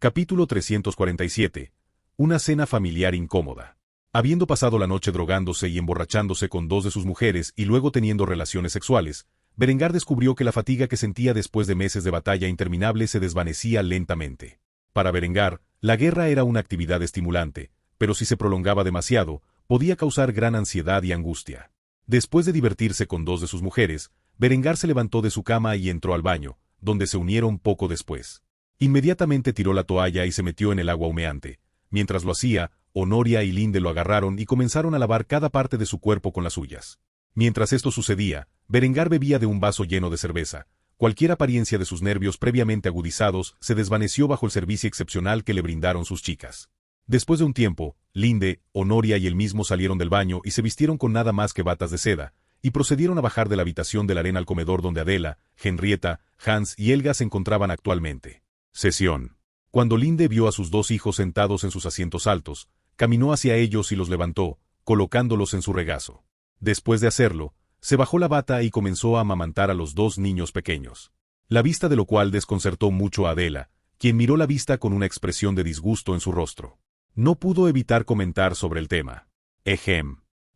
Capítulo 347. Una cena familiar incómoda. Habiendo pasado la noche drogándose y emborrachándose con dos de sus mujeres y luego teniendo relaciones sexuales, Berengar descubrió que la fatiga que sentía después de meses de batalla interminable se desvanecía lentamente. Para Berengar, la guerra era una actividad estimulante, pero si se prolongaba demasiado, podía causar gran ansiedad y angustia. Después de divertirse con dos de sus mujeres, Berengar se levantó de su cama y entró al baño, donde se unieron poco después. Inmediatamente tiró la toalla y se metió en el agua humeante. Mientras lo hacía, Honoria y Linde lo agarraron y comenzaron a lavar cada parte de su cuerpo con las suyas. Mientras esto sucedía, Berengar bebía de un vaso lleno de cerveza. Cualquier apariencia de sus nervios previamente agudizados se desvaneció bajo el servicio excepcional que le brindaron sus chicas. Después de un tiempo, Linde, Honoria y él mismo salieron del baño y se vistieron con nada más que batas de seda, y procedieron a bajar de la habitación de la arena al comedor donde Adela, Henrietta, Hans y Helga se encontraban actualmente. Sesión. Cuando Linde vio a sus dos hijos sentados en sus asientos altos, caminó hacia ellos y los levantó, colocándolos en su regazo. Después de hacerlo, se bajó la bata y comenzó a amamantar a los dos niños pequeños. La vista de lo cual desconcertó mucho a Adela, quien miró la vista con una expresión de disgusto en su rostro. No pudo evitar comentar sobre el tema.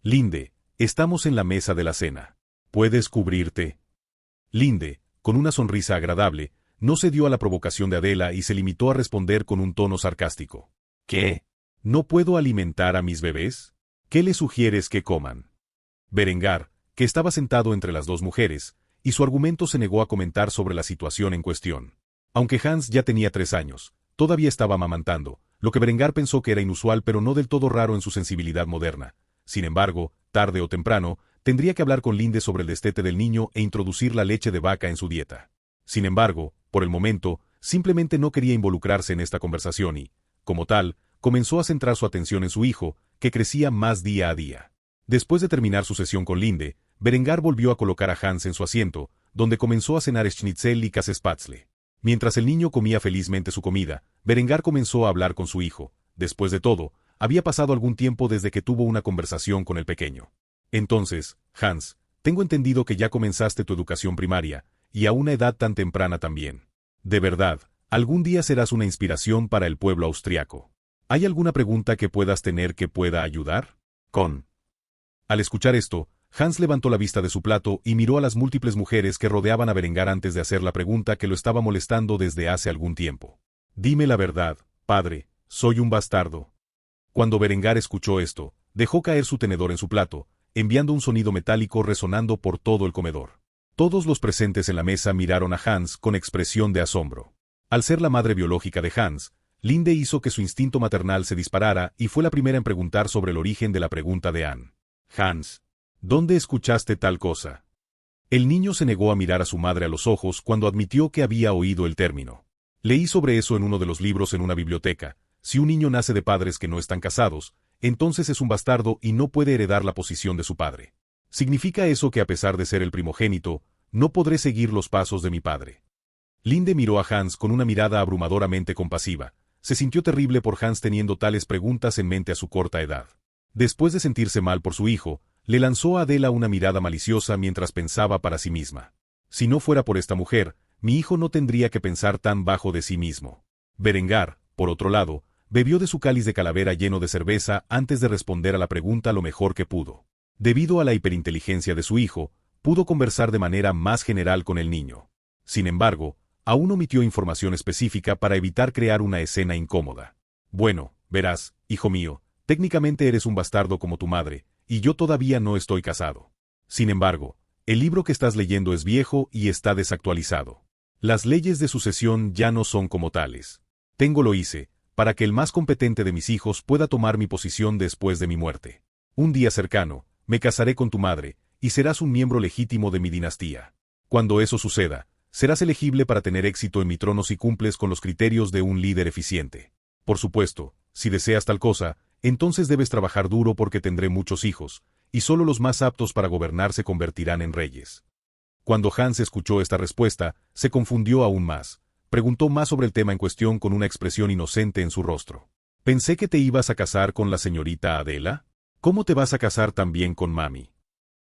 Linde, estamos en la mesa de la cena. ¿Puedes cubrirte? Linde, con una sonrisa agradable, no cedió a la provocación de Adela y se limitó a responder con un tono sarcástico. ¿Qué? ¿No puedo alimentar a mis bebés? ¿Qué le sugieres que coman? Berengar, que estaba sentado entre las dos mujeres, y su argumento se negó a comentar sobre la situación en cuestión. Aunque Hans ya tenía 3 años, todavía estaba amamantando, lo que Berengar pensó que era inusual pero no del todo raro en su sensibilidad moderna. Sin embargo, tarde o temprano, tendría que hablar con Linde sobre el destete del niño e introducir la leche de vaca en su dieta. Sin embargo, por el momento, simplemente no quería involucrarse en esta conversación y, como tal, comenzó a centrar su atención en su hijo, que crecía más día a día. Después de terminar su sesión con Linde, Berengar volvió a colocar a Hans en su asiento, donde comenzó a cenar schnitzel y käsespätzle. Mientras el niño comía felizmente su comida, Berengar comenzó a hablar con su hijo. Después de todo, había pasado algún tiempo desde que tuvo una conversación con el pequeño. Entonces, Hans, tengo entendido que ya comenzaste tu educación primaria, y a una edad tan temprana también. De verdad, algún día serás una inspiración para el pueblo austriaco. ¿Hay alguna pregunta que puedas tener que pueda ayudar? Al escuchar esto, Hans levantó la vista de su plato y miró a las múltiples mujeres que rodeaban a Berengar antes de hacer la pregunta que lo estaba molestando desde hace algún tiempo. Dime la verdad, padre, soy un bastardo. Cuando Berengar escuchó esto, dejó caer su tenedor en su plato, enviando un sonido metálico resonando por todo el comedor. Todos los presentes en la mesa miraron a Hans con expresión de asombro. Al ser la madre biológica de Hans, Linde hizo que su instinto maternal se disparara y fue la primera en preguntar sobre el origen de la pregunta de Anne. Hans, ¿dónde escuchaste tal cosa? El niño se negó a mirar a su madre a los ojos cuando admitió que había oído el término. Leí sobre eso en uno de los libros en una biblioteca. Si un niño nace de padres que no están casados, entonces es un bastardo y no puede heredar la posición de su padre. ¿Significa eso que a pesar de ser el primogénito, no podré seguir los pasos de mi padre? Linde miró a Hans con una mirada abrumadoramente compasiva. Se sintió terrible por Hans teniendo tales preguntas en mente a su corta edad. Después de sentirse mal por su hijo, le lanzó a Adela una mirada maliciosa mientras pensaba para sí misma. Si no fuera por esta mujer, mi hijo no tendría que pensar tan bajo de sí mismo. Berengar, por otro lado, bebió de su cáliz de calavera lleno de cerveza antes de responder a la pregunta lo mejor que pudo. Debido a la hiperinteligencia de su hijo, pudo conversar de manera más general con el niño. Sin embargo, aún omitió información específica para evitar crear una escena incómoda. Bueno, verás, hijo mío, técnicamente eres un bastardo como tu madre, y yo todavía no estoy casado. Sin embargo, el libro que estás leyendo es viejo y está desactualizado. Las leyes de sucesión ya no son como tales. Lo hice, para que el más competente de mis hijos pueda tomar mi posición después de mi muerte. Un día cercano, me casaré con tu madre, y serás un miembro legítimo de mi dinastía. Cuando eso suceda, serás elegible para tener éxito en mi trono si cumples con los criterios de un líder eficiente. Por supuesto, si deseas tal cosa, entonces debes trabajar duro porque tendré muchos hijos, y solo los más aptos para gobernar se convertirán en reyes. Cuando Hans escuchó esta respuesta, se confundió aún más. Preguntó más sobre el tema en cuestión con una expresión inocente en su rostro. Pensé que te ibas a casar con la señorita Adela. ¿Cómo te vas a casar también con mami?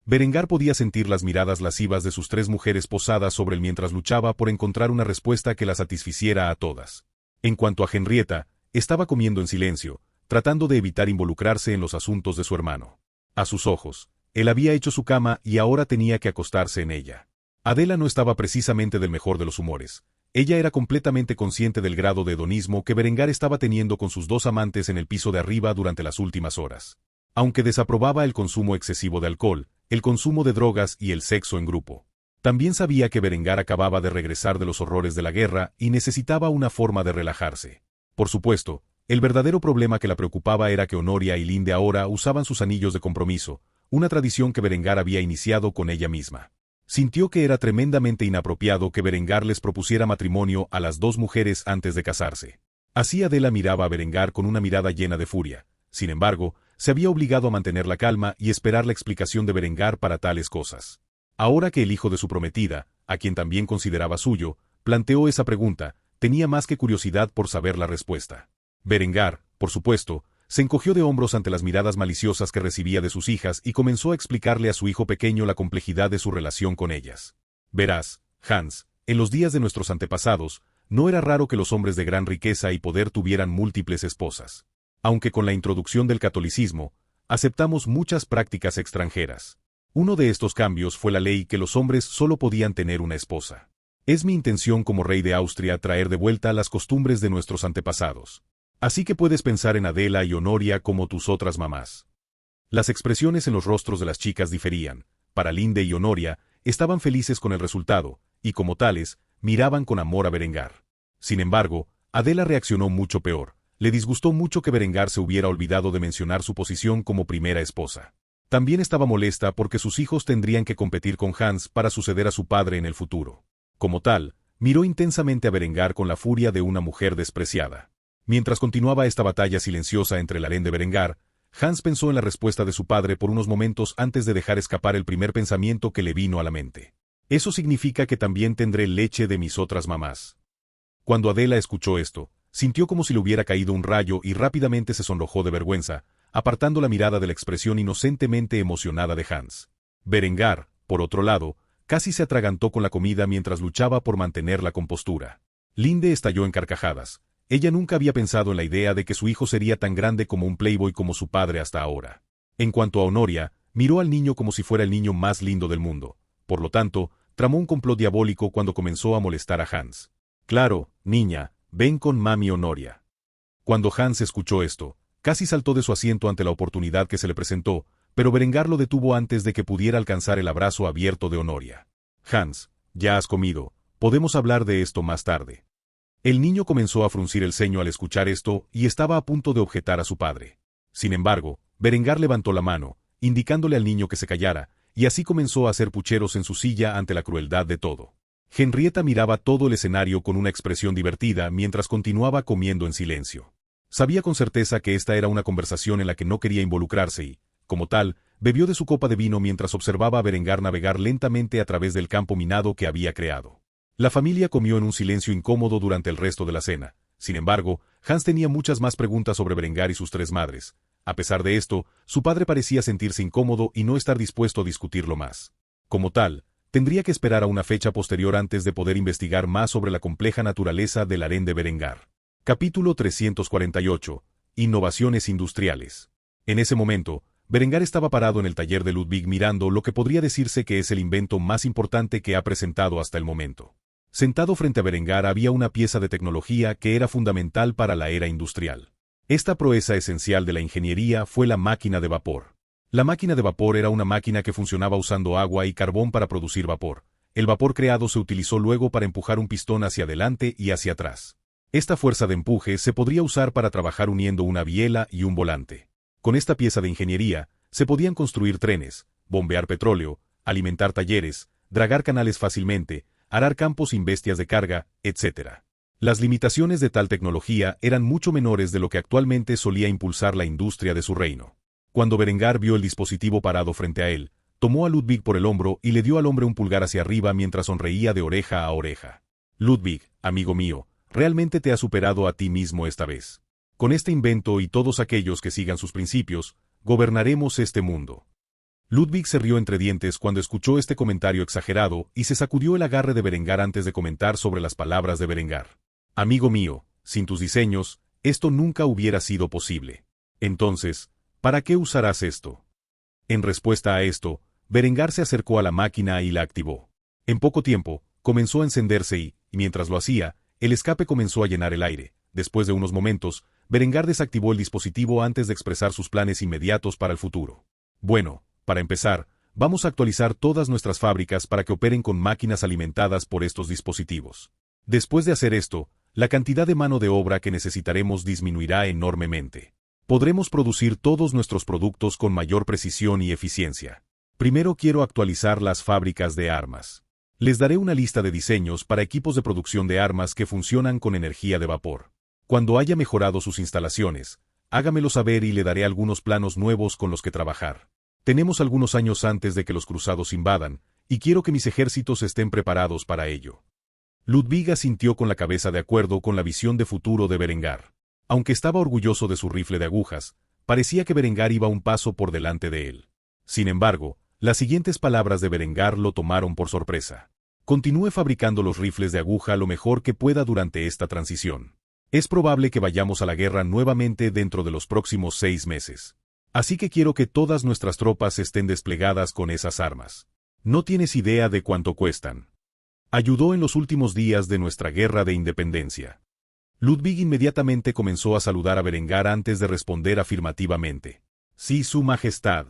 Berengar podía sentir las miradas lascivas de sus 3 mujeres posadas sobre él mientras luchaba por encontrar una respuesta que la satisficiera a todas. En cuanto a Henrietta, estaba comiendo en silencio, tratando de evitar involucrarse en los asuntos de su hermano. A sus ojos, él había hecho su cama y ahora tenía que acostarse en ella. Adela no estaba precisamente del mejor de los humores. Ella era completamente consciente del grado de hedonismo que Berengar estaba teniendo con sus dos amantes en el piso de arriba durante las últimas horas. Aunque desaprobaba el consumo excesivo de alcohol, el consumo de drogas y el sexo en grupo. También sabía que Berengar acababa de regresar de los horrores de la guerra y necesitaba una forma de relajarse. Por supuesto, el verdadero problema que la preocupaba era que Honoria y Linde ahora usaban sus anillos de compromiso, una tradición que Berengar había iniciado con ella misma. Sintió que era tremendamente inapropiado que Berengar les propusiera matrimonio a las dos mujeres antes de casarse. Así Adela miraba a Berengar con una mirada llena de furia. Sin embargo, se había obligado a mantener la calma y esperar la explicación de Berengar para tales cosas. Ahora que el hijo de su prometida, a quien también consideraba suyo, planteó esa pregunta, tenía más que curiosidad por saber la respuesta. Berengar, por supuesto, se encogió de hombros ante las miradas maliciosas que recibía de sus hijas y comenzó a explicarle a su hijo pequeño la complejidad de su relación con ellas. Verás, Hans, en los días de nuestros antepasados, no era raro que los hombres de gran riqueza y poder tuvieran múltiples esposas. Aunque con la introducción del catolicismo, aceptamos muchas prácticas extranjeras. Uno de estos cambios fue la ley que los hombres solo podían tener una esposa. Es mi intención como rey de Austria traer de vuelta las costumbres de nuestros antepasados. Así que puedes pensar en Adela y Honoria como tus otras mamás. Las expresiones en los rostros de las chicas diferían. Para Linde y Honoria, estaban felices con el resultado, y como tales, miraban con amor a Berengar. Sin embargo, Adela reaccionó mucho peor. Le disgustó mucho que Berengar se hubiera olvidado de mencionar su posición como primera esposa. También estaba molesta porque sus hijos tendrían que competir con Hans para suceder a su padre en el futuro. Como tal, miró intensamente a Berengar con la furia de una mujer despreciada. Mientras continuaba esta batalla silenciosa entre el harén de Berengar, Hans pensó en la respuesta de su padre por unos momentos antes de dejar escapar el primer pensamiento que le vino a la mente. Eso significa que también tendré leche de mis otras mamás. Cuando Adela escuchó esto, sintió como si le hubiera caído un rayo y rápidamente se sonrojó de vergüenza, apartando la mirada de la expresión inocentemente emocionada de Hans. Berengar, por otro lado, casi se atragantó con la comida mientras luchaba por mantener la compostura. Linde estalló en carcajadas. Ella nunca había pensado en la idea de que su hijo sería tan grande como un playboy como su padre hasta ahora. En cuanto a Honoria, miró al niño como si fuera el niño más lindo del mundo. Por lo tanto, tramó un complot diabólico cuando comenzó a molestar a Hans. Claro, niña, ven con mami Honoria. Cuando Hans escuchó esto, casi saltó de su asiento ante la oportunidad que se le presentó, pero Berengar lo detuvo antes de que pudiera alcanzar el abrazo abierto de Honoria. Hans, ya has comido, podemos hablar de esto más tarde. El niño comenzó a fruncir el ceño al escuchar esto y estaba a punto de objetar a su padre. Sin embargo, Berengar levantó la mano, indicándole al niño que se callara, y así comenzó a hacer pucheros en su silla ante la crueldad de todo. Henrietta miraba todo el escenario con una expresión divertida mientras continuaba comiendo en silencio. Sabía con certeza que esta era una conversación en la que no quería involucrarse y, como tal, bebió de su copa de vino mientras observaba a Berengar navegar lentamente a través del campo minado que había creado. La familia comió en un silencio incómodo durante el resto de la cena. Sin embargo, Hans tenía muchas más preguntas sobre Berengar y sus tres madres. A pesar de esto, su padre parecía sentirse incómodo y no estar dispuesto a discutirlo más. Como tal, tendría que esperar a una fecha posterior antes de poder investigar más sobre la compleja naturaleza del harén de Berengar. Capítulo 348. Innovaciones industriales. En ese momento, Berengar estaba parado en el taller de Ludwig mirando lo que podría decirse que es el invento más importante que ha presentado hasta el momento. Sentado frente a Berengar había una pieza de tecnología que era fundamental para la era industrial. Esta proeza esencial de la ingeniería fue la máquina de vapor. La máquina de vapor era una máquina que funcionaba usando agua y carbón para producir vapor. El vapor creado se utilizó luego para empujar un pistón hacia adelante y hacia atrás. Esta fuerza de empuje se podría usar para trabajar uniendo una biela y un volante. Con esta pieza de ingeniería, se podían construir trenes, bombear petróleo, alimentar talleres, dragar canales fácilmente, arar campos sin bestias de carga, etc. Las limitaciones de tal tecnología eran mucho menores de lo que actualmente solía impulsar la industria de su reino. Cuando Berengar vio el dispositivo parado frente a él, tomó a Ludwig por el hombro y le dio al hombre un pulgar hacia arriba mientras sonreía de oreja a oreja. Ludwig, amigo mío, realmente te has superado a ti mismo esta vez. Con este invento y todos aquellos que sigan sus principios, gobernaremos este mundo. Ludwig se rió entre dientes cuando escuchó este comentario exagerado y se sacudió el agarre de Berengar antes de comentar sobre las palabras de Berengar. Amigo mío, Sin tus diseños, esto nunca hubiera sido posible. Entonces, ¿para qué usarás esto? En respuesta a esto, Berengar se acercó a la máquina y la activó. En poco tiempo, comenzó a encenderse y, mientras lo hacía, el escape comenzó a llenar el aire. Después de unos momentos, Berengar desactivó el dispositivo antes de expresar sus planes inmediatos para el futuro. Bueno, para empezar, vamos a actualizar todas nuestras fábricas para que operen con máquinas alimentadas por estos dispositivos. Después de hacer esto, la cantidad de mano de obra que necesitaremos disminuirá enormemente. Podremos producir todos nuestros productos con mayor precisión y eficiencia. Primero quiero actualizar las fábricas de armas. Les daré una lista de diseños para equipos de producción de armas que funcionan con energía de vapor. Cuando haya mejorado sus instalaciones, hágamelo saber y le daré algunos planos nuevos con los que trabajar. Tenemos algunos años antes de que los cruzados invadan, y quiero que mis ejércitos estén preparados para ello. Ludwig asintió con la cabeza de acuerdo con la visión de futuro de Berengar. Aunque estaba orgulloso de su rifle de agujas, parecía que Berengar iba un paso por delante de él. Sin embargo, las siguientes palabras de Berengar lo tomaron por sorpresa. Continúe fabricando los rifles de aguja lo mejor que pueda durante esta transición. Es probable que vayamos a la guerra nuevamente dentro de los próximos 6 meses. Así que quiero que todas nuestras tropas estén desplegadas con esas armas. No tienes idea de cuánto cuestan. Ayudó en los últimos días de nuestra guerra de independencia. Ludwig inmediatamente comenzó a saludar a Berengar antes de responder afirmativamente. Sí, Su Majestad.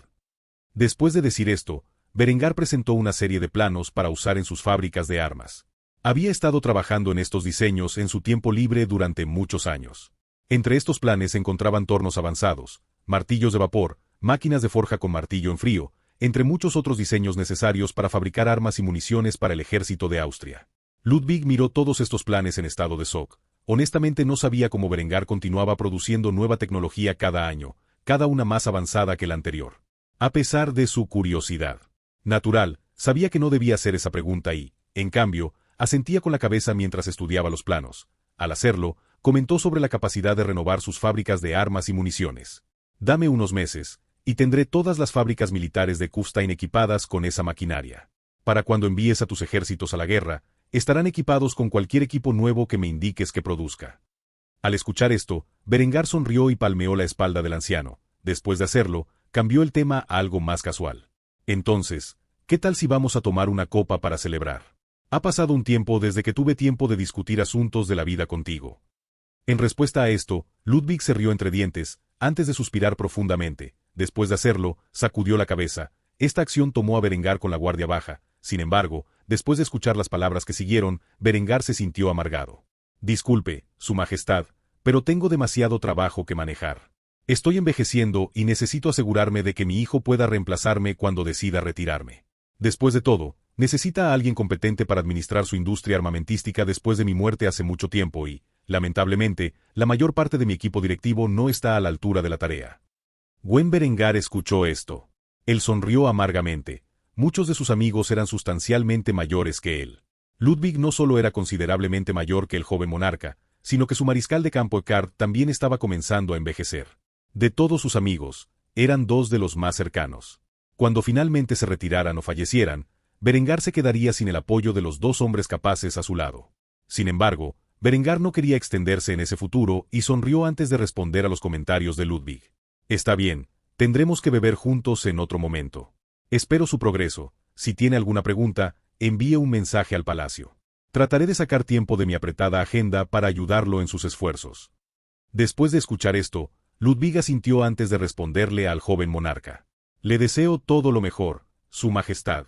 Después de decir esto, Berengar presentó una serie de planos para usar en sus fábricas de armas. Había estado trabajando en estos diseños en su tiempo libre durante muchos años. Entre estos planes se encontraban tornos avanzados, martillos de vapor, máquinas de forja con martillo en frío, entre muchos otros diseños necesarios para fabricar armas y municiones para el ejército de Austria. Ludwig miró todos estos planes en estado de shock. Honestamente no sabía cómo Berengar continuaba produciendo nueva tecnología cada año, cada una más avanzada que la anterior. A pesar de su curiosidad natural, sabía que no debía hacer esa pregunta y, en cambio, asentía con la cabeza mientras estudiaba los planos. Al hacerlo, comentó sobre la capacidad de renovar sus fábricas de armas y municiones. Dame unos meses, y tendré todas las fábricas militares de Kufstein equipadas con esa maquinaria. Para cuando envíes a tus ejércitos a la guerra, estarán equipados con cualquier equipo nuevo que me indiques que produzca. Al escuchar esto, Berengar sonrió y palmeó la espalda del anciano. Después de hacerlo, cambió el tema a algo más casual. Entonces, ¿qué tal si vamos a tomar una copa para celebrar? Ha pasado un tiempo desde que tuve tiempo de discutir asuntos de la vida contigo. En respuesta a esto, Ludwig se rió entre dientes, antes de suspirar profundamente. Después de hacerlo, sacudió la cabeza. Esta acción tomó a Berengar con la guardia baja. Sin embargo, después de escuchar las palabras que siguieron, Berengar se sintió amargado. Disculpe, Su Majestad, pero tengo demasiado trabajo que manejar. Estoy envejeciendo y necesito asegurarme de que mi hijo pueda reemplazarme cuando decida retirarme. Después de todo, necesita a alguien competente para administrar su industria armamentística después de mi muerte hace mucho tiempo y, lamentablemente, la mayor parte de mi equipo directivo no está a la altura de la tarea. Gwen Berengar escuchó esto. Él sonrió amargamente. Muchos de sus amigos eran sustancialmente mayores que él. Ludwig no solo era considerablemente mayor que el joven monarca, sino que su mariscal de campo Eckhard también estaba comenzando a envejecer. De todos sus amigos, eran 2 de los más cercanos. Cuando finalmente se retiraran o fallecieran, Berengar se quedaría sin el apoyo de los 2 hombres capaces a su lado. Sin embargo, Berengar no quería extenderse en ese futuro y sonrió antes de responder a los comentarios de Ludwig. Está bien, tendremos que beber juntos en otro momento. Espero su progreso. Si tiene alguna pregunta, envíe un mensaje al palacio. Trataré de sacar tiempo de mi apretada agenda para ayudarlo en sus esfuerzos. Después de escuchar esto, Ludwig asintió antes de responderle al joven monarca. Le deseo todo lo mejor, Su Majestad.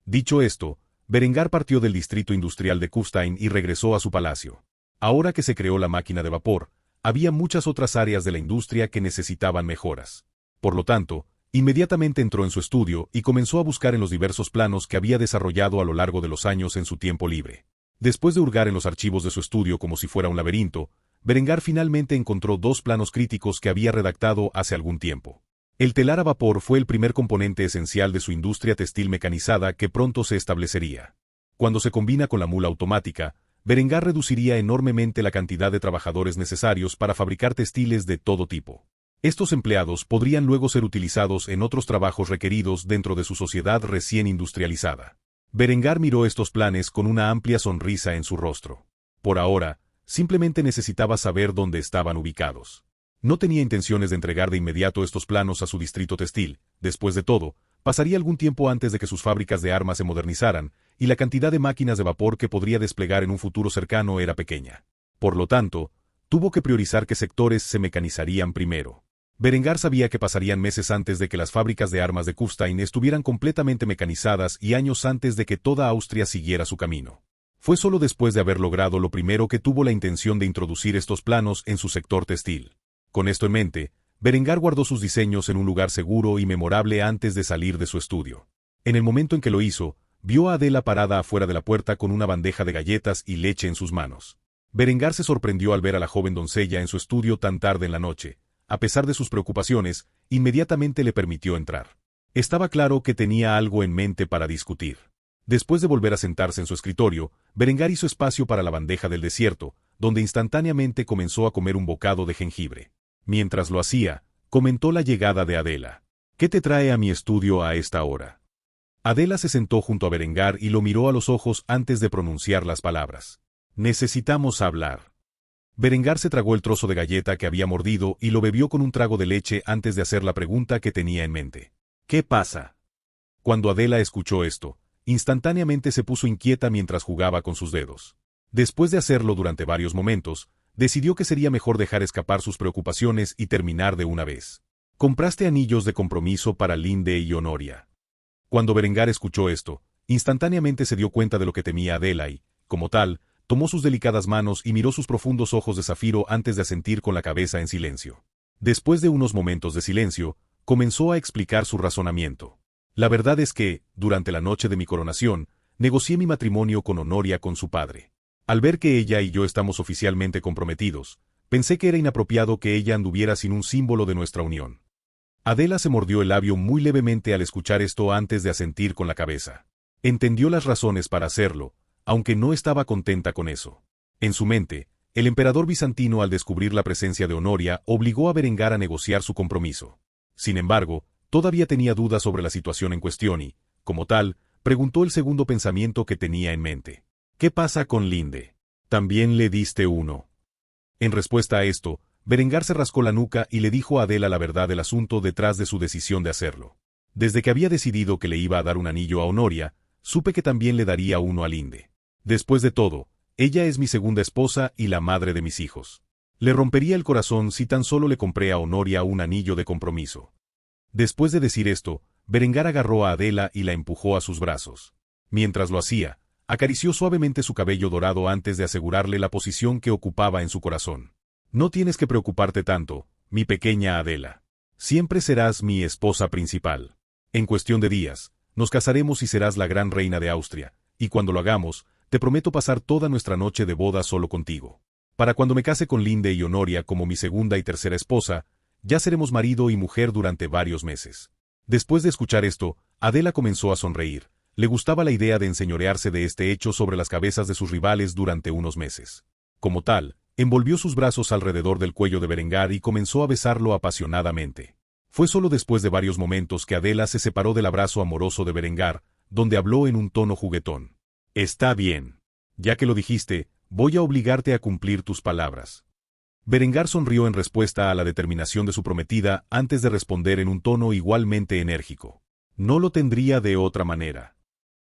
Dicho esto, Berengar partió del distrito industrial de Kufstein y regresó a su palacio. Ahora que se creó la máquina de vapor, había muchas otras áreas de la industria que necesitaban mejoras. Por lo tanto, inmediatamente entró en su estudio y comenzó a buscar en los diversos planos que había desarrollado a lo largo de los años en su tiempo libre. Después de hurgar en los archivos de su estudio como si fuera un laberinto, Berengar finalmente encontró 2 planos críticos que había redactado hace algún tiempo. El telar a vapor fue el primer componente esencial de su industria textil mecanizada que pronto se establecería. Cuando se combina con la mula automática, Berengar reduciría enormemente la cantidad de trabajadores necesarios para fabricar textiles de todo tipo. Estos empleados podrían luego ser utilizados en otros trabajos requeridos dentro de su sociedad recién industrializada. Berengar miró estos planes con una amplia sonrisa en su rostro. Por ahora, simplemente necesitaba saber dónde estaban ubicados. No tenía intenciones de entregar de inmediato estos planos a su distrito textil. Después de todo, pasaría algún tiempo antes de que sus fábricas de armas se modernizaran, y la cantidad de máquinas de vapor que podría desplegar en un futuro cercano era pequeña. Por lo tanto, tuvo que priorizar qué sectores se mecanizarían primero. Berengar sabía que pasarían meses antes de que las fábricas de armas de Kufstein estuvieran completamente mecanizadas y años antes de que toda Austria siguiera su camino. Fue solo después de haber logrado lo primero que tuvo la intención de introducir estos planos en su sector textil. Con esto en mente, Berengar guardó sus diseños en un lugar seguro y memorable antes de salir de su estudio. En el momento en que lo hizo, vio a Adela parada afuera de la puerta con una bandeja de galletas y leche en sus manos. Berengar se sorprendió al ver a la joven doncella en su estudio tan tarde en la noche. A pesar de sus preocupaciones, inmediatamente le permitió entrar. Estaba claro que tenía algo en mente para discutir. Después de volver a sentarse en su escritorio, Berengar hizo espacio para la bandeja del desierto, donde instantáneamente comenzó a comer un bocado de jengibre. Mientras lo hacía, comentó la llegada de Adela. ¿Qué te trae a mi estudio a esta hora? Adela se sentó junto a Berengar y lo miró a los ojos antes de pronunciar las palabras. Necesitamos hablar. Berengar se tragó el trozo de galleta que había mordido y lo bebió con un trago de leche antes de hacer la pregunta que tenía en mente. ¿Qué pasa? Cuando Adela escuchó esto, instantáneamente se puso inquieta mientras jugaba con sus dedos. Después de hacerlo durante varios momentos, decidió que sería mejor dejar escapar sus preocupaciones y terminar de una vez. Compraste anillos de compromiso para Linde y Honoria. Cuando Berengar escuchó esto, instantáneamente se dio cuenta de lo que temía Adela y, como tal, tomó sus delicadas manos y miró sus profundos ojos de zafiro antes de asentir con la cabeza en silencio. Después de unos momentos de silencio, comenzó a explicar su razonamiento. La verdad es que, durante la noche de mi coronación, negocié mi matrimonio con Honoria con su padre. Al ver que ella y yo estamos oficialmente comprometidos, pensé que era inapropiado que ella anduviera sin un símbolo de nuestra unión. Adela se mordió el labio muy levemente al escuchar esto antes de asentir con la cabeza. Entendió las razones para hacerlo, aunque no estaba contenta con eso. En su mente, el emperador bizantino al descubrir la presencia de Honoria obligó a Berengar a negociar su compromiso. Sin embargo, todavía tenía dudas sobre la situación en cuestión y, como tal, preguntó el segundo pensamiento que tenía en mente. ¿Qué pasa con Linde? ¿También le diste uno? En respuesta a esto, Berengar se rascó la nuca y le dijo a Adela la verdad del asunto detrás de su decisión de hacerlo. Desde que había decidido que le iba a dar un anillo a Honoria, supe que también le daría uno a Linde. Después de todo, ella es mi segunda esposa y la madre de mis hijos. Le rompería el corazón si tan solo le compré a Honoria un anillo de compromiso. Después de decir esto, Berengar agarró a Adela y la empujó a sus brazos. Mientras lo hacía, acarició suavemente su cabello dorado antes de asegurarle la posición que ocupaba en su corazón. No tienes que preocuparte tanto, mi pequeña Adela. Siempre serás mi esposa principal. En cuestión de días, nos casaremos y serás la gran reina de Austria, y cuando lo hagamos, te prometo pasar toda nuestra noche de boda solo contigo. Para cuando me case con Linde y Honoria como mi segunda y tercera esposa, ya seremos marido y mujer durante varios meses. Después de escuchar esto, Adela comenzó a sonreír. Le gustaba la idea de enseñorearse de este hecho sobre las cabezas de sus rivales durante unos meses. Como tal, envolvió sus brazos alrededor del cuello de Berengar y comenzó a besarlo apasionadamente. Fue solo después de varios momentos que Adela se separó del abrazo amoroso de Berengar, donde habló en un tono juguetón. Está bien. Ya que lo dijiste, voy a obligarte a cumplir tus palabras. Berengar sonrió en respuesta a la determinación de su prometida antes de responder en un tono igualmente enérgico. No lo tendría de otra manera.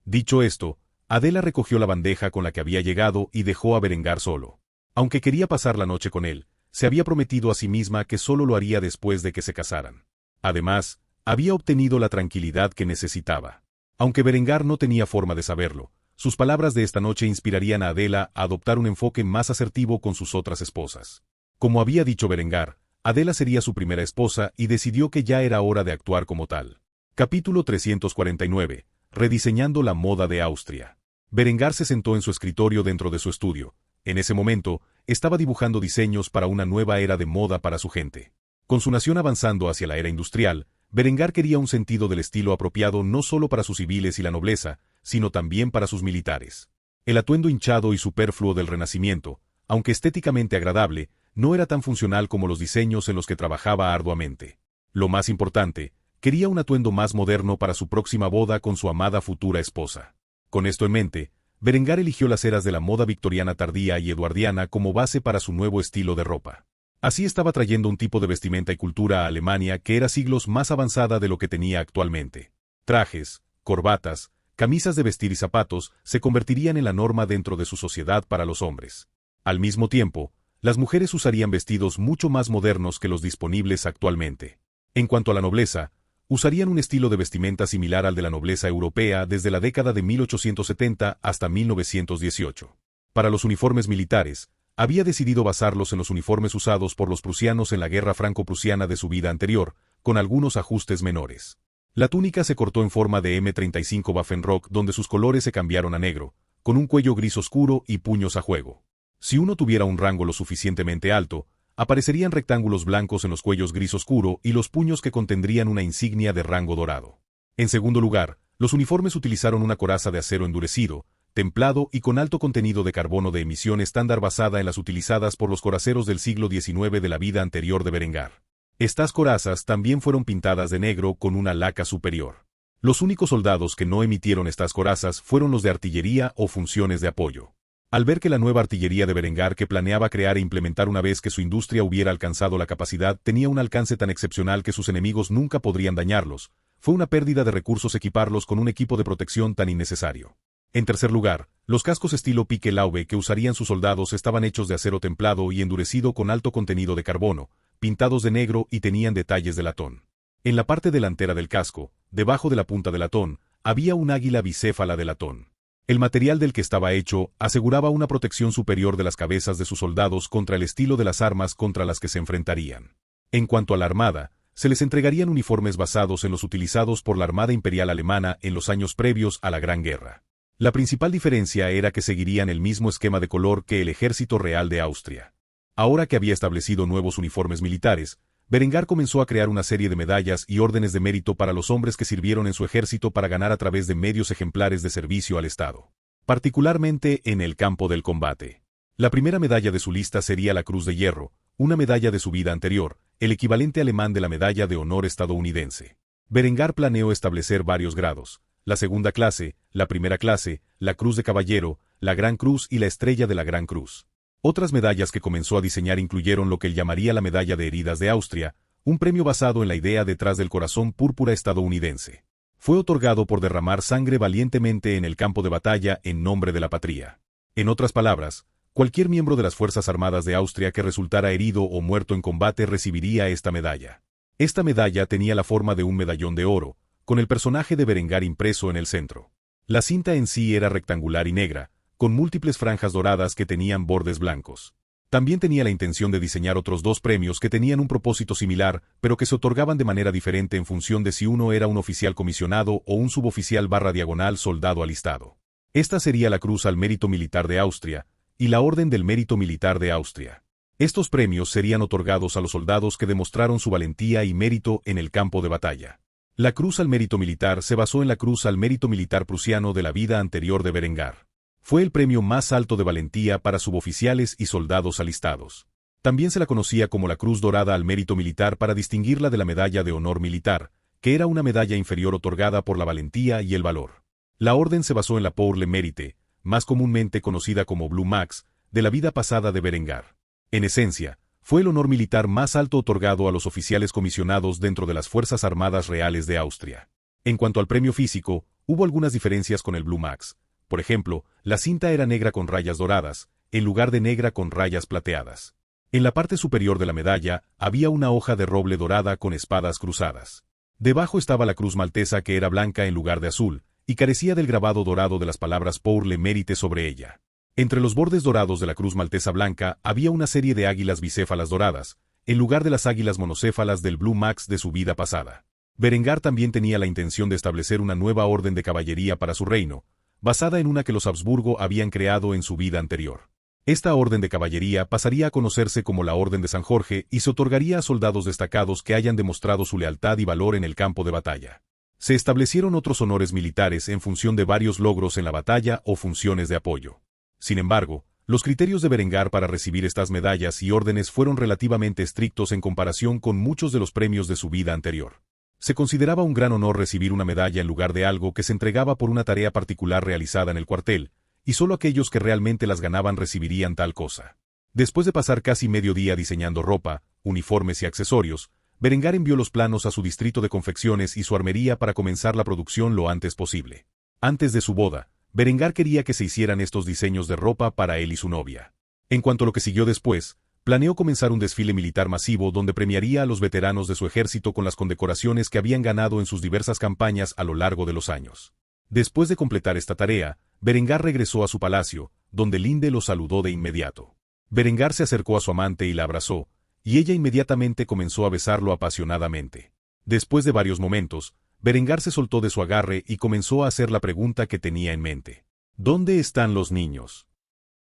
Dicho esto, Adela recogió la bandeja con la que había llegado y dejó a Berengar solo. Aunque quería pasar la noche con él, se había prometido a sí misma que solo lo haría después de que se casaran. Además, había obtenido la tranquilidad que necesitaba. Aunque Berengar no tenía forma de saberlo, sus palabras de esta noche inspirarían a Adela a adoptar un enfoque más asertivo con sus otras esposas. Como había dicho Berengar, Adela sería su primera esposa y decidió que ya era hora de actuar como tal. Capítulo 349. Rediseñando la moda de Austria. Berengar se sentó en su escritorio dentro de su estudio. En ese momento, estaba dibujando diseños para una nueva era de moda para su gente. Con su nación avanzando hacia la era industrial, Berengar quería un sentido del estilo apropiado no solo para sus civiles y la nobleza, sino también para sus militares. El atuendo hinchado y superfluo del Renacimiento, aunque estéticamente agradable, no era tan funcional como los diseños en los que trabajaba arduamente. Lo más importante, quería un atuendo más moderno para su próxima boda con su amada futura esposa. Con esto en mente, Berengar eligió las eras de la moda victoriana tardía y eduardiana como base para su nuevo estilo de ropa. Así estaba trayendo un tipo de vestimenta y cultura a Alemania que era siglos más avanzada de lo que tenía actualmente. Trajes, corbatas, camisas de vestir y zapatos se convertirían en la norma dentro de su sociedad para los hombres. Al mismo tiempo, las mujeres usarían vestidos mucho más modernos que los disponibles actualmente. En cuanto a la nobleza, usarían un estilo de vestimenta similar al de la nobleza europea desde la década de 1870 hasta 1918. Para los uniformes militares, había decidido basarlos en los uniformes usados por los prusianos en la guerra franco-prusiana de su vida anterior, con algunos ajustes menores. La túnica se cortó en forma de M35 Waffenrock donde sus colores se cambiaron a negro, con un cuello gris oscuro y puños a juego. Si uno tuviera un rango lo suficientemente alto, aparecerían rectángulos blancos en los cuellos gris oscuro y los puños que contendrían una insignia de rango dorado. En segundo lugar, los uniformes utilizaron una coraza de acero endurecido, templado y con alto contenido de carbono de emisión estándar basada en las utilizadas por los coraceros del siglo XIX de la vida anterior de Berengar. Estas corazas también fueron pintadas de negro con una laca superior. Los únicos soldados que no emitieron estas corazas fueron los de artillería o funciones de apoyo. Al ver que la nueva artillería de Berengar que planeaba crear e implementar una vez que su industria hubiera alcanzado la capacidad tenía un alcance tan excepcional que sus enemigos nunca podrían dañarlos, fue una pérdida de recursos equiparlos con un equipo de protección tan innecesario. En tercer lugar, los cascos estilo pique-laube que usarían sus soldados estaban hechos de acero templado y endurecido con alto contenido de carbono, pintados de negro y tenían detalles de latón. En la parte delantera del casco, debajo de la punta de latón, había un águila bicéfala de latón. El material del que estaba hecho aseguraba una protección superior de las cabezas de sus soldados contra el estilo de las armas contra las que se enfrentarían. En cuanto a la armada, se les entregarían uniformes basados en los utilizados por la Armada Imperial Alemana en los años previos a la Gran Guerra. La principal diferencia era que seguirían el mismo esquema de color que el Ejército Real de Austria. Ahora que había establecido nuevos uniformes militares, Berengar comenzó a crear una serie de medallas y órdenes de mérito para los hombres que sirvieron en su ejército para ganar a través de medios ejemplares de servicio al Estado, particularmente en el campo del combate. La primera medalla de su lista sería la Cruz de Hierro, una medalla de su vida anterior, el equivalente alemán de la Medalla de Honor estadounidense. Berengar planeó establecer varios grados: la segunda clase, la primera clase, la Cruz de Caballero, la Gran Cruz y la Estrella de la Gran Cruz. Otras medallas que comenzó a diseñar incluyeron lo que él llamaría la Medalla de Heridas de Austria, un premio basado en la idea detrás del corazón púrpura estadounidense. Fue otorgado por derramar sangre valientemente en el campo de batalla en nombre de la patria. En otras palabras, cualquier miembro de las Fuerzas Armadas de Austria que resultara herido o muerto en combate recibiría esta medalla. Esta medalla tenía la forma de un medallón de oro, con el personaje de Berengar impreso en el centro. La cinta en sí era rectangular y negra, con múltiples franjas doradas que tenían bordes blancos. También tenía la intención de diseñar otros dos premios que tenían un propósito similar, pero que se otorgaban de manera diferente en función de si uno era un oficial comisionado o un suboficial / soldado alistado. Esta sería la Cruz al Mérito Militar de Austria y la Orden del Mérito Militar de Austria. Estos premios serían otorgados a los soldados que demostraron su valentía y mérito en el campo de batalla. La Cruz al Mérito Militar se basó en la Cruz al Mérito Militar prusiano de la vida anterior de Berengar. Fue el premio más alto de valentía para suboficiales y soldados alistados. También se la conocía como la Cruz Dorada al Mérito Militar para distinguirla de la Medalla de Honor Militar, que era una medalla inferior otorgada por la valentía y el valor. La orden se basó en la Pour le Mérite, más comúnmente conocida como Blue Max, de la vida pasada de Berengar. En esencia, fue el honor militar más alto otorgado a los oficiales comisionados dentro de las Fuerzas Armadas Reales de Austria. En cuanto al premio físico, hubo algunas diferencias con el Blue Max. Por ejemplo, la cinta era negra con rayas doradas, en lugar de negra con rayas plateadas. En la parte superior de la medalla había una hoja de roble dorada con espadas cruzadas. Debajo estaba la cruz maltesa que era blanca en lugar de azul, y carecía del grabado dorado de las palabras Pour le Mérite sobre ella. Entre los bordes dorados de la cruz maltesa blanca había una serie de águilas bicéfalas doradas, en lugar de las águilas monocéfalas del Blue Max de su vida pasada. Berengar también tenía la intención de establecer una nueva orden de caballería para su reino, basada en una que los Habsburgo habían creado en su vida anterior. Esta orden de caballería pasaría a conocerse como la Orden de San Jorge y se otorgaría a soldados destacados que hayan demostrado su lealtad y valor en el campo de batalla. Se establecieron otros honores militares en función de varios logros en la batalla o funciones de apoyo. Sin embargo, los criterios de Berengar para recibir estas medallas y órdenes fueron relativamente estrictos en comparación con muchos de los premios de su vida anterior. Se consideraba un gran honor recibir una medalla en lugar de algo que se entregaba por una tarea particular realizada en el cuartel, y solo aquellos que realmente las ganaban recibirían tal cosa. Después de pasar casi medio día diseñando ropa, uniformes y accesorios, Berengar envió los planos a su distrito de confecciones y su armería para comenzar la producción lo antes posible. Antes de su boda, Berengar quería que se hicieran estos diseños de ropa para él y su novia. En cuanto a lo que siguió después, planeó comenzar un desfile militar masivo donde premiaría a los veteranos de su ejército con las condecoraciones que habían ganado en sus diversas campañas a lo largo de los años. Después de completar esta tarea, Berengar regresó a su palacio, donde Linde lo saludó de inmediato. Berengar se acercó a su amante y la abrazó, y ella inmediatamente comenzó a besarlo apasionadamente. Después de varios momentos, Berengar se soltó de su agarre y comenzó a hacer la pregunta que tenía en mente. ¿Dónde están los niños?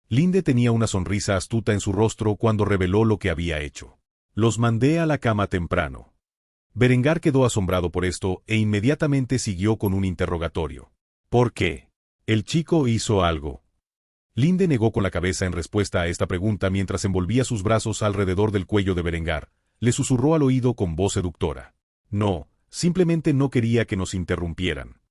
Linde tenía una sonrisa astuta en su rostro cuando reveló lo que había hecho. Los mandé a la cama temprano. Berengar quedó asombrado por esto e inmediatamente siguió con un interrogatorio. ¿Por qué? ¿El chico hizo algo? Linde negó con la cabeza en respuesta a esta pregunta mientras envolvía sus brazos alrededor del cuello de Berengar. Le susurró al oído con voz seductora. No, simplemente no quería que nos interrumpieran.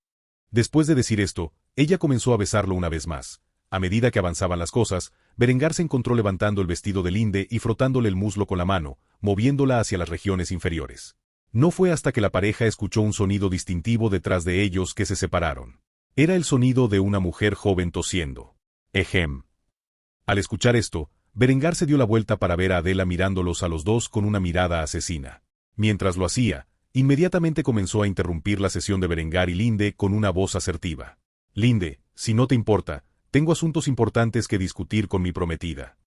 Después de decir esto, ella comenzó a besarlo una vez más. A medida que avanzaban las cosas, Berengar se encontró levantando el vestido de Linde y frotándole el muslo con la mano, moviéndola hacia las regiones inferiores. No fue hasta que la pareja escuchó un sonido distintivo detrás de ellos que se separaron. Era el sonido de una mujer joven tosiendo. Ejem. Al escuchar esto, Berengar se dio la vuelta para ver a Adela mirándolos a los dos con una mirada asesina. Mientras lo hacía, inmediatamente comenzó a interrumpir la sesión de Berengar y Linde con una voz asertiva. Linde, si no te importa, tengo asuntos importantes que discutir con mi prometida.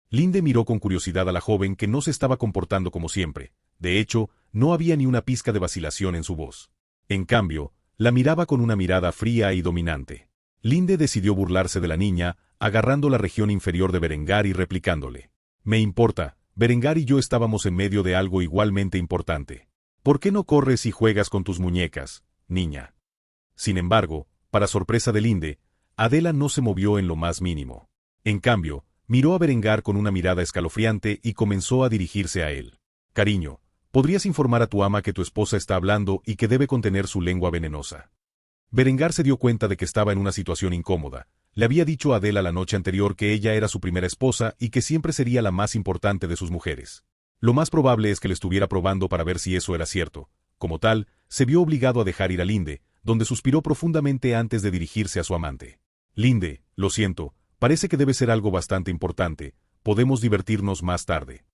Linde miró con curiosidad a la joven que no se estaba comportando como siempre. De hecho, no había ni una pizca de vacilación en su voz. En cambio, la miraba con una mirada fría y dominante. Linde decidió burlarse de la niña, agarrando la región inferior de Berengar y replicándole. Me importa, Berengar y yo estábamos en medio de algo igualmente importante. ¿Por qué no corres y juegas con tus muñecas, niña? Sin embargo, para sorpresa de Linde, Adela no se movió en lo más mínimo. En cambio, miró a Berengar con una mirada escalofriante y comenzó a dirigirse a él. Cariño, ¿podrías informar a tu ama que tu esposa está hablando y que debe contener su lengua venenosa? Berengar se dio cuenta de que estaba en una situación incómoda. Le había dicho a Adela la noche anterior que ella era su primera esposa y que siempre sería la más importante de sus mujeres. Lo más probable es que le estuviera probando para ver si eso era cierto. Como tal, se vio obligado a dejar ir a Linde, donde suspiró profundamente antes de dirigirse a su amante. Linde, lo siento, parece que debe ser algo bastante importante. Podemos divertirnos más tarde.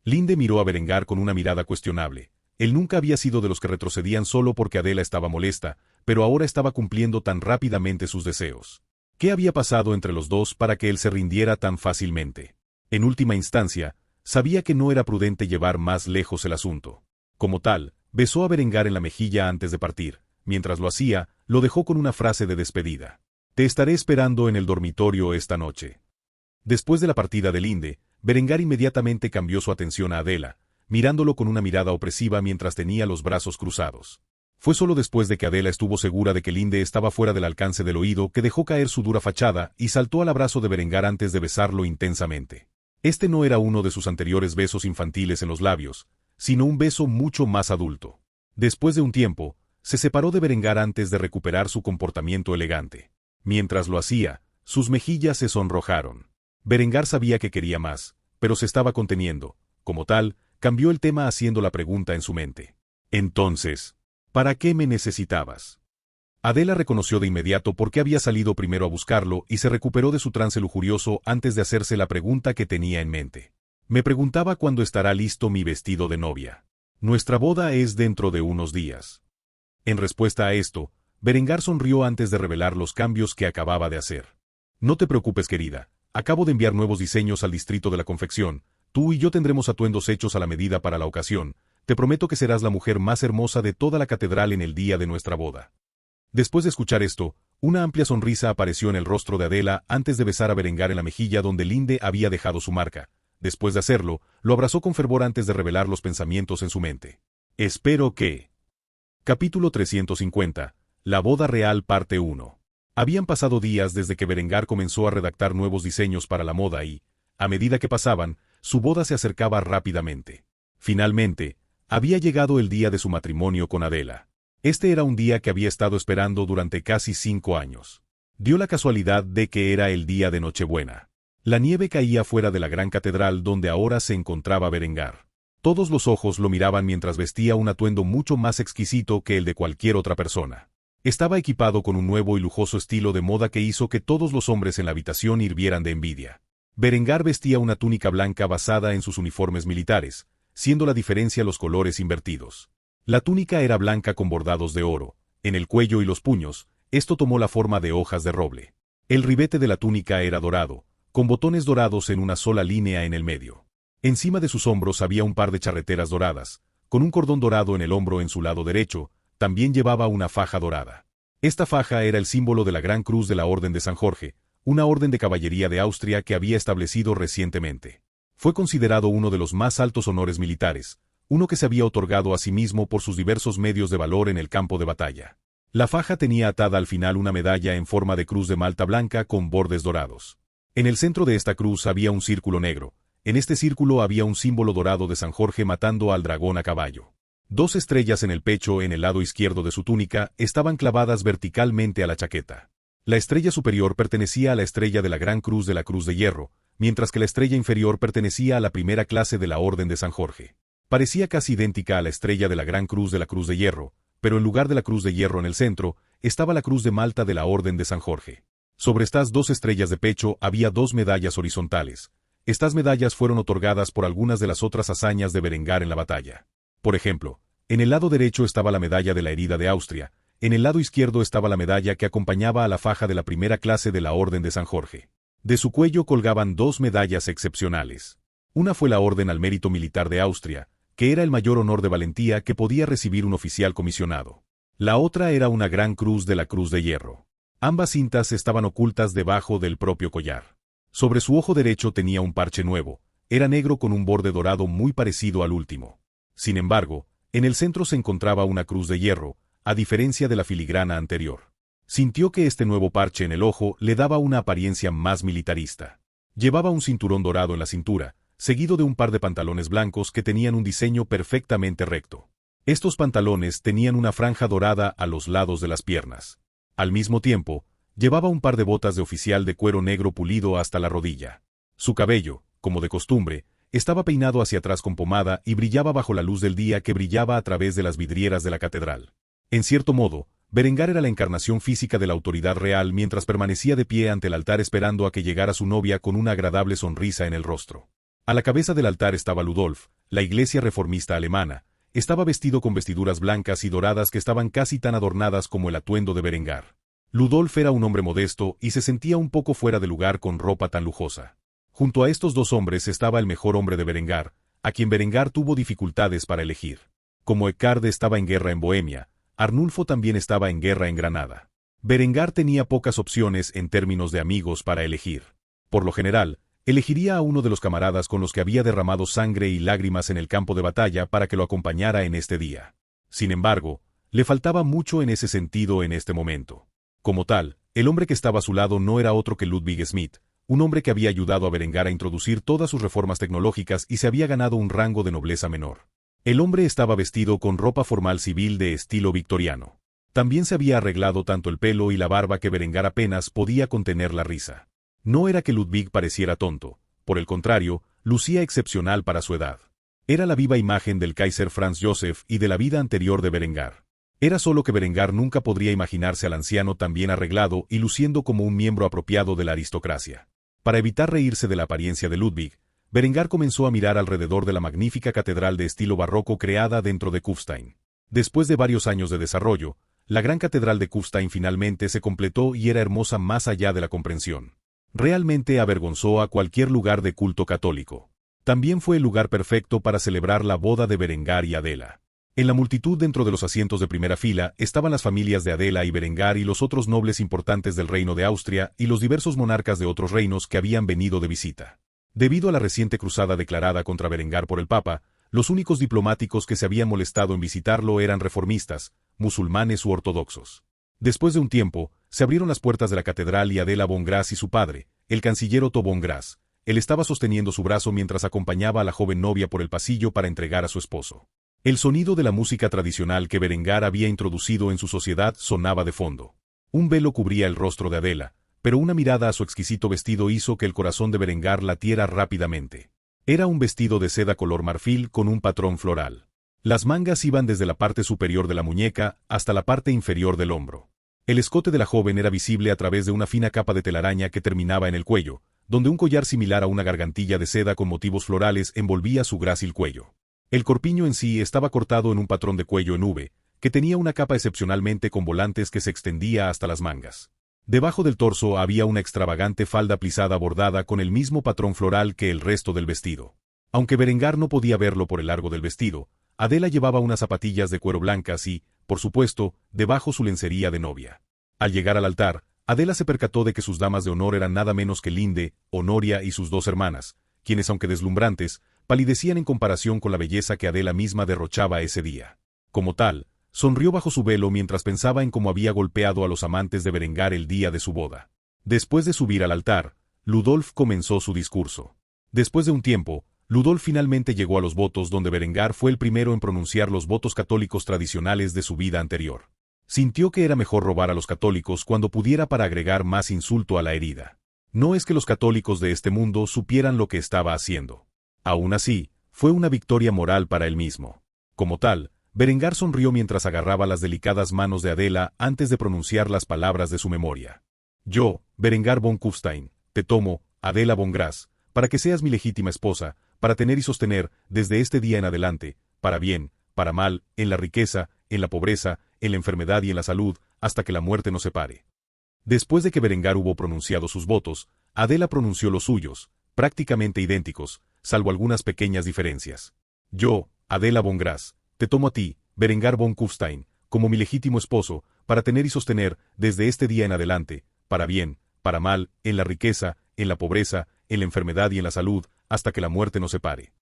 Linde miró a Berengar con una mirada cuestionable. Él nunca había sido de los que retrocedían solo porque Adela estaba molesta, pero ahora estaba cumpliendo tan rápidamente sus deseos. ¿Qué había pasado entre los dos para que él se rindiera tan fácilmente? En última instancia, sabía que no era prudente llevar más lejos el asunto. Como tal, besó a Berengar en la mejilla antes de partir. Mientras lo hacía, lo dejó con una frase de despedida. Te estaré esperando en el dormitorio esta noche. Después de la partida de Linde, Berengar inmediatamente cambió su atención a Adela, mirándolo con una mirada opresiva mientras tenía los brazos cruzados. Fue solo después de que Adela estuvo segura de que Linde estaba fuera del alcance del oído que dejó caer su dura fachada y saltó al abrazo de Berengar antes de besarlo intensamente. Este no era uno de sus anteriores besos infantiles en los labios, sino un beso mucho más adulto. Después de un tiempo, se separó de Berengar antes de recuperar su comportamiento elegante. Mientras lo hacía, sus mejillas se sonrojaron. Berengar sabía que quería más, pero se estaba conteniendo. Como tal, cambió el tema haciendo la pregunta en su mente. Entonces, ¿para qué me necesitabas? Adela reconoció de inmediato por qué había salido primero a buscarlo y se recuperó de su trance lujurioso antes de hacerse la pregunta que tenía en mente. Me preguntaba cuándo estará listo mi vestido de novia. Nuestra boda es dentro de unos días. En respuesta a esto, Berengar sonrió antes de revelar los cambios que acababa de hacer. No te preocupes, querida. Acabo de enviar nuevos diseños al distrito de la confección. Tú y yo tendremos atuendos hechos a la medida para la ocasión. Te prometo que serás la mujer más hermosa de toda la catedral en el día de nuestra boda. Después de escuchar esto, una amplia sonrisa apareció en el rostro de Adela antes de besar a Berengar en la mejilla donde Linde había dejado su marca. Después de hacerlo, lo abrazó con fervor antes de revelar los pensamientos en su mente. Espero que... Capítulo 350. La boda real parte 1. Habían pasado días desde que Berengar comenzó a redactar nuevos diseños para la moda y, a medida que pasaban, su boda se acercaba rápidamente. Finalmente, había llegado el día de su matrimonio con Adela. Este era un día que había estado esperando durante casi 5 años. Dio la casualidad de que era el día de Nochebuena. La nieve caía fuera de la gran catedral donde ahora se encontraba Berengar. Todos los ojos lo miraban mientras vestía un atuendo mucho más exquisito que el de cualquier otra persona. Estaba equipado con un nuevo y lujoso estilo de moda que hizo que todos los hombres en la habitación hirvieran de envidia. Berengar vestía una túnica blanca basada en sus uniformes militares, siendo la diferencia los colores invertidos. La túnica era blanca con bordados de oro. En el cuello y los puños, esto tomó la forma de hojas de roble. El ribete de la túnica era dorado, con botones dorados en una sola línea en el medio. Encima de sus hombros había un par de charreteras doradas, con un cordón dorado en el hombro en su lado derecho. También llevaba una faja dorada. Esta faja era el símbolo de la Gran Cruz de la Orden de San Jorge, una orden de caballería de Austria que había establecido recientemente. Fue considerado uno de los más altos honores militares, uno que se había otorgado a sí mismo por sus diversos medios de valor en el campo de batalla. La faja tenía atada al final una medalla en forma de cruz de malta blanca con bordes dorados. En el centro de esta cruz había un círculo negro. En este círculo había un símbolo dorado de San Jorge matando al dragón a caballo. 2 estrellas en el pecho en el lado izquierdo de su túnica estaban clavadas verticalmente a la chaqueta. La estrella superior pertenecía a la estrella de la Gran Cruz de la Cruz de Hierro, mientras que la estrella inferior pertenecía a la primera clase de la Orden de San Jorge. Parecía casi idéntica a la estrella de la Gran Cruz de la Cruz de Hierro, pero en lugar de la Cruz de Hierro en el centro, estaba la Cruz de Malta de la Orden de San Jorge. Sobre estas 2 estrellas de pecho había 2 medallas horizontales. Estas medallas fueron otorgadas por algunas de las otras hazañas de Berengar en la batalla. Por ejemplo, en el lado derecho estaba la medalla de la herida de Austria, en el lado izquierdo estaba la medalla que acompañaba a la faja de la primera clase de la Orden de San Jorge. De su cuello colgaban 2 medallas excepcionales. Una fue la Orden al Mérito Militar de Austria, que era el mayor honor de valentía que podía recibir un oficial comisionado. La otra era una Gran Cruz de la Cruz de Hierro. Ambas cintas estaban ocultas debajo del propio collar. Sobre su ojo derecho tenía un parche nuevo, era negro con un borde dorado muy parecido al último. Sin embargo, en el centro se encontraba una cruz de hierro, a diferencia de la filigrana anterior. Sintió que este nuevo parche en el ojo le daba una apariencia más militarista. Llevaba un cinturón dorado en la cintura, seguido de un par de pantalones blancos que tenían un diseño perfectamente recto. Estos pantalones tenían una franja dorada a los lados de las piernas. Al mismo tiempo, llevaba un par de botas de oficial de cuero negro pulido hasta la rodilla. Su cabello, como de costumbre, estaba peinado hacia atrás con pomada y brillaba bajo la luz del día que brillaba a través de las vidrieras de la catedral. En cierto modo, Berengar era la encarnación física de la autoridad real mientras permanecía de pie ante el altar esperando a que llegara su novia con una agradable sonrisa en el rostro. A la cabeza del altar estaba Ludolf, la iglesia reformista alemana. Estaba vestido con vestiduras blancas y doradas que estaban casi tan adornadas como el atuendo de Berengar. Ludolf era un hombre modesto y se sentía un poco fuera de lugar con ropa tan lujosa. Junto a estos 2 hombres estaba el mejor hombre de Berengar, a quien Berengar tuvo dificultades para elegir. Como Eckarde estaba en guerra en Bohemia, Arnulfo también estaba en guerra en Granada. Berengar tenía pocas opciones en términos de amigos para elegir. Por lo general, elegiría a uno de los camaradas con los que había derramado sangre y lágrimas en el campo de batalla para que lo acompañara en este día. Sin embargo, le faltaba mucho en ese sentido en este momento. Como tal, el hombre que estaba a su lado no era otro que Ludwig Smith, un hombre que había ayudado a Berengar a introducir todas sus reformas tecnológicas y se había ganado un rango de nobleza menor. El hombre estaba vestido con ropa formal civil de estilo victoriano. También se había arreglado tanto el pelo y la barba que Berengar apenas podía contener la risa. No era que Ludwig pareciera tonto, por el contrario, lucía excepcional para su edad. Era la viva imagen del Kaiser Franz Joseph y de la vida anterior de Berengar. Era solo que Berengar nunca podría imaginarse al anciano tan bien arreglado y luciendo como un miembro apropiado de la aristocracia. Para evitar reírse de la apariencia de Ludwig, Berengar comenzó a mirar alrededor de la magnífica catedral de estilo barroco creada dentro de Kufstein. Después de varios años de desarrollo, la gran catedral de Kufstein finalmente se completó y era hermosa más allá de la comprensión. Realmente avergonzó a cualquier lugar de culto católico. También fue el lugar perfecto para celebrar la boda de Berengar y Adela. En la multitud dentro de los asientos de primera fila estaban las familias de Adela y Berengar y los otros nobles importantes del reino de Austria y los diversos monarcas de otros reinos que habían venido de visita. Debido a la reciente cruzada declarada contra Berengar por el Papa, los únicos diplomáticos que se habían molestado en visitarlo eran reformistas, musulmanes u ortodoxos. Después de un tiempo, se abrieron las puertas de la catedral y Adela von Graz y su padre, el canciller Otto von Graz. Él estaba sosteniendo su brazo mientras acompañaba a la joven novia por el pasillo para entregar a su esposo. El sonido de la música tradicional que Berengar había introducido en su sociedad sonaba de fondo. Un velo cubría el rostro de Adela, pero una mirada a su exquisito vestido hizo que el corazón de Berengar latiera rápidamente. Era un vestido de seda color marfil con un patrón floral. Las mangas iban desde la parte superior de la muñeca hasta la parte inferior del hombro. El escote de la joven era visible a través de una fina capa de telaraña que terminaba en el cuello, donde un collar similar a una gargantilla de seda con motivos florales envolvía su grácil cuello. El corpiño en sí estaba cortado en un patrón de cuello en V, que tenía una capa excepcionalmente con volantes que se extendía hasta las mangas. Debajo del torso había una extravagante falda plisada bordada con el mismo patrón floral que el resto del vestido. Aunque Berengar no podía verlo por el largo del vestido, Adela llevaba unas zapatillas de cuero blancas y, por supuesto, debajo su lencería de novia. Al llegar al altar, Adela se percató de que sus damas de honor eran nada menos que Linde, Honoria y sus dos hermanas, quienes aunque deslumbrantes, palidecían en comparación con la belleza que Adela misma derrochaba ese día. Como tal, sonrió bajo su velo mientras pensaba en cómo había golpeado a los amantes de Berengar el día de su boda. Después de subir al altar, Ludolf comenzó su discurso. Después de un tiempo, Ludolf finalmente llegó a los votos donde Berengar fue el primero en pronunciar los votos católicos tradicionales de su vida anterior. Sintió que era mejor robar a los católicos cuando pudiera para agregar más insulto a la herida. No es que los católicos de este mundo supieran lo que estaba haciendo. Aún así, fue una victoria moral para él mismo. Como tal, Berengar sonrió mientras agarraba las delicadas manos de Adela antes de pronunciar las palabras de su memoria. Yo, Berengar von Kufstein, te tomo, Adela von Graz, para que seas mi legítima esposa, para tener y sostener, desde este día en adelante, para bien, para mal, en la riqueza, en la pobreza, en la enfermedad y en la salud, hasta que la muerte nos separe. Después de que Berengar hubo pronunciado sus votos, Adela pronunció los suyos, prácticamente idénticos, salvo algunas pequeñas diferencias. Yo, Adela von Graz, te tomo a ti, Berengar von Kufstein, como mi legítimo esposo, para tener y sostener, desde este día en adelante, para bien, para mal, en la riqueza, en la pobreza, en la enfermedad y en la salud, hasta que la muerte nos separe.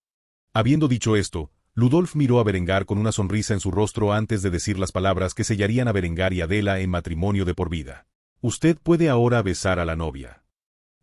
Habiendo dicho esto, Ludolf miró a Berengar con una sonrisa en su rostro antes de decir las palabras que sellarían a Berengar y Adela en matrimonio de por vida. Usted puede ahora besar a la novia.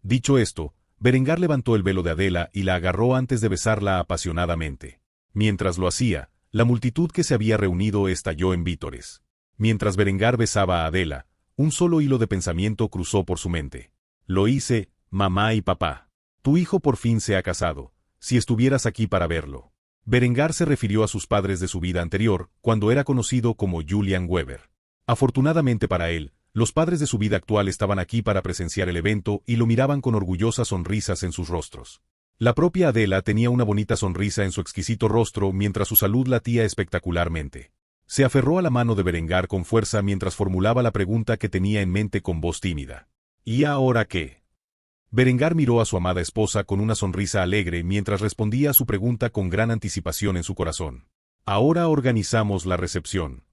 Dicho esto, Berengar levantó el velo de Adela y la agarró antes de besarla apasionadamente. Mientras lo hacía, la multitud que se había reunido estalló en vítores. Mientras Berengar besaba a Adela, un solo hilo de pensamiento cruzó por su mente. Lo hice, mamá y papá. Tu hijo por fin se ha casado, si estuvieras aquí para verlo. Berengar se refirió a sus padres de su vida anterior, cuando era conocido como Julian Weber. Afortunadamente para él, los padres de su vida actual estaban aquí para presenciar el evento y lo miraban con orgullosas sonrisas en sus rostros. La propia Adela tenía una bonita sonrisa en su exquisito rostro mientras su salud latía espectacularmente. Se aferró a la mano de Berengar con fuerza mientras formulaba la pregunta que tenía en mente con voz tímida. ¿Y ahora qué? Berengar miró a su amada esposa con una sonrisa alegre mientras respondía a su pregunta con gran anticipación en su corazón. Ahora organizamos la recepción.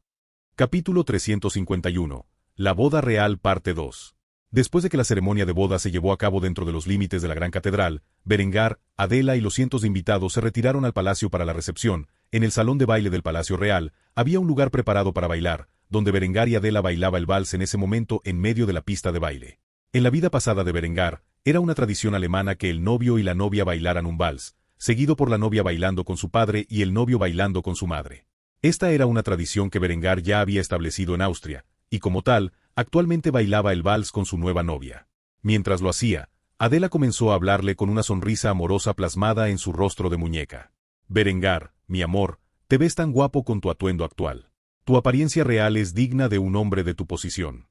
Capítulo 351. La boda real parte 2. Después de que la ceremonia de boda se llevó a cabo dentro de los límites de la gran catedral, Berengar, Adela y los cientos de invitados se retiraron al palacio para la recepción. En el salón de baile del Palacio Real, había un lugar preparado para bailar, donde Berengar y Adela bailaba el vals en ese momento en medio de la pista de baile. En la vida pasada de Berengar, era una tradición alemana que el novio y la novia bailaran un vals, seguido por la novia bailando con su padre y el novio bailando con su madre. Esta era una tradición que Berengar ya había establecido en Austria, y como tal, actualmente bailaba el vals con su nueva novia. Mientras lo hacía, Adela comenzó a hablarle con una sonrisa amorosa plasmada en su rostro de muñeca. Berengar, mi amor, te ves tan guapo con tu atuendo actual. Tu apariencia real es digna de un hombre de tu posición.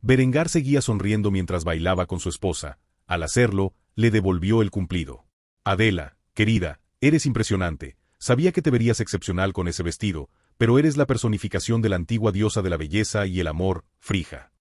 Berengar seguía sonriendo mientras bailaba con su esposa. Al hacerlo, le devolvió el cumplido. Adela, querida, eres impresionante. Sabía que te verías excepcional con ese vestido, pero eres la personificación de la antigua diosa de la belleza y el amor, Frigga.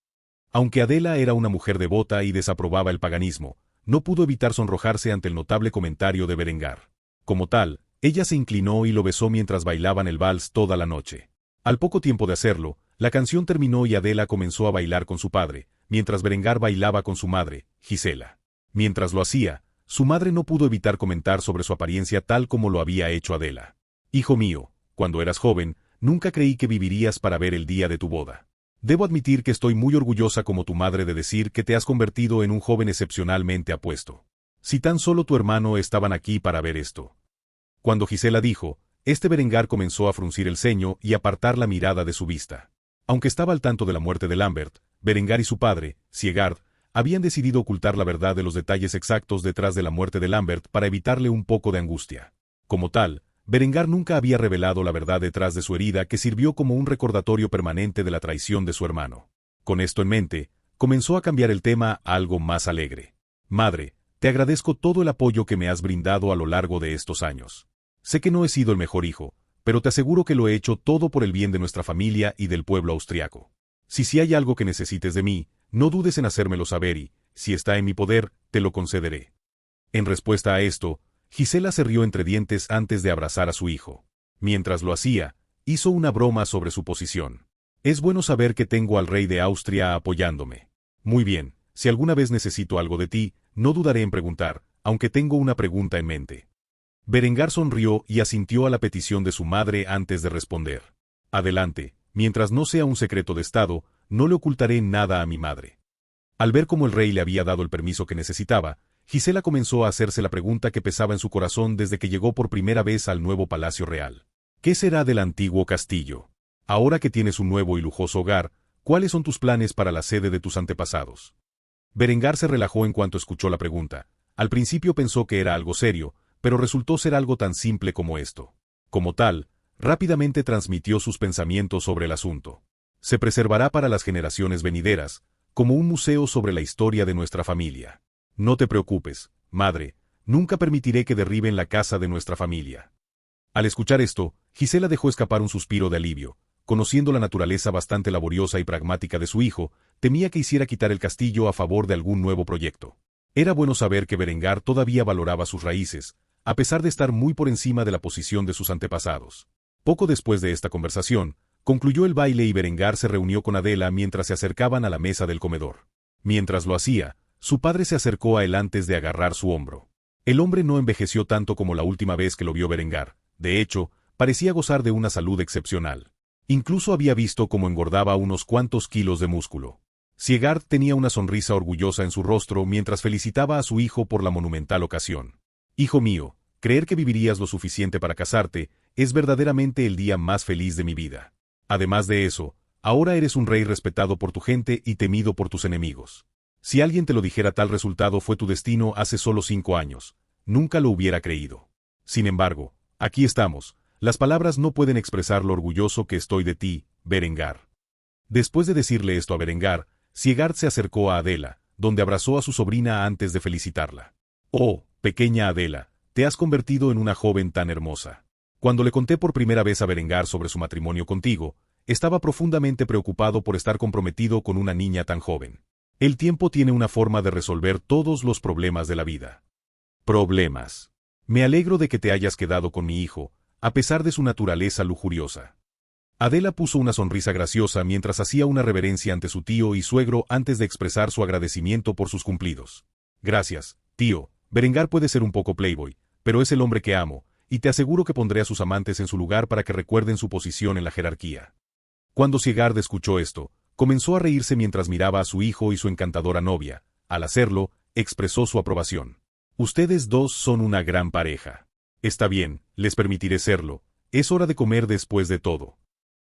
Aunque Adela era una mujer devota y desaprobaba el paganismo, no pudo evitar sonrojarse ante el notable comentario de Berengar. Como tal, ella se inclinó y lo besó mientras bailaban el vals toda la noche. Al poco tiempo de hacerlo, la canción terminó y Adela comenzó a bailar con su padre, mientras Berengar bailaba con su madre, Gisela. Mientras lo hacía, su madre no pudo evitar comentar sobre su apariencia tal como lo había hecho Adela. Hijo mío, cuando eras joven, nunca creí que vivirías para ver el día de tu boda. Debo admitir que estoy muy orgullosa como tu madre de decir que te has convertido en un joven excepcionalmente apuesto. Si tan solo tu hermano estaban aquí para ver esto. Cuando Gisela dijo, Berengar comenzó a fruncir el ceño y apartar la mirada de su vista. Aunque estaba al tanto de la muerte de Lambert, Berengar y su padre, Siegard, habían decidido ocultar la verdad de los detalles exactos detrás de la muerte de Lambert para evitarle un poco de angustia. Como tal, Berengar nunca había revelado la verdad detrás de su herida que sirvió como un recordatorio permanente de la traición de su hermano. Con esto en mente, comenzó a cambiar el tema a algo más alegre. Madre, te agradezco todo el apoyo que me has brindado a lo largo de estos años. Sé que no he sido el mejor hijo, pero te aseguro que lo he hecho todo por el bien de nuestra familia y del pueblo austriaco. Si hay algo que necesites de mí, no dudes en hacérmelo saber y, si está en mi poder, te lo concederé. En respuesta a esto, Gisela se rió entre dientes antes de abrazar a su hijo. Mientras lo hacía, hizo una broma sobre su posición. Es bueno saber que tengo al rey de Austria apoyándome. Muy bien, si alguna vez necesito algo de ti, no dudaré en preguntar, aunque tengo una pregunta en mente. Berengar sonrió y asintió a la petición de su madre antes de responder. Adelante, mientras no sea un secreto de Estado, no le ocultaré nada a mi madre. Al ver cómo el rey le había dado el permiso que necesitaba, Gisela comenzó a hacerse la pregunta que pesaba en su corazón desde que llegó por primera vez al nuevo palacio real. ¿Qué será del antiguo castillo? Ahora que tienes un nuevo y lujoso hogar, ¿cuáles son tus planes para la sede de tus antepasados? Berengar se relajó en cuanto escuchó la pregunta. Al principio pensó que era algo serio, pero resultó ser algo tan simple como esto. Como tal, rápidamente transmitió sus pensamientos sobre el asunto. Se preservará para las generaciones venideras, como un museo sobre la historia de nuestra familia. No te preocupes, madre, nunca permitiré que derriben la casa de nuestra familia. Al escuchar esto, Gisela dejó escapar un suspiro de alivio. Conociendo la naturaleza bastante laboriosa y pragmática de su hijo, temía que hiciera quitar el castillo a favor de algún nuevo proyecto. Era bueno saber que Berengar todavía valoraba sus raíces, a pesar de estar muy por encima de la posición de sus antepasados. Poco después de esta conversación, concluyó el baile y Berengar se reunió con Adela mientras se acercaban a la mesa del comedor. Mientras lo hacía, su padre se acercó a él antes de agarrar su hombro. El hombre no envejeció tanto como la última vez que lo vio Berengar. De hecho, parecía gozar de una salud excepcional. Incluso había visto cómo engordaba unos cuantos kilos de músculo. Siegard tenía una sonrisa orgullosa en su rostro mientras felicitaba a su hijo por la monumental ocasión. Hijo mío, creer que vivirías lo suficiente para casarte es verdaderamente el día más feliz de mi vida. Además de eso, ahora eres un rey respetado por tu gente y temido por tus enemigos. Si alguien te lo dijera, tal resultado fue tu destino hace solo 5 años, nunca lo hubiera creído. Sin embargo, aquí estamos. Las palabras no pueden expresar lo orgulloso que estoy de ti, Berengar. Después de decirle esto a Berengar, Siegard se acercó a Adela, donde abrazó a su sobrina antes de felicitarla. Oh, pequeña Adela, te has convertido en una joven tan hermosa. Cuando le conté por primera vez a Berengar sobre su matrimonio contigo, estaba profundamente preocupado por estar comprometido con una niña tan joven. El tiempo tiene una forma de resolver todos los problemas de la vida. Problemas. Me alegro de que te hayas quedado con mi hijo, a pesar de su naturaleza lujuriosa. Adela puso una sonrisa graciosa mientras hacía una reverencia ante su tío y suegro antes de expresar su agradecimiento por sus cumplidos. Gracias, tío. Berengar puede ser un poco playboy, pero es el hombre que amo, y te aseguro que pondré a sus amantes en su lugar para que recuerden su posición en la jerarquía. Cuando Siegard escuchó esto, comenzó a reírse mientras miraba a su hijo y su encantadora novia. Al hacerlo, expresó su aprobación. Ustedes dos son una gran pareja. Está bien, les permitiré serlo. Es hora de comer después de todo.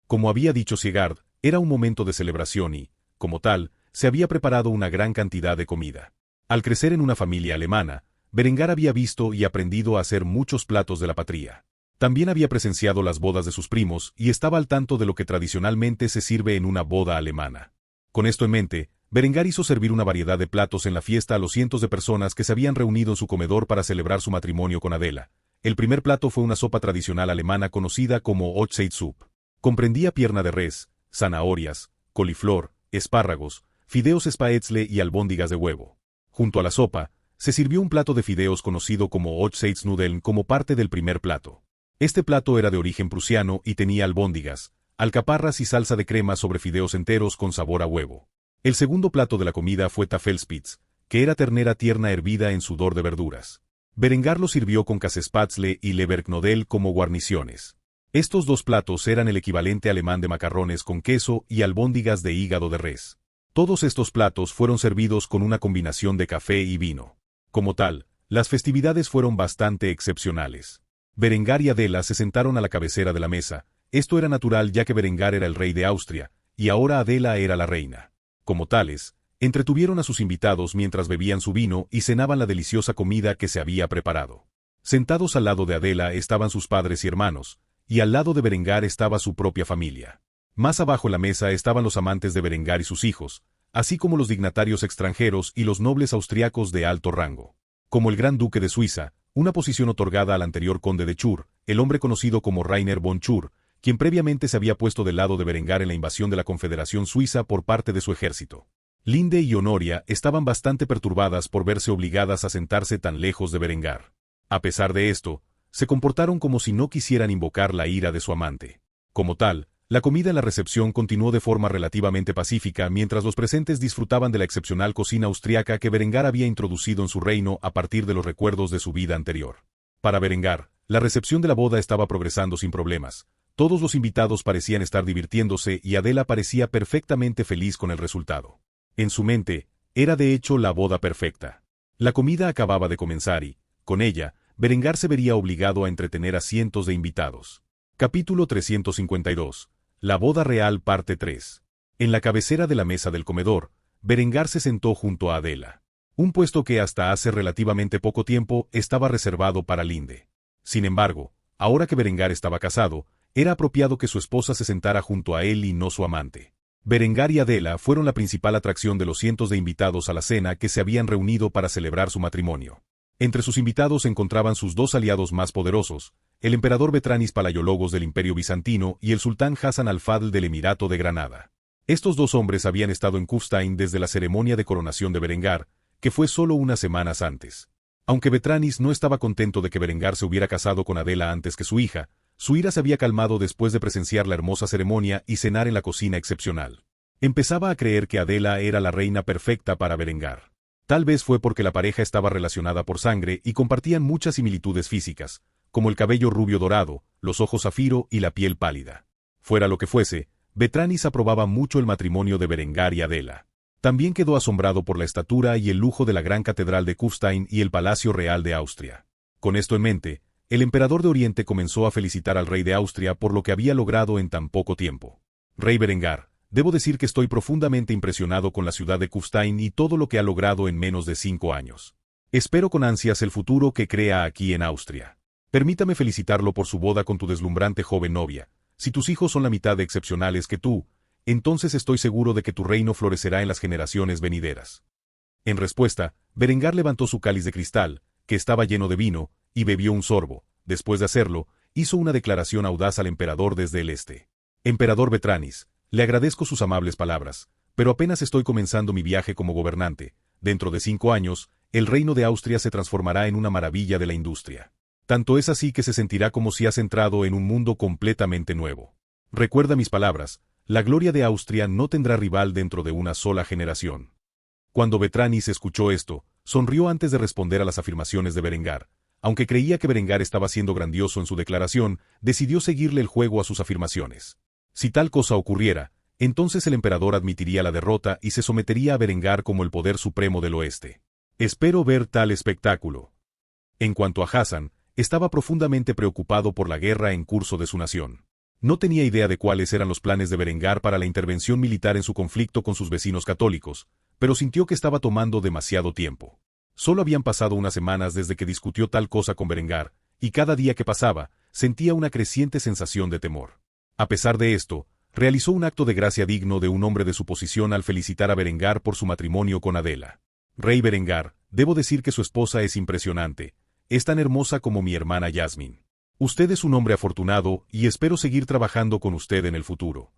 Como había dicho Siegard, era un momento de celebración y, como tal, se había preparado una gran cantidad de comida. Al crecer en una familia alemana, Berengar había visto y aprendido a hacer muchos platos de la patria. También había presenciado las bodas de sus primos y estaba al tanto de lo que tradicionalmente se sirve en una boda alemana. Con esto en mente, Berengar hizo servir una variedad de platos en la fiesta a los cientos de personas que se habían reunido en su comedor para celebrar su matrimonio con Adela. El primer plato fue una sopa tradicional alemana conocida como Hochzeitsuppe. Comprendía pierna de res, zanahorias, coliflor, espárragos, fideos spätzle y albóndigas de huevo. Junto a la sopa, se sirvió un plato de fideos conocido como Hochzeitsnudeln como parte del primer plato. Este plato era de origen prusiano y tenía albóndigas, alcaparras y salsa de crema sobre fideos enteros con sabor a huevo. El segundo plato de la comida fue Tafelspitz, que era ternera tierna hervida en sudor de verduras. Berengar lo sirvió con Käsespätzle y Leberknödel como guarniciones. Estos dos platos eran el equivalente alemán de macarrones con queso y albóndigas de hígado de res. Todos estos platos fueron servidos con una combinación de café y vino. Como tal, las festividades fueron bastante excepcionales. Berengar y Adela se sentaron a la cabecera de la mesa. Esto era natural ya que Berengar era el rey de Austria, y ahora Adela era la reina. Como tales, entretuvieron a sus invitados mientras bebían su vino y cenaban la deliciosa comida que se había preparado. Sentados al lado de Adela estaban sus padres y hermanos, y al lado de Berengar estaba su propia familia. Más abajo en la mesa estaban los amantes de Berengar y sus hijos, así como los dignatarios extranjeros y los nobles austriacos de alto rango. Como el Gran Duque de Suiza, una posición otorgada al anterior conde de Chur, el hombre conocido como Rainer von Chur, quien previamente se había puesto del lado de Berengar en la invasión de la Confederación Suiza por parte de su ejército. Linde y Honoria estaban bastante perturbadas por verse obligadas a sentarse tan lejos de Berengar. A pesar de esto, se comportaron como si no quisieran invocar la ira de su amante. Como tal, la comida en la recepción continuó de forma relativamente pacífica mientras los presentes disfrutaban de la excepcional cocina austriaca que Berengar había introducido en su reino a partir de los recuerdos de su vida anterior. Para Berengar, la recepción de la boda estaba progresando sin problemas. Todos los invitados parecían estar divirtiéndose y Adela parecía perfectamente feliz con el resultado. En su mente, era de hecho la boda perfecta. La comida acababa de comenzar y, con ella, Berengar se vería obligado a entretener a cientos de invitados. Capítulo 352. La boda real parte 3. En la cabecera de la mesa del comedor, Berengar se sentó junto a Adela. Un puesto que hasta hace relativamente poco tiempo estaba reservado para Linde. Sin embargo, ahora que Berengar estaba casado, era apropiado que su esposa se sentara junto a él y no su amante. Berengar y Adela fueron la principal atracción de los cientos de invitados a la cena que se habían reunido para celebrar su matrimonio. Entre sus invitados se encontraban sus dos aliados más poderosos, el emperador Betranis Palaiologos del Imperio Bizantino y el sultán Hassan al-Fadl del Emirato de Granada. Estos dos hombres habían estado en Kufstein desde la ceremonia de coronación de Berengar, que fue solo unas semanas antes. Aunque Betranis no estaba contento de que Berengar se hubiera casado con Adela antes que su hija, su ira se había calmado después de presenciar la hermosa ceremonia y cenar en la cocina excepcional. Empezaba a creer que Adela era la reina perfecta para Berengar. Tal vez fue porque la pareja estaba relacionada por sangre y compartían muchas similitudes físicas, como el cabello rubio dorado, los ojos zafiro y la piel pálida. Fuera lo que fuese, Betranis aprobaba mucho el matrimonio de Berengar y Adela. También quedó asombrado por la estatura y el lujo de la gran catedral de Kufstein y el Palacio Real de Austria. Con esto en mente, el emperador de Oriente comenzó a felicitar al rey de Austria por lo que había logrado en tan poco tiempo. Rey Berengar, debo decir que estoy profundamente impresionado con la ciudad de Kufstein y todo lo que ha logrado en menos de 5 años. Espero con ansias el futuro que crea aquí en Austria. Permítame felicitarlo por su boda con tu deslumbrante joven novia. Si tus hijos son la mitad de excepcionales que tú, entonces estoy seguro de que tu reino florecerá en las generaciones venideras. En respuesta, Berengar levantó su cáliz de cristal, que estaba lleno de vino, y bebió un sorbo. Después de hacerlo, hizo una declaración audaz al emperador desde el este. Emperador Betranis, le agradezco sus amables palabras, pero apenas estoy comenzando mi viaje como gobernante. Dentro de 5 años, el reino de Austria se transformará en una maravilla de la industria. Tanto es así que se sentirá como si has entrado en un mundo completamente nuevo. Recuerda mis palabras, la gloria de Austria no tendrá rival dentro de una sola generación. Cuando Betranis escuchó esto, sonrió antes de responder a las afirmaciones de Berengar. Aunque creía que Berengar estaba siendo grandioso en su declaración, decidió seguirle el juego a sus afirmaciones. Si tal cosa ocurriera, entonces el emperador admitiría la derrota y se sometería a Berengar como el poder supremo del oeste. Espero ver tal espectáculo. En cuanto a Hassan, estaba profundamente preocupado por la guerra en curso de su nación. No tenía idea de cuáles eran los planes de Berengar para la intervención militar en su conflicto con sus vecinos católicos, pero sintió que estaba tomando demasiado tiempo. Solo habían pasado unas semanas desde que discutió tal cosa con Berengar, y cada día que pasaba, sentía una creciente sensación de temor. A pesar de esto, realizó un acto de gracia digno de un hombre de su posición al felicitar a Berengar por su matrimonio con Adela. Rey Berengar, debo decir que su esposa es impresionante. Es tan hermosa como mi hermana Yasmin. Usted es un hombre afortunado y espero seguir trabajando con usted en el futuro.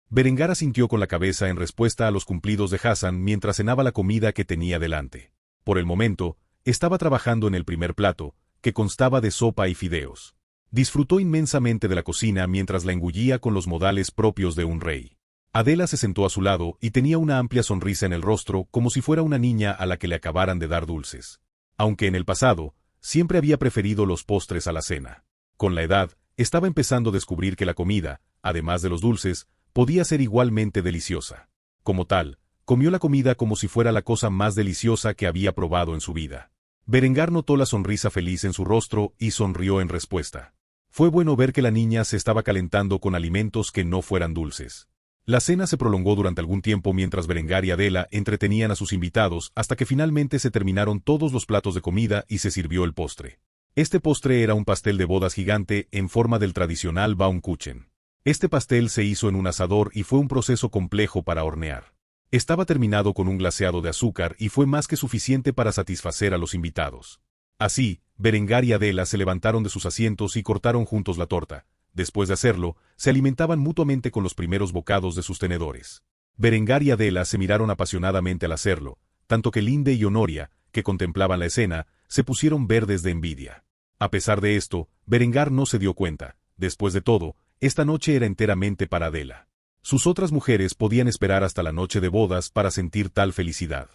Berengar asintió con la cabeza en respuesta a los cumplidos de Hassan mientras cenaba la comida que tenía delante. Por el momento, estaba trabajando en el primer plato, que constaba de sopa y fideos. Disfrutó inmensamente de la cocina mientras la engullía con los modales propios de un rey. Adela se sentó a su lado y tenía una amplia sonrisa en el rostro como si fuera una niña a la que le acabaran de dar dulces. Aunque en el pasado, siempre había preferido los postres a la cena. Con la edad, estaba empezando a descubrir que la comida, además de los dulces, podía ser igualmente deliciosa. Como tal, comió la comida como si fuera la cosa más deliciosa que había probado en su vida. Berengar notó la sonrisa feliz en su rostro y sonrió en respuesta. Fue bueno ver que la niña se estaba calentando con alimentos que no fueran dulces. La cena se prolongó durante algún tiempo mientras Berengar y Adela entretenían a sus invitados hasta que finalmente se terminaron todos los platos de comida y se sirvió el postre. Este postre era un pastel de bodas gigante en forma del tradicional Baumkuchen. Este pastel se hizo en un asador y fue un proceso complejo para hornear. Estaba terminado con un glaseado de azúcar y fue más que suficiente para satisfacer a los invitados. Así, Berengar y Adela se levantaron de sus asientos y cortaron juntos la torta. Después de hacerlo, se alimentaban mutuamente con los primeros bocados de sus tenedores. Berengar y Adela se miraron apasionadamente al hacerlo, tanto que Linde y Honoria, que contemplaban la escena, se pusieron verdes de envidia. A pesar de esto, Berengar no se dio cuenta. Después de todo, esta noche era enteramente para Adela. Sus otras mujeres podían esperar hasta la noche de bodas para sentir tal felicidad.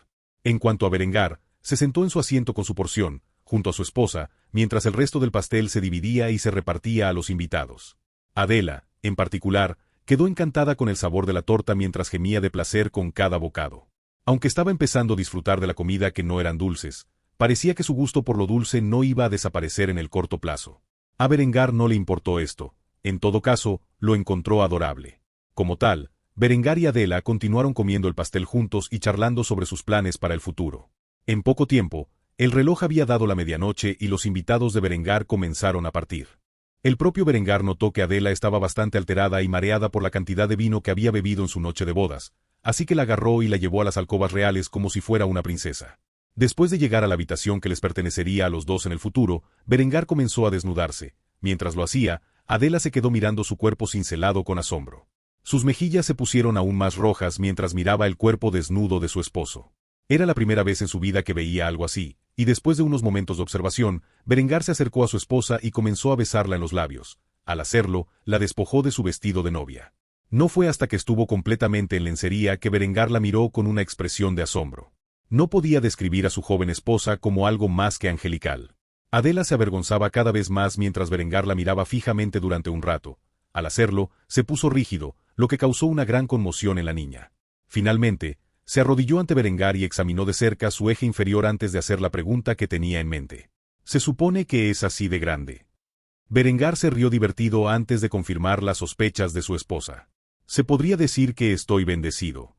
En cuanto a Berengar, se sentó en su asiento con su porción, junto a su esposa, mientras el resto del pastel se dividía y se repartía a los invitados. Adela, en particular, quedó encantada con el sabor de la torta mientras gemía de placer con cada bocado. Aunque estaba empezando a disfrutar de la comida que no eran dulces, parecía que su gusto por lo dulce no iba a desaparecer en el corto plazo. A Berengar no le importó esto, en todo caso, lo encontró adorable. Como tal, Berengar y Adela continuaron comiendo el pastel juntos y charlando sobre sus planes para el futuro. En poco tiempo, el reloj había dado la medianoche y los invitados de Berengar comenzaron a partir. El propio Berengar notó que Adela estaba bastante alterada y mareada por la cantidad de vino que había bebido en su noche de bodas, así que la agarró y la llevó a las alcobas reales como si fuera una princesa. Después de llegar a la habitación que les pertenecería a los dos en el futuro, Berengar comenzó a desnudarse. Mientras lo hacía, Adela se quedó mirando su cuerpo cincelado con asombro. Sus mejillas se pusieron aún más rojas mientras miraba el cuerpo desnudo de su esposo. Era la primera vez en su vida que veía algo así, y después de unos momentos de observación, Berengar se acercó a su esposa y comenzó a besarla en los labios. Al hacerlo, la despojó de su vestido de novia. No fue hasta que estuvo completamente en lencería que Berengar la miró con una expresión de asombro. No podía describir a su joven esposa como algo más que angelical. Adela se avergonzaba cada vez más mientras Berengar la miraba fijamente durante un rato. Al hacerlo, se puso rígido, lo que causó una gran conmoción en la niña. Finalmente, se arrodilló ante Berengar y examinó de cerca su eje inferior antes de hacer la pregunta que tenía en mente. ¿Se supone que es así de grande? Berengar se rió divertido antes de confirmar las sospechas de su esposa. Se podría decir que estoy bendecido.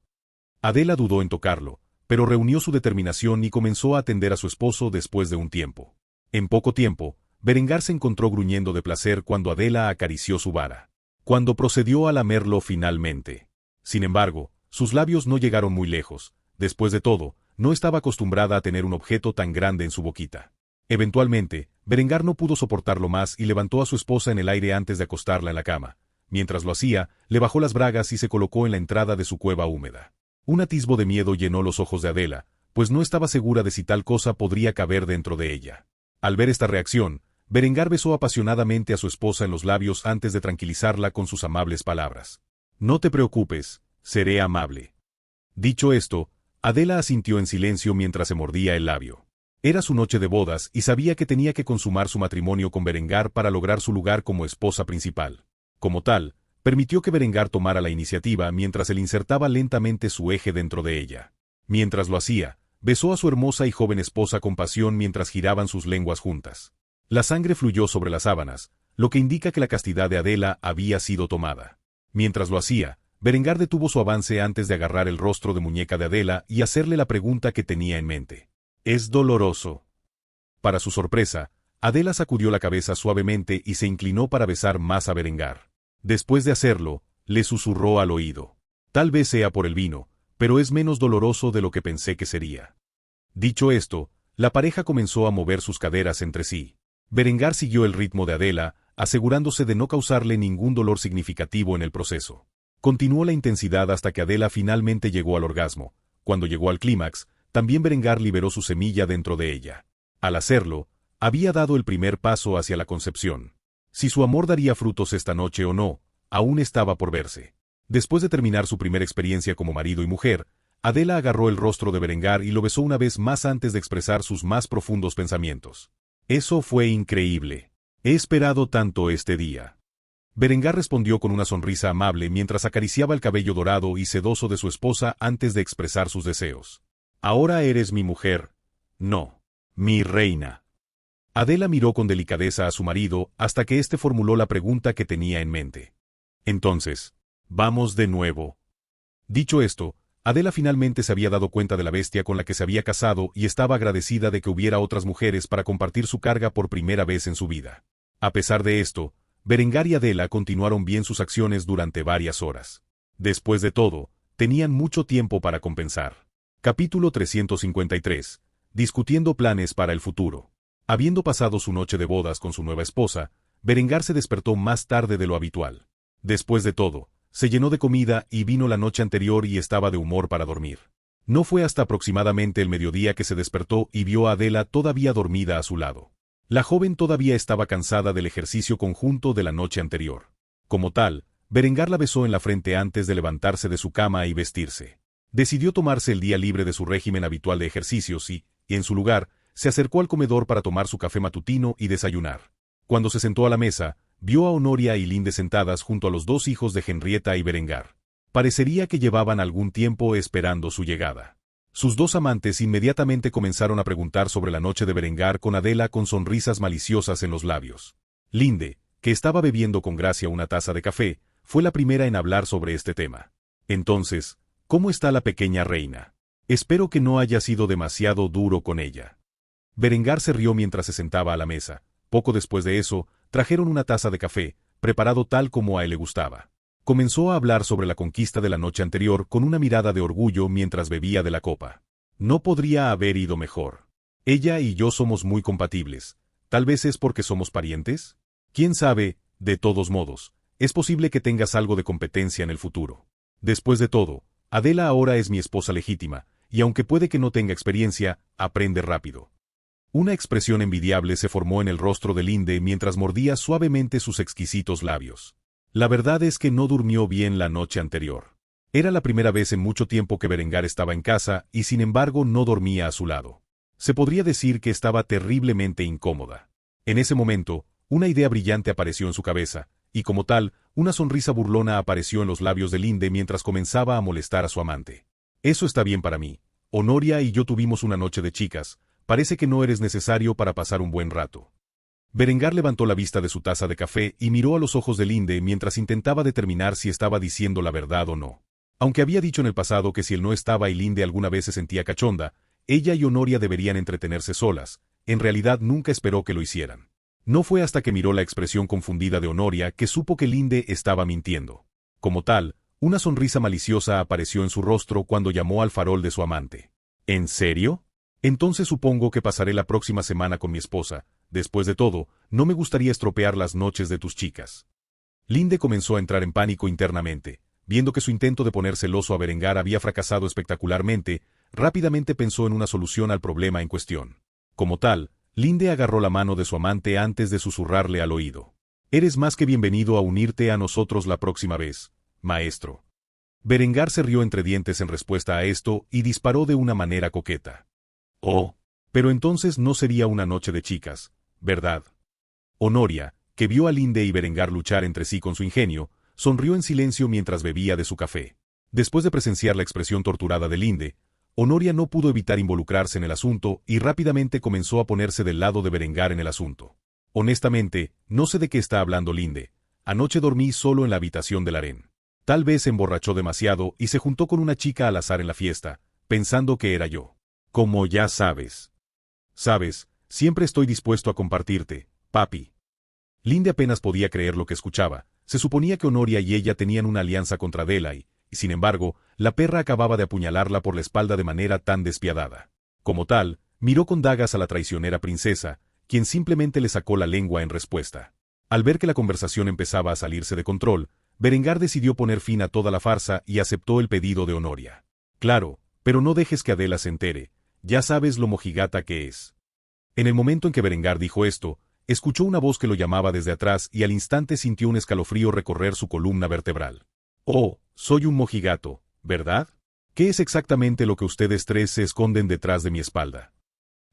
Adela dudó en tocarlo, pero reunió su determinación y comenzó a atender a su esposo después de un tiempo. En poco tiempo, Berengar se encontró gruñendo de placer cuando Adela acarició su vara. Cuando procedió a lamerlo finalmente. Sin embargo, sus labios no llegaron muy lejos. Después de todo, no estaba acostumbrada a tener un objeto tan grande en su boquita. Eventualmente, Berengar no pudo soportarlo más y levantó a su esposa en el aire antes de acostarla en la cama. Mientras lo hacía, le bajó las bragas y se colocó en la entrada de su cueva húmeda. Un atisbo de miedo llenó los ojos de Adela, pues no estaba segura de si tal cosa podría caber dentro de ella. Al ver esta reacción, Berengar besó apasionadamente a su esposa en los labios antes de tranquilizarla con sus amables palabras. No te preocupes, seré amable. Dicho esto, Adela asintió en silencio mientras se mordía el labio. Era su noche de bodas y sabía que tenía que consumar su matrimonio con Berengar para lograr su lugar como esposa principal. Como tal, permitió que Berengar tomara la iniciativa mientras él insertaba lentamente su eje dentro de ella. Mientras lo hacía, besó a su hermosa y joven esposa con pasión mientras giraban sus lenguas juntas. La sangre fluyó sobre las sábanas, lo que indica que la castidad de Adela había sido tomada. Mientras lo hacía, Berengar detuvo su avance antes de agarrar el rostro de muñeca de Adela y hacerle la pregunta que tenía en mente. ¿Es doloroso? Para su sorpresa, Adela sacudió la cabeza suavemente y se inclinó para besar más a Berengar. Después de hacerlo, le susurró al oído. Tal vez sea por el vino, pero es menos doloroso de lo que pensé que sería. Dicho esto, la pareja comenzó a mover sus caderas entre sí. Berengar siguió el ritmo de Adela, asegurándose de no causarle ningún dolor significativo en el proceso. Continuó la intensidad hasta que Adela finalmente llegó al orgasmo. Cuando llegó al clímax, también Berengar liberó su semilla dentro de ella. Al hacerlo, había dado el primer paso hacia la concepción. Si su amor daría frutos esta noche o no, aún estaba por verse. Después de terminar su primera experiencia como marido y mujer, Adela agarró el rostro de Berengar y lo besó una vez más antes de expresar sus más profundos pensamientos. Eso fue increíble. He esperado tanto este día. Berengar respondió con una sonrisa amable mientras acariciaba el cabello dorado y sedoso de su esposa antes de expresar sus deseos. Ahora eres mi mujer. No, mi reina. Adela miró con delicadeza a su marido hasta que éste formuló la pregunta que tenía en mente. Entonces, vamos de nuevo. Dicho esto, Adela finalmente se había dado cuenta de la bestia con la que se había casado y estaba agradecida de que hubiera otras mujeres para compartir su carga por primera vez en su vida. A pesar de esto, Berengar y Adela continuaron bien sus acciones durante varias horas. Después de todo, tenían mucho tiempo para compensar. Capítulo 353. Discutiendo planes para el futuro. Habiendo pasado su noche de bodas con su nueva esposa, Berengar se despertó más tarde de lo habitual. Después de todo, se llenó de comida y vino la noche anterior y estaba de humor para dormir. No fue hasta aproximadamente el mediodía que se despertó y vio a Adela todavía dormida a su lado. La joven todavía estaba cansada del ejercicio conjunto de la noche anterior. Como tal, Berengar la besó en la frente antes de levantarse de su cama y vestirse. Decidió tomarse el día libre de su régimen habitual de ejercicios y, en su lugar, se acercó al comedor para tomar su café matutino y desayunar. Cuando se sentó a la mesa, vio a Honoria y Linde sentadas junto a los dos hijos de Henrietta y Berengar. Parecería que llevaban algún tiempo esperando su llegada. Sus dos amantes inmediatamente comenzaron a preguntar sobre la noche de Berengar con Adela con sonrisas maliciosas en los labios. Linde, que estaba bebiendo con gracia una taza de café, fue la primera en hablar sobre este tema. Entonces, ¿cómo está la pequeña reina? Espero que no haya sido demasiado duro con ella. Berengar se rió mientras se sentaba a la mesa. Poco después de eso, trajeron una taza de café, preparado tal como a él le gustaba. Comenzó a hablar sobre la conquista de la noche anterior con una mirada de orgullo mientras bebía de la copa. No podría haber ido mejor. Ella y yo somos muy compatibles. ¿Tal vez es porque somos parientes? ¿Quién sabe? De todos modos, es posible que tengas algo de competencia en el futuro. Después de todo, Adela ahora es mi esposa legítima, y aunque puede que no tenga experiencia, aprende rápido. Una expresión envidiable se formó en el rostro de Linde mientras mordía suavemente sus exquisitos labios. La verdad es que no durmió bien la noche anterior. Era la primera vez en mucho tiempo que Berengar estaba en casa y sin embargo no dormía a su lado. Se podría decir que estaba terriblemente incómoda. En ese momento, una idea brillante apareció en su cabeza, y como tal, una sonrisa burlona apareció en los labios de Linde mientras comenzaba a molestar a su amante. Eso está bien para mí. Honoria y yo tuvimos una noche de chicas. Parece que no eres necesario para pasar un buen rato. Berengar levantó la vista de su taza de café y miró a los ojos de Linde mientras intentaba determinar si estaba diciendo la verdad o no. Aunque había dicho en el pasado que si él no estaba y Linde alguna vez se sentía cachonda, ella y Honoria deberían entretenerse solas, en realidad nunca esperó que lo hicieran. No fue hasta que miró la expresión confundida de Honoria que supo que Linde estaba mintiendo. Como tal, una sonrisa maliciosa apareció en su rostro cuando llamó al farol de su amante. ¿En serio? Entonces supongo que pasaré la próxima semana con mi esposa. Después de todo, no me gustaría estropear las noches de tus chicas. Linde comenzó a entrar en pánico internamente. Viendo que su intento de poner celoso a Berengar había fracasado espectacularmente, rápidamente pensó en una solución al problema en cuestión. Como tal, Linde agarró la mano de su amante antes de susurrarle al oído. Eres más que bienvenido a unirte a nosotros la próxima vez, maestro. Berengar se rió entre dientes en respuesta a esto y disparó de una manera coqueta. Oh, pero entonces no sería una noche de chicas, ¿verdad? Honoria, que vio a Linde y Berengar luchar entre sí con su ingenio, sonrió en silencio mientras bebía de su café. Después de presenciar la expresión torturada de Linde, Honoria no pudo evitar involucrarse en el asunto y rápidamente comenzó a ponerse del lado de Berengar en el asunto. Honestamente, no sé de qué está hablando Linde. Anoche dormí solo en la habitación del harén. Tal vez se emborrachó demasiado y se juntó con una chica al azar en la fiesta, pensando que era yo. Como ya sabes. Sabes, siempre estoy dispuesto a compartirte, papi. Linde apenas podía creer lo que escuchaba. Se suponía que Honoria y ella tenían una alianza contra Adela y, sin embargo, la perra acababa de apuñalarla por la espalda de manera tan despiadada. Como tal, miró con dagas a la traicionera princesa, quien simplemente le sacó la lengua en respuesta. Al ver que la conversación empezaba a salirse de control, Berengar decidió poner fin a toda la farsa y aceptó el pedido de Honoria. Claro, pero no dejes que Adela se entere. Ya sabes lo mojigata que es. En el momento en que Berengar dijo esto, escuchó una voz que lo llamaba desde atrás y al instante sintió un escalofrío recorrer su columna vertebral. Oh, soy un mojigato, ¿verdad? ¿Qué es exactamente lo que ustedes tres se esconden detrás de mi espalda?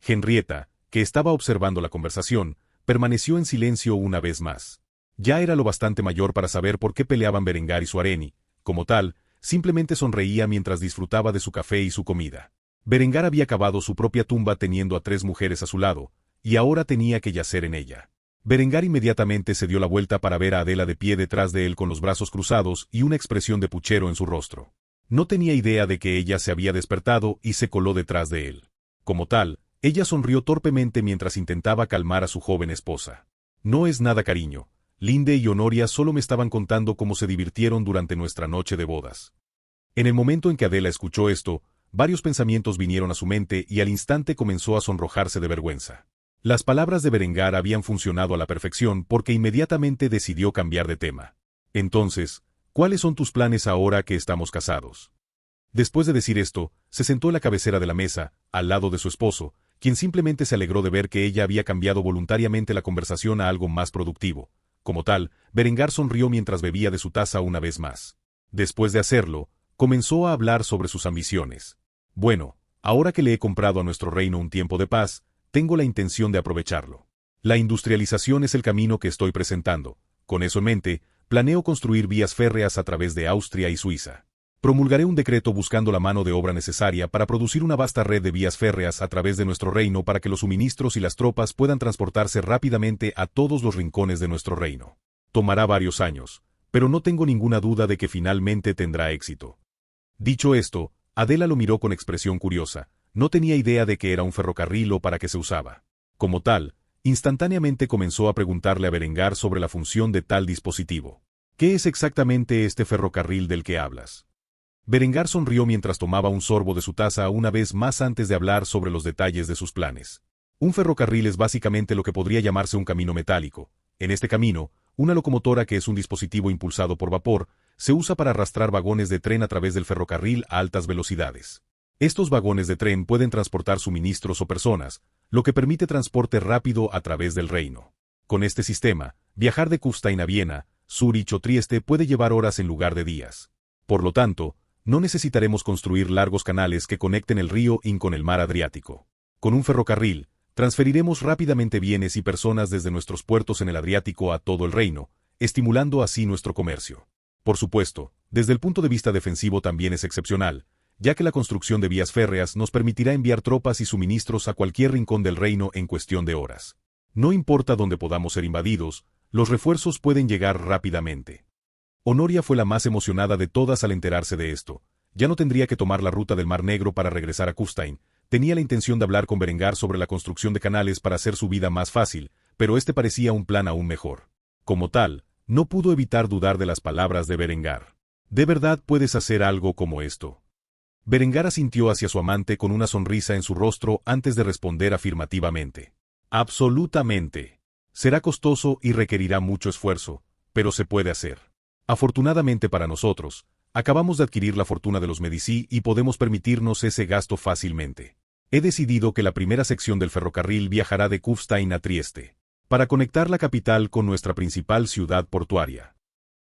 Henrietta, que estaba observando la conversación, permaneció en silencio una vez más. Ya era lo bastante mayor para saber por qué peleaban Berengar y su harén y, como tal, simplemente sonreía mientras disfrutaba de su café y su comida. Berengar había cavado su propia tumba teniendo a 3 mujeres a su lado, y ahora tenía que yacer en ella. Berengar inmediatamente se dio la vuelta para ver a Adela de pie detrás de él con los brazos cruzados y una expresión de puchero en su rostro. No tenía idea de que ella se había despertado y se coló detrás de él. Como tal, ella sonrió torpemente mientras intentaba calmar a su joven esposa. No es nada, cariño. Linde y Honoria solo me estaban contando cómo se divirtieron durante nuestra noche de bodas. En el momento en que Adela escuchó esto, varios pensamientos vinieron a su mente y al instante comenzó a sonrojarse de vergüenza. Las palabras de Berengar habían funcionado a la perfección porque inmediatamente decidió cambiar de tema. Entonces, ¿cuáles son tus planes ahora que estamos casados? Después de decir esto, se sentó en la cabecera de la mesa, al lado de su esposo, quien simplemente se alegró de ver que ella había cambiado voluntariamente la conversación a algo más productivo. Como tal, Berengar sonrió mientras bebía de su taza una vez más. Después de hacerlo, comenzó a hablar sobre sus ambiciones. Bueno, ahora que le he comprado a nuestro reino un tiempo de paz, tengo la intención de aprovecharlo. La industrialización es el camino que estoy presentando. Con eso en mente, planeo construir vías férreas a través de Austria y Suiza. Promulgaré un decreto buscando la mano de obra necesaria para producir una vasta red de vías férreas a través de nuestro reino para que los suministros y las tropas puedan transportarse rápidamente a todos los rincones de nuestro reino. Tomará varios años, pero no tengo ninguna duda de que finalmente tendrá éxito. Dicho esto, Adela lo miró con expresión curiosa. No tenía idea de que era un ferrocarril o para qué se usaba. Como tal, instantáneamente comenzó a preguntarle a Berengar sobre la función de tal dispositivo. ¿Qué es exactamente este ferrocarril del que hablas? Berengar sonrió mientras tomaba un sorbo de su taza una vez más antes de hablar sobre los detalles de sus planes. Un ferrocarril es básicamente lo que podría llamarse un camino metálico. En este camino, una locomotora, que es un dispositivo impulsado por vapor, se usa para arrastrar vagones de tren a través del ferrocarril a altas velocidades. Estos vagones de tren pueden transportar suministros o personas, lo que permite transporte rápido a través del reino. Con este sistema, viajar de Kufstein a Viena, Zúrich o Trieste puede llevar horas en lugar de días. Por lo tanto, no necesitaremos construir largos canales que conecten el río Inn con el mar Adriático. Con un ferrocarril, transferiremos rápidamente bienes y personas desde nuestros puertos en el Adriático a todo el reino, estimulando así nuestro comercio. Por supuesto, desde el punto de vista defensivo también es excepcional, ya que la construcción de vías férreas nos permitirá enviar tropas y suministros a cualquier rincón del reino en cuestión de horas. No importa dónde podamos ser invadidos, los refuerzos pueden llegar rápidamente. Honoria fue la más emocionada de todas al enterarse de esto. Ya no tendría que tomar la ruta del Mar Negro para regresar a Kufstein. Tenía la intención de hablar con Berengar sobre la construcción de canales para hacer su vida más fácil, pero este parecía un plan aún mejor. Como tal, no pudo evitar dudar de las palabras de Berengar. ¿De verdad puedes hacer algo como esto? Berengar asintió hacia su amante con una sonrisa en su rostro antes de responder afirmativamente. Absolutamente. Será costoso y requerirá mucho esfuerzo, pero se puede hacer. Afortunadamente para nosotros, acabamos de adquirir la fortuna de los Medici y podemos permitirnos ese gasto fácilmente. He decidido que la primera sección del ferrocarril viajará de Kufstein a Trieste, para conectar la capital con nuestra principal ciudad portuaria.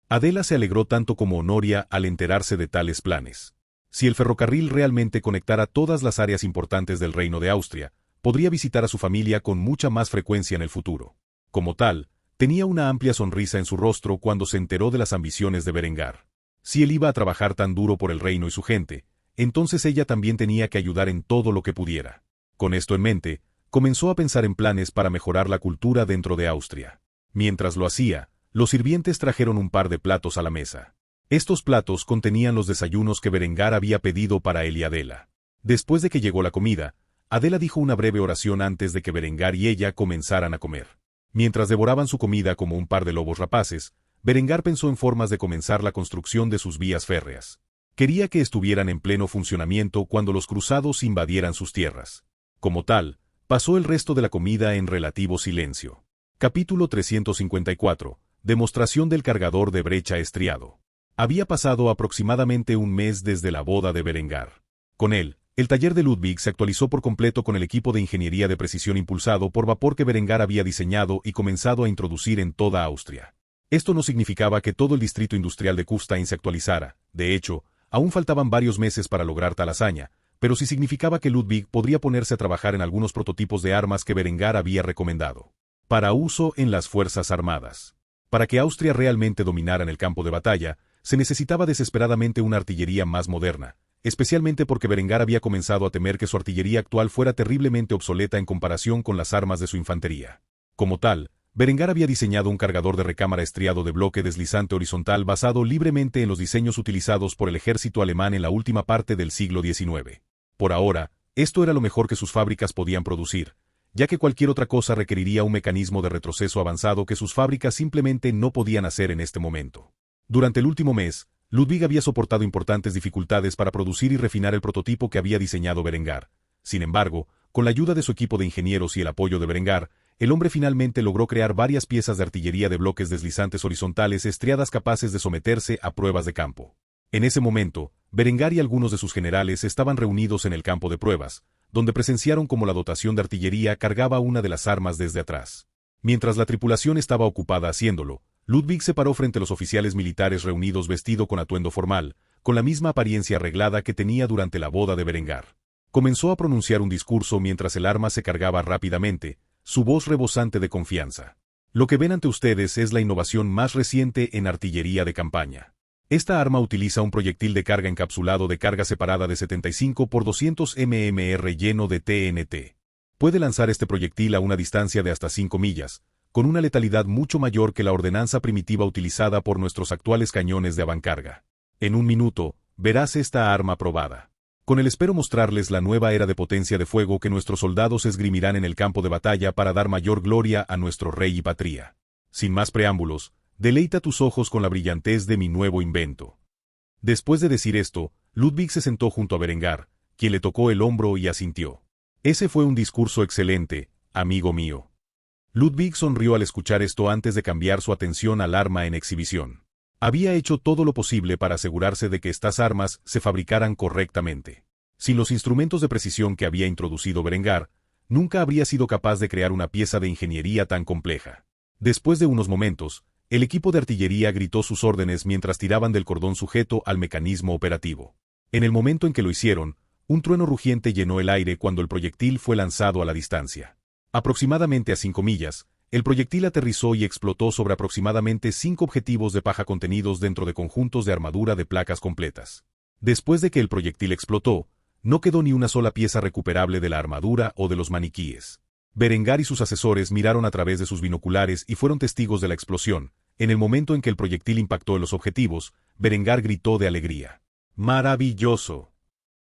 Adela se alegró tanto como Honoria al enterarse de tales planes. Si el ferrocarril realmente conectara todas las áreas importantes del reino de Austria, podría visitar a su familia con mucha más frecuencia en el futuro. Como tal, tenía una amplia sonrisa en su rostro cuando se enteró de las ambiciones de Berengar. Si él iba a trabajar tan duro por el reino y su gente, entonces ella también tenía que ayudar en todo lo que pudiera. Con esto en mente, comenzó a pensar en planes para mejorar la cultura dentro de Austria. Mientras lo hacía, los sirvientes trajeron un par de platos a la mesa. Estos platos contenían los desayunos que Berengar había pedido para él y Adela. Después de que llegó la comida, Adela dijo una breve oración antes de que Berengar y ella comenzaran a comer. Mientras devoraban su comida como un par de lobos rapaces, Berengar pensó en formas de comenzar la construcción de sus vías férreas. Quería que estuvieran en pleno funcionamiento cuando los cruzados invadieran sus tierras. Como tal, pasó el resto de la comida en relativo silencio. Capítulo 354. Demostración del cargador de brecha estriado. Había pasado aproximadamente un mes desde la boda de Berengar. Con él, el taller de Ludwig se actualizó por completo con el equipo de ingeniería de precisión impulsado por vapor que Berengar había diseñado y comenzado a introducir en toda Austria. Esto no significaba que todo el distrito industrial de Kufstein se actualizara. De hecho, aún faltaban varios meses para lograr tal hazaña, pero sí significaba que Ludwig podría ponerse a trabajar en algunos prototipos de armas que Berengar había recomendado para uso en las Fuerzas Armadas. Para que Austria realmente dominara en el campo de batalla, se necesitaba desesperadamente una artillería más moderna, especialmente porque Berengar había comenzado a temer que su artillería actual fuera terriblemente obsoleta en comparación con las armas de su infantería. Como tal, Berengar había diseñado un cargador de recámara estriado de bloque deslizante horizontal basado libremente en los diseños utilizados por el ejército alemán en la última parte del siglo XIX. Por ahora, esto era lo mejor que sus fábricas podían producir, ya que cualquier otra cosa requeriría un mecanismo de retroceso avanzado que sus fábricas simplemente no podían hacer en este momento. Durante el último mes, Ludwig había soportado importantes dificultades para producir y refinar el prototipo que había diseñado Berengar. Sin embargo, con la ayuda de su equipo de ingenieros y el apoyo de Berengar, el hombre finalmente logró crear varias piezas de artillería de bloques deslizantes horizontales estriadas capaces de someterse a pruebas de campo. En ese momento, Berengar y algunos de sus generales estaban reunidos en el campo de pruebas, donde presenciaron cómo la dotación de artillería cargaba una de las armas desde atrás. Mientras la tripulación estaba ocupada haciéndolo, Ludwig se paró frente a los oficiales militares reunidos vestido con atuendo formal, con la misma apariencia arreglada que tenía durante la boda de Berengar. Comenzó a pronunciar un discurso mientras el arma se cargaba rápidamente, su voz rebosante de confianza. Lo que ven ante ustedes es la innovación más reciente en artillería de campaña. Esta arma utiliza un proyectil de carga encapsulado de carga separada de 75 por 200 mmr lleno de TNT. Puede lanzar este proyectil a una distancia de hasta 5 millas, con una letalidad mucho mayor que la ordenanza primitiva utilizada por nuestros actuales cañones de avancarga. En un minuto, verás esta arma probada. Con él espero mostrarles la nueva era de potencia de fuego que nuestros soldados esgrimirán en el campo de batalla para dar mayor gloria a nuestro rey y patria. Sin más preámbulos, deleita tus ojos con la brillantez de mi nuevo invento. Después de decir esto, Ludwig se sentó junto a Berengar, quien le tocó el hombro y asintió. Ese fue un discurso excelente, amigo mío. Ludwig sonrió al escuchar esto antes de cambiar su atención al arma en exhibición. Había hecho todo lo posible para asegurarse de que estas armas se fabricaran correctamente. Sin los instrumentos de precisión que había introducido Berengar, nunca habría sido capaz de crear una pieza de ingeniería tan compleja. Después de unos momentos, el equipo de artillería gritó sus órdenes mientras tiraban del cordón sujeto al mecanismo operativo. En el momento en que lo hicieron, un trueno rugiente llenó el aire cuando el proyectil fue lanzado a la distancia. Aproximadamente a 5 millas, el proyectil aterrizó y explotó sobre aproximadamente 5 objetivos de paja contenidos dentro de conjuntos de armadura de placas completas. Después de que el proyectil explotó, no quedó ni una sola pieza recuperable de la armadura o de los maniquíes. Berengar y sus asesores miraron a través de sus binoculares y fueron testigos de la explosión. En el momento en que el proyectil impactó en los objetivos, Berengar gritó de alegría. ¡Maravilloso!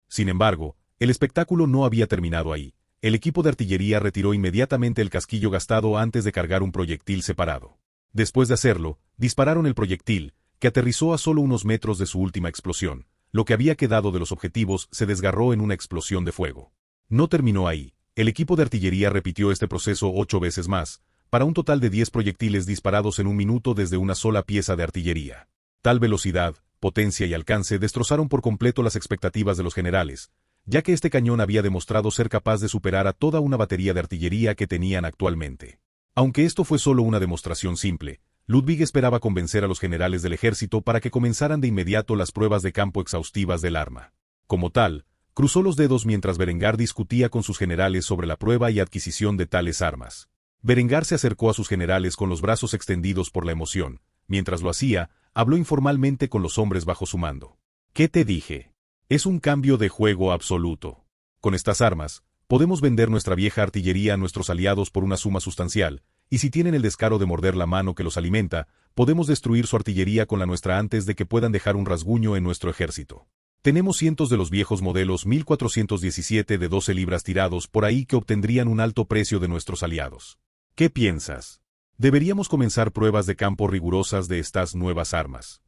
Sin embargo, el espectáculo no había terminado ahí. El equipo de artillería retiró inmediatamente el casquillo gastado antes de cargar un proyectil separado. Después de hacerlo, dispararon el proyectil, que aterrizó a solo unos metros de su última explosión. Lo que había quedado de los objetivos se desgarró en una explosión de fuego. No terminó ahí. El equipo de artillería repitió este proceso 8 veces más, para un total de 10 proyectiles disparados en un minuto desde una sola pieza de artillería. Tal velocidad, potencia y alcance destrozaron por completo las expectativas de los generales, ya que este cañón había demostrado ser capaz de superar a toda una batería de artillería que tenían actualmente. Aunque esto fue solo una demostración simple, Ludwig esperaba convencer a los generales del ejército para que comenzaran de inmediato las pruebas de campo exhaustivas del arma. Como tal, cruzó los dedos mientras Berengar discutía con sus generales sobre la prueba y adquisición de tales armas. Berengar se acercó a sus generales con los brazos extendidos por la emoción. Mientras lo hacía, habló informalmente con los hombres bajo su mando. ¿Qué te dije? Es un cambio de juego absoluto. Con estas armas, podemos vender nuestra vieja artillería a nuestros aliados por una suma sustancial, y si tienen el descaro de morder la mano que los alimenta, podemos destruir su artillería con la nuestra antes de que puedan dejar un rasguño en nuestro ejército. Tenemos cientos de los viejos modelos 1417 de 12 libras tirados por ahí que obtendrían un alto precio de nuestros aliados. ¿Qué piensas? Deberíamos comenzar pruebas de campo rigurosas de estas nuevas armas.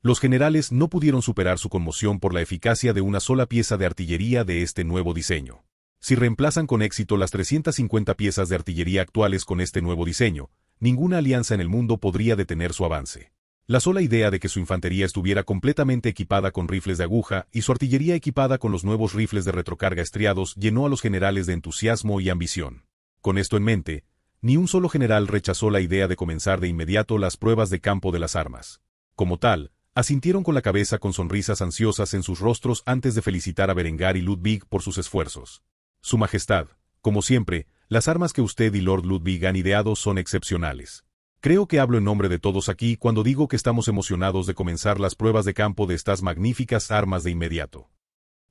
Los generales no pudieron superar su conmoción por la eficacia de una sola pieza de artillería de este nuevo diseño. Si reemplazan con éxito las 350 piezas de artillería actuales con este nuevo diseño, ninguna alianza en el mundo podría detener su avance. La sola idea de que su infantería estuviera completamente equipada con rifles de aguja y su artillería equipada con los nuevos rifles de retrocarga estriados llenó a los generales de entusiasmo y ambición. Con esto en mente, ni un solo general rechazó la idea de comenzar de inmediato las pruebas de campo de las armas. Como tal, asintieron con la cabeza con sonrisas ansiosas en sus rostros antes de felicitar a Berengar y Ludwig por sus esfuerzos. Su Majestad, como siempre, las armas que usted y Lord Ludwig han ideado son excepcionales. Creo que hablo en nombre de todos aquí cuando digo que estamos emocionados de comenzar las pruebas de campo de estas magníficas armas de inmediato.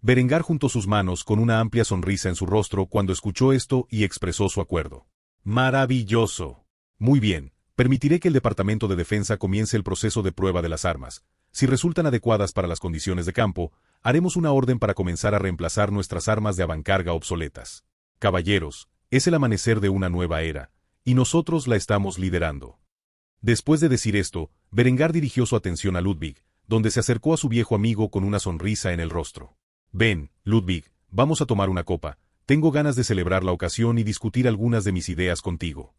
Berengar juntó sus manos con una amplia sonrisa en su rostro cuando escuchó esto y expresó su acuerdo. ¡Maravilloso! Muy bien, permitiré que el Departamento de Defensa comience el proceso de prueba de las armas. Si resultan adecuadas para las condiciones de campo, haremos una orden para comenzar a reemplazar nuestras armas de avancarga obsoletas. Caballeros, es el amanecer de una nueva era, y nosotros la estamos liderando. Después de decir esto, Berengar dirigió su atención a Ludwig, donde se acercó a su viejo amigo con una sonrisa en el rostro. Ven, Ludwig, vamos a tomar una copa. Tengo ganas de celebrar la ocasión y discutir algunas de mis ideas contigo.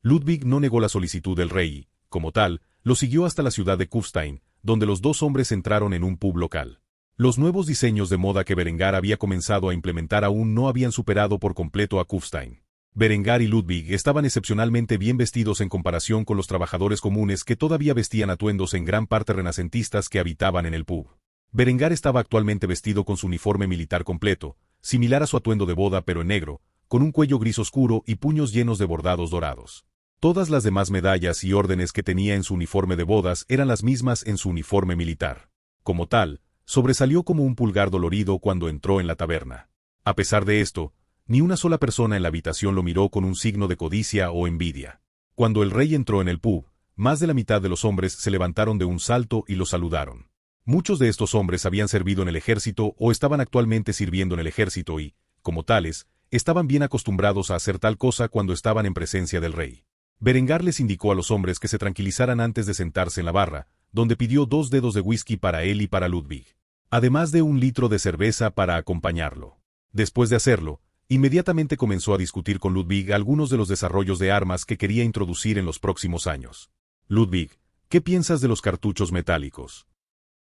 Ludwig no negó la solicitud del rey y, como tal, lo siguió hasta la ciudad de Kufstein, donde los dos hombres entraron en un pub local. Los nuevos diseños de moda que Berengar había comenzado a implementar aún no habían superado por completo a Kufstein. Berengar y Ludwig estaban excepcionalmente bien vestidos en comparación con los trabajadores comunes que todavía vestían atuendos en gran parte renacentistas que habitaban en el pub. Berengar estaba actualmente vestido con su uniforme militar completo, similar a su atuendo de boda pero en negro, con un cuello gris oscuro y puños llenos de bordados dorados. Todas las demás medallas y órdenes que tenía en su uniforme de bodas eran las mismas en su uniforme militar. Como tal, sobresalió como un pulgar dolorido cuando entró en la taberna. A pesar de esto, ni una sola persona en la habitación lo miró con un signo de codicia o envidia. Cuando el rey entró en el pub, más de la mitad de los hombres se levantaron de un salto y lo saludaron. Muchos de estos hombres habían servido en el ejército o estaban actualmente sirviendo en el ejército y, como tales, estaban bien acostumbrados a hacer tal cosa cuando estaban en presencia del rey. Berengar les indicó a los hombres que se tranquilizaran antes de sentarse en la barra, donde pidió 2 dedos de whisky para él y para Ludwig, además de 1 litro de cerveza para acompañarlo. Después de hacerlo, inmediatamente comenzó a discutir con Ludwig algunos de los desarrollos de armas que quería introducir en los próximos años. Ludwig, ¿qué piensas de los cartuchos metálicos?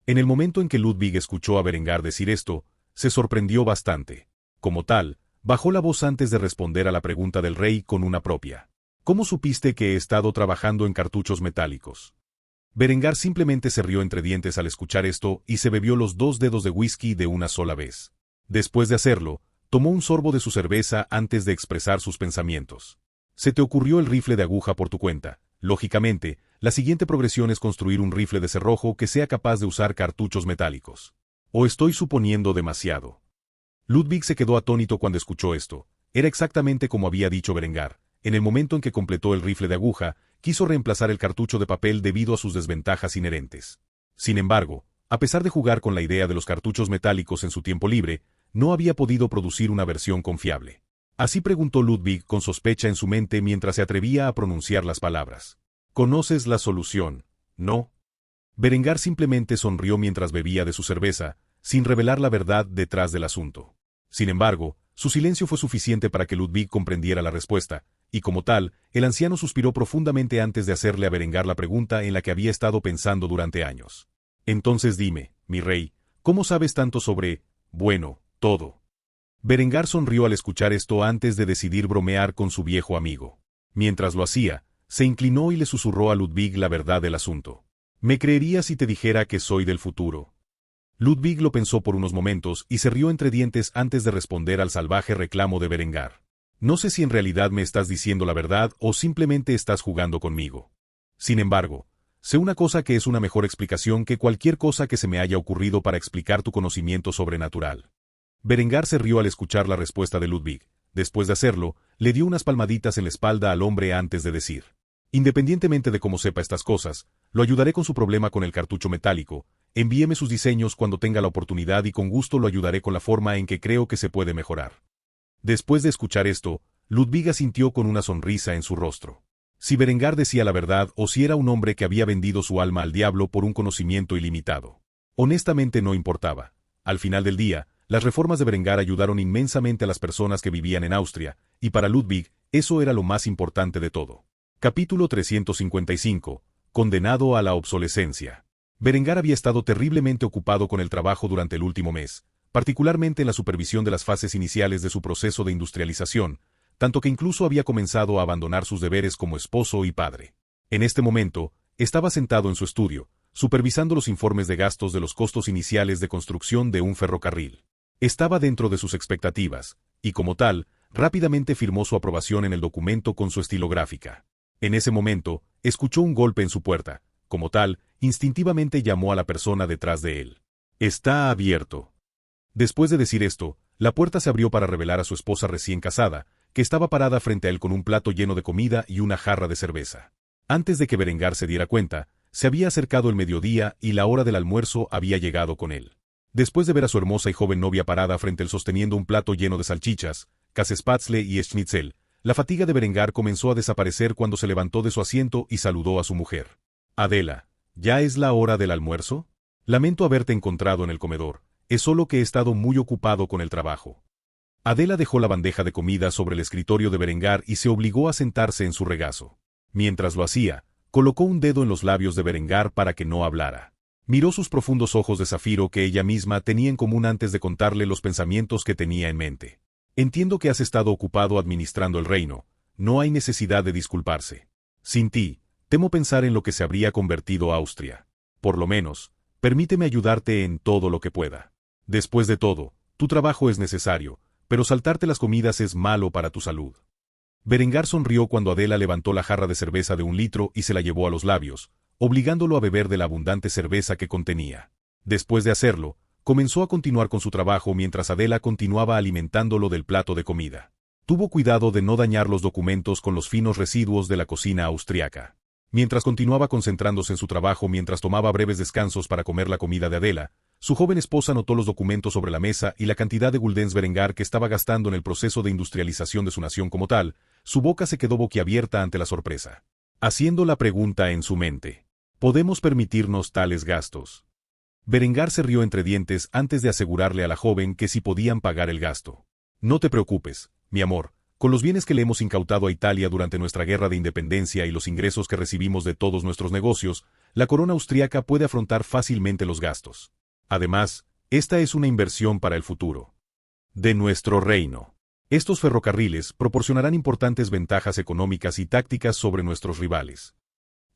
En el momento en que Ludwig escuchó a Berengar decir esto, se sorprendió bastante. Como tal, bajó la voz antes de responder a la pregunta del rey con una propia. ¿Cómo supiste que he estado trabajando en cartuchos metálicos? Berengar simplemente se rió entre dientes al escuchar esto y se bebió los 2 dedos de whisky de una sola vez. Después de hacerlo, tomó un sorbo de su cerveza antes de expresar sus pensamientos. Se te ocurrió el rifle de aguja por tu cuenta. Lógicamente, la siguiente progresión es construir un rifle de cerrojo que sea capaz de usar cartuchos metálicos. ¿O estoy suponiendo demasiado? Ludwig se quedó atónito cuando escuchó esto. Era exactamente como había dicho Berengar. En el momento en que completó el rifle de aguja, quiso reemplazar el cartucho de papel debido a sus desventajas inherentes. Sin embargo, a pesar de jugar con la idea de los cartuchos metálicos en su tiempo libre, no había podido producir una versión confiable. Así preguntó Ludwig con sospecha en su mente mientras se atrevía a pronunciar las palabras. ¿Conoces la solución, no? Berengar simplemente sonrió mientras bebía de su cerveza, sin revelar la verdad detrás del asunto. Sin embargo, su silencio fue suficiente para que Ludwig comprendiera la respuesta, y como tal, el anciano suspiró profundamente antes de hacerle a Berengar la pregunta en la que había estado pensando durante años. Entonces dime, mi rey, ¿cómo sabes tanto sobre, bueno, todo? Berengar sonrió al escuchar esto antes de decidir bromear con su viejo amigo. Mientras lo hacía, se inclinó y le susurró a Ludwig la verdad del asunto. ¿Me creerías si te dijera que soy del futuro? Ludwig lo pensó por unos momentos y se rió entre dientes antes de responder al salvaje reclamo de Berengar. No sé si en realidad me estás diciendo la verdad o simplemente estás jugando conmigo. Sin embargo, sé una cosa que es una mejor explicación que cualquier cosa que se me haya ocurrido para explicar tu conocimiento sobrenatural. Berengar se rió al escuchar la respuesta de Ludwig. Después de hacerlo, le dio unas palmaditas en la espalda al hombre antes de decir. Independientemente de cómo sepa estas cosas, lo ayudaré con su problema con el cartucho metálico. Envíeme sus diseños cuando tenga la oportunidad y con gusto lo ayudaré con la forma en que creo que se puede mejorar. Después de escuchar esto, Ludwig asintió con una sonrisa en su rostro. Si Berengar decía la verdad o si era un hombre que había vendido su alma al diablo por un conocimiento ilimitado. Honestamente no importaba. Al final del día, las reformas de Berengar ayudaron inmensamente a las personas que vivían en Austria, y para Ludwig, eso era lo más importante de todo. Capítulo 355. Condenado a la obsolescencia. Berengar había estado terriblemente ocupado con el trabajo durante el último mes, particularmente en la supervisión de las fases iniciales de su proceso de industrialización, tanto que incluso había comenzado a abandonar sus deberes como esposo y padre. En este momento, estaba sentado en su estudio, supervisando los informes de gastos de los costos iniciales de construcción de un ferrocarril. Estaba dentro de sus expectativas, y como tal, rápidamente firmó su aprobación en el documento con su estilográfica. En ese momento, escuchó un golpe en su puerta. Como tal, instintivamente llamó a la persona detrás de él. «Está abierto». Después de decir esto, la puerta se abrió para revelar a su esposa recién casada, que estaba parada frente a él con un plato lleno de comida y una jarra de cerveza. Antes de que Berengar se diera cuenta, se había acercado el mediodía y la hora del almuerzo había llegado con él. Después de ver a su hermosa y joven novia parada frente a él sosteniendo un plato lleno de salchichas, Käsespätzle y schnitzel, la fatiga de Berengar comenzó a desaparecer cuando se levantó de su asiento y saludó a su mujer. «Adela, ¿ya es la hora del almuerzo? Lamento haberte encontrado en el comedor, es solo que he estado muy ocupado con el trabajo». Adela dejó la bandeja de comida sobre el escritorio de Berengar y se obligó a sentarse en su regazo. Mientras lo hacía, colocó un dedo en los labios de Berengar para que no hablara. Miró sus profundos ojos de zafiro que ella misma tenía en común antes de contarle los pensamientos que tenía en mente. «Entiendo que has estado ocupado administrando el reino, no hay necesidad de disculparse. Sin ti, temo pensar en lo que se habría convertido Austria. Por lo menos, permíteme ayudarte en todo lo que pueda. Después de todo, tu trabajo es necesario, pero saltarte las comidas es malo para tu salud». Berengar sonrió cuando Adela levantó la jarra de cerveza de 1 litro y se la llevó a los labios, obligándolo a beber de la abundante cerveza que contenía. Después de hacerlo, comenzó a continuar con su trabajo mientras Adela continuaba alimentándolo del plato de comida. Tuvo cuidado de no dañar los documentos con los finos residuos de la cocina austriaca. Mientras continuaba concentrándose en su trabajo mientras tomaba breves descansos para comer la comida de Adela, su joven esposa notó los documentos sobre la mesa y la cantidad de guldens Berengar que estaba gastando en el proceso de industrialización de su nación como tal. Su boca se quedó boquiabierta ante la sorpresa, haciendo la pregunta en su mente: ¿podemos permitirnos tales gastos? Berengar se rió entre dientes antes de asegurarle a la joven que sí podían pagar el gasto. «No te preocupes, mi amor, con los bienes que le hemos incautado a Italia durante nuestra guerra de independencia y los ingresos que recibimos de todos nuestros negocios, la corona austríaca puede afrontar fácilmente los gastos. Además, esta es una inversión para el futuro de nuestro reino. Estos ferrocarriles proporcionarán importantes ventajas económicas y tácticas sobre nuestros rivales».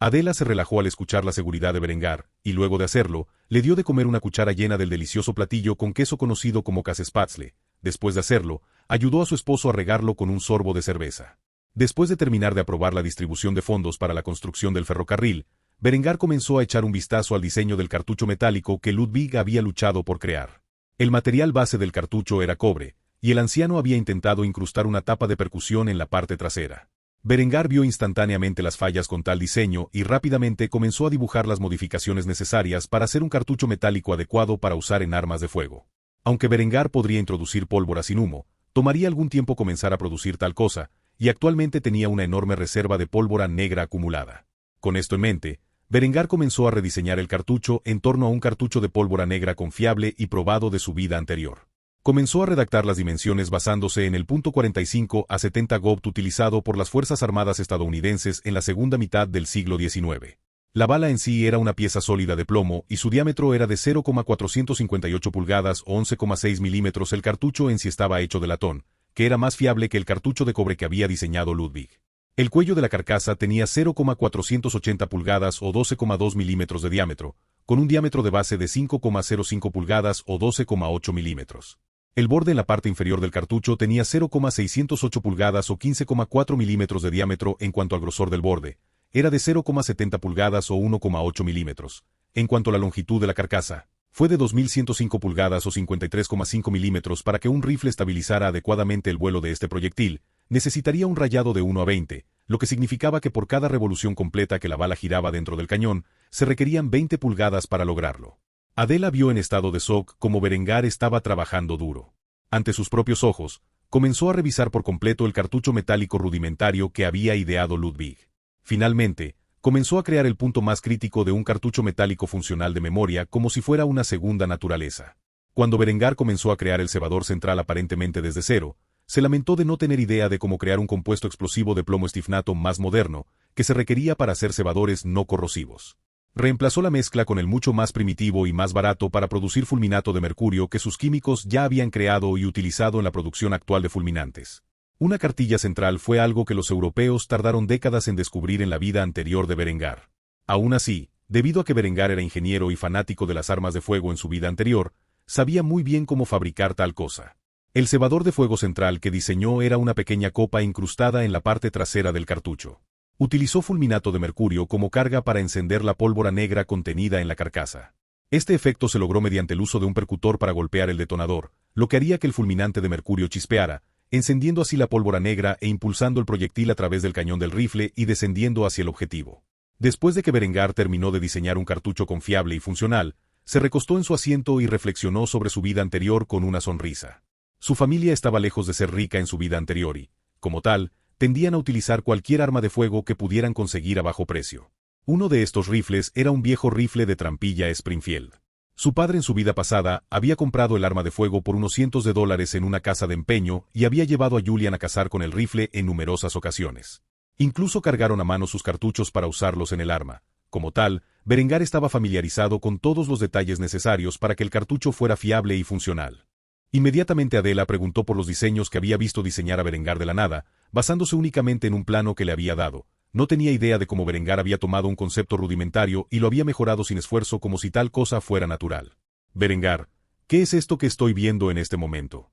Adela se relajó al escuchar la seguridad de Berengar, y luego de hacerlo, le dio de comer una cuchara llena del delicioso platillo con queso conocido como Käsespätzle. Después de hacerlo, ayudó a su esposo a regarlo con un sorbo de cerveza. Después de terminar de aprobar la distribución de fondos para la construcción del ferrocarril, Berengar comenzó a echar un vistazo al diseño del cartucho metálico que Ludwig había luchado por crear. El material base del cartucho era cobre, y el anciano había intentado incrustar una tapa de percusión en la parte trasera. Berengar vio instantáneamente las fallas con tal diseño y rápidamente comenzó a dibujar las modificaciones necesarias para hacer un cartucho metálico adecuado para usar en armas de fuego. Aunque Berengar podría introducir pólvora sin humo, tomaría algún tiempo comenzar a producir tal cosa, y actualmente tenía una enorme reserva de pólvora negra acumulada. Con esto en mente, Berengar comenzó a rediseñar el cartucho en torno a un cartucho de pólvora negra confiable y probado de su vida anterior. Comenzó a redactar las dimensiones basándose en el .45 a 70 Gauss utilizado por las Fuerzas Armadas estadounidenses en la segunda mitad del siglo XIX. La bala en sí era una pieza sólida de plomo y su diámetro era de 0,458 pulgadas o 11,6 milímetros. El cartucho en sí estaba hecho de latón, que era más fiable que el cartucho de cobre que había diseñado Ludwig. El cuello de la carcasa tenía 0,480 pulgadas o 12,2 milímetros de diámetro, con un diámetro de base de 5,05 pulgadas o 12,8 milímetros. El borde en la parte inferior del cartucho tenía 0,608 pulgadas o 15,4 milímetros de diámetro. En cuanto al grosor del borde, era de 0,70 pulgadas o 1,8 milímetros. En cuanto a la longitud de la carcasa, fue de 2.105 pulgadas o 53,5 milímetros. Para que un rifle estabilizara adecuadamente el vuelo de este proyectil, necesitaría un rayado de 1 a 20, lo que significaba que por cada revolución completa que la bala giraba dentro del cañón, se requerían 20 pulgadas para lograrlo. Adela vio en estado de shock cómo Berengar estaba trabajando duro. Ante sus propios ojos, comenzó a revisar por completo el cartucho metálico rudimentario que había ideado Ludwig. Finalmente, comenzó a crear el punto más crítico de un cartucho metálico funcional de memoria como si fuera una segunda naturaleza. Cuando Berengar comenzó a crear el cebador central aparentemente desde cero, se lamentó de no tener idea de cómo crear un compuesto explosivo de plomo estifnato más moderno, que se requería para hacer cebadores no corrosivos. Reemplazó la mezcla con el mucho más primitivo y más barato para producir fulminato de mercurio que sus químicos ya habían creado y utilizado en la producción actual de fulminantes. Una cartilla central fue algo que los europeos tardaron décadas en descubrir en la vida anterior de Berengar. Aún así, debido a que Berengar era ingeniero y fanático de las armas de fuego en su vida anterior, sabía muy bien cómo fabricar tal cosa. El cebador de fuego central que diseñó era una pequeña copa incrustada en la parte trasera del cartucho. Utilizó fulminato de mercurio como carga para encender la pólvora negra contenida en la carcasa. Este efecto se logró mediante el uso de un percutor para golpear el detonador, lo que haría que el fulminante de mercurio chispeara, encendiendo así la pólvora negra e impulsando el proyectil a través del cañón del rifle y descendiendo hacia el objetivo. Después de que Berengar terminó de diseñar un cartucho confiable y funcional, se recostó en su asiento y reflexionó sobre su vida anterior con una sonrisa. Su familia estaba lejos de ser rica en su vida anterior y, como tal, tendían a utilizar cualquier arma de fuego que pudieran conseguir a bajo precio. Uno de estos rifles era un viejo rifle de trampilla Springfield. Su padre en su vida pasada había comprado el arma de fuego por unos cientos de dólares en una casa de empeño y había llevado a Julian a cazar con el rifle en numerosas ocasiones. Incluso cargaron a mano sus cartuchos para usarlos en el arma. Como tal, Berengar estaba familiarizado con todos los detalles necesarios para que el cartucho fuera fiable y funcional. Inmediatamente Adela preguntó por los diseños que había visto diseñar a Berengar de la nada, basándose únicamente en un plano que le había dado. No tenía idea de cómo Berengar había tomado un concepto rudimentario y lo había mejorado sin esfuerzo como si tal cosa fuera natural. Berengar, ¿qué es esto que estoy viendo en este momento?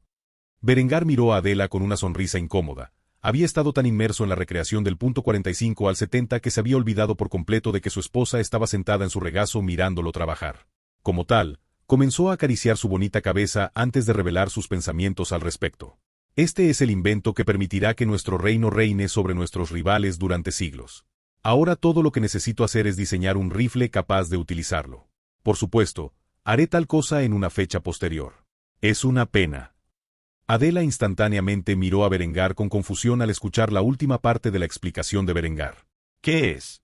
Berengar miró a Adela con una sonrisa incómoda. Había estado tan inmerso en la recreación del punto 45 al 70 que se había olvidado por completo de que su esposa estaba sentada en su regazo mirándolo trabajar. Como tal, comenzó a acariciar su bonita cabeza antes de revelar sus pensamientos al respecto. Este es el invento que permitirá que nuestro reino reine sobre nuestros rivales durante siglos. Ahora todo lo que necesito hacer es diseñar un rifle capaz de utilizarlo. Por supuesto, haré tal cosa en una fecha posterior. Es una pena. Adela instantáneamente miró a Berengar con confusión al escuchar la última parte de la explicación de Berengar. ¿Qué es?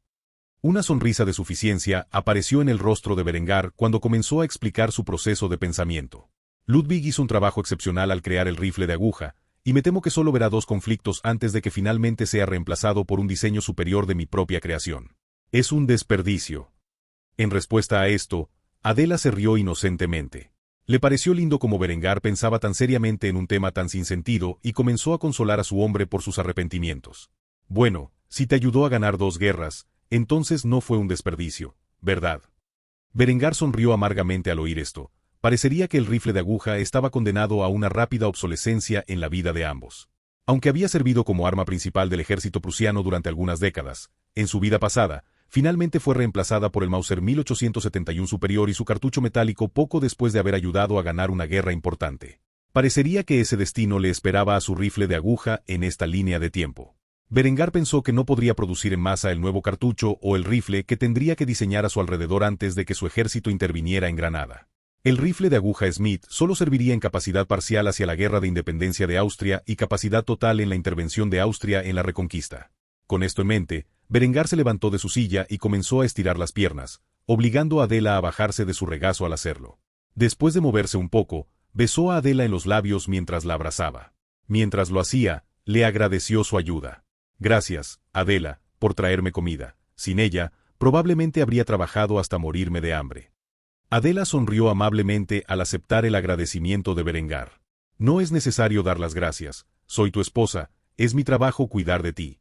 Una sonrisa de suficiencia apareció en el rostro de Berengar cuando comenzó a explicar su proceso de pensamiento. Ludwig hizo un trabajo excepcional al crear el rifle de aguja, y me temo que solo verá dos conflictos antes de que finalmente sea reemplazado por un diseño superior de mi propia creación. Es un desperdicio. En respuesta a esto, Adela se rió inocentemente. Le pareció lindo como Berengar pensaba tan seriamente en un tema tan sin sentido y comenzó a consolar a su hombre por sus arrepentimientos. Bueno, si te ayudó a ganar 2 guerras, entonces no fue un desperdicio, ¿verdad? Berengar sonrió amargamente al oír esto. Parecería que el rifle de aguja estaba condenado a una rápida obsolescencia en la vida de ambos. Aunque había servido como arma principal del ejército prusiano durante algunas décadas, en su vida pasada, finalmente fue reemplazada por el Mauser 1871 Superior y su cartucho metálico poco después de haber ayudado a ganar una guerra importante. Parecería que ese destino le esperaba a su rifle de aguja en esta línea de tiempo. Berengar pensó que no podría producir en masa el nuevo cartucho o el rifle que tendría que diseñar a su alrededor antes de que su ejército interviniera en Granada. El rifle de aguja Smith solo serviría en capacidad parcial hacia la guerra de independencia de Austria y capacidad total en la intervención de Austria en la Reconquista. Con esto en mente, Berengar se levantó de su silla y comenzó a estirar las piernas, obligando a Adela a bajarse de su regazo al hacerlo. Después de moverse un poco, besó a Adela en los labios mientras la abrazaba. Mientras lo hacía, le agradeció su ayuda. Gracias, Adela, por traerme comida. Sin ella, probablemente habría trabajado hasta morirme de hambre. Adela sonrió amablemente al aceptar el agradecimiento de Berengar. No es necesario dar las gracias, soy tu esposa, es mi trabajo cuidar de ti.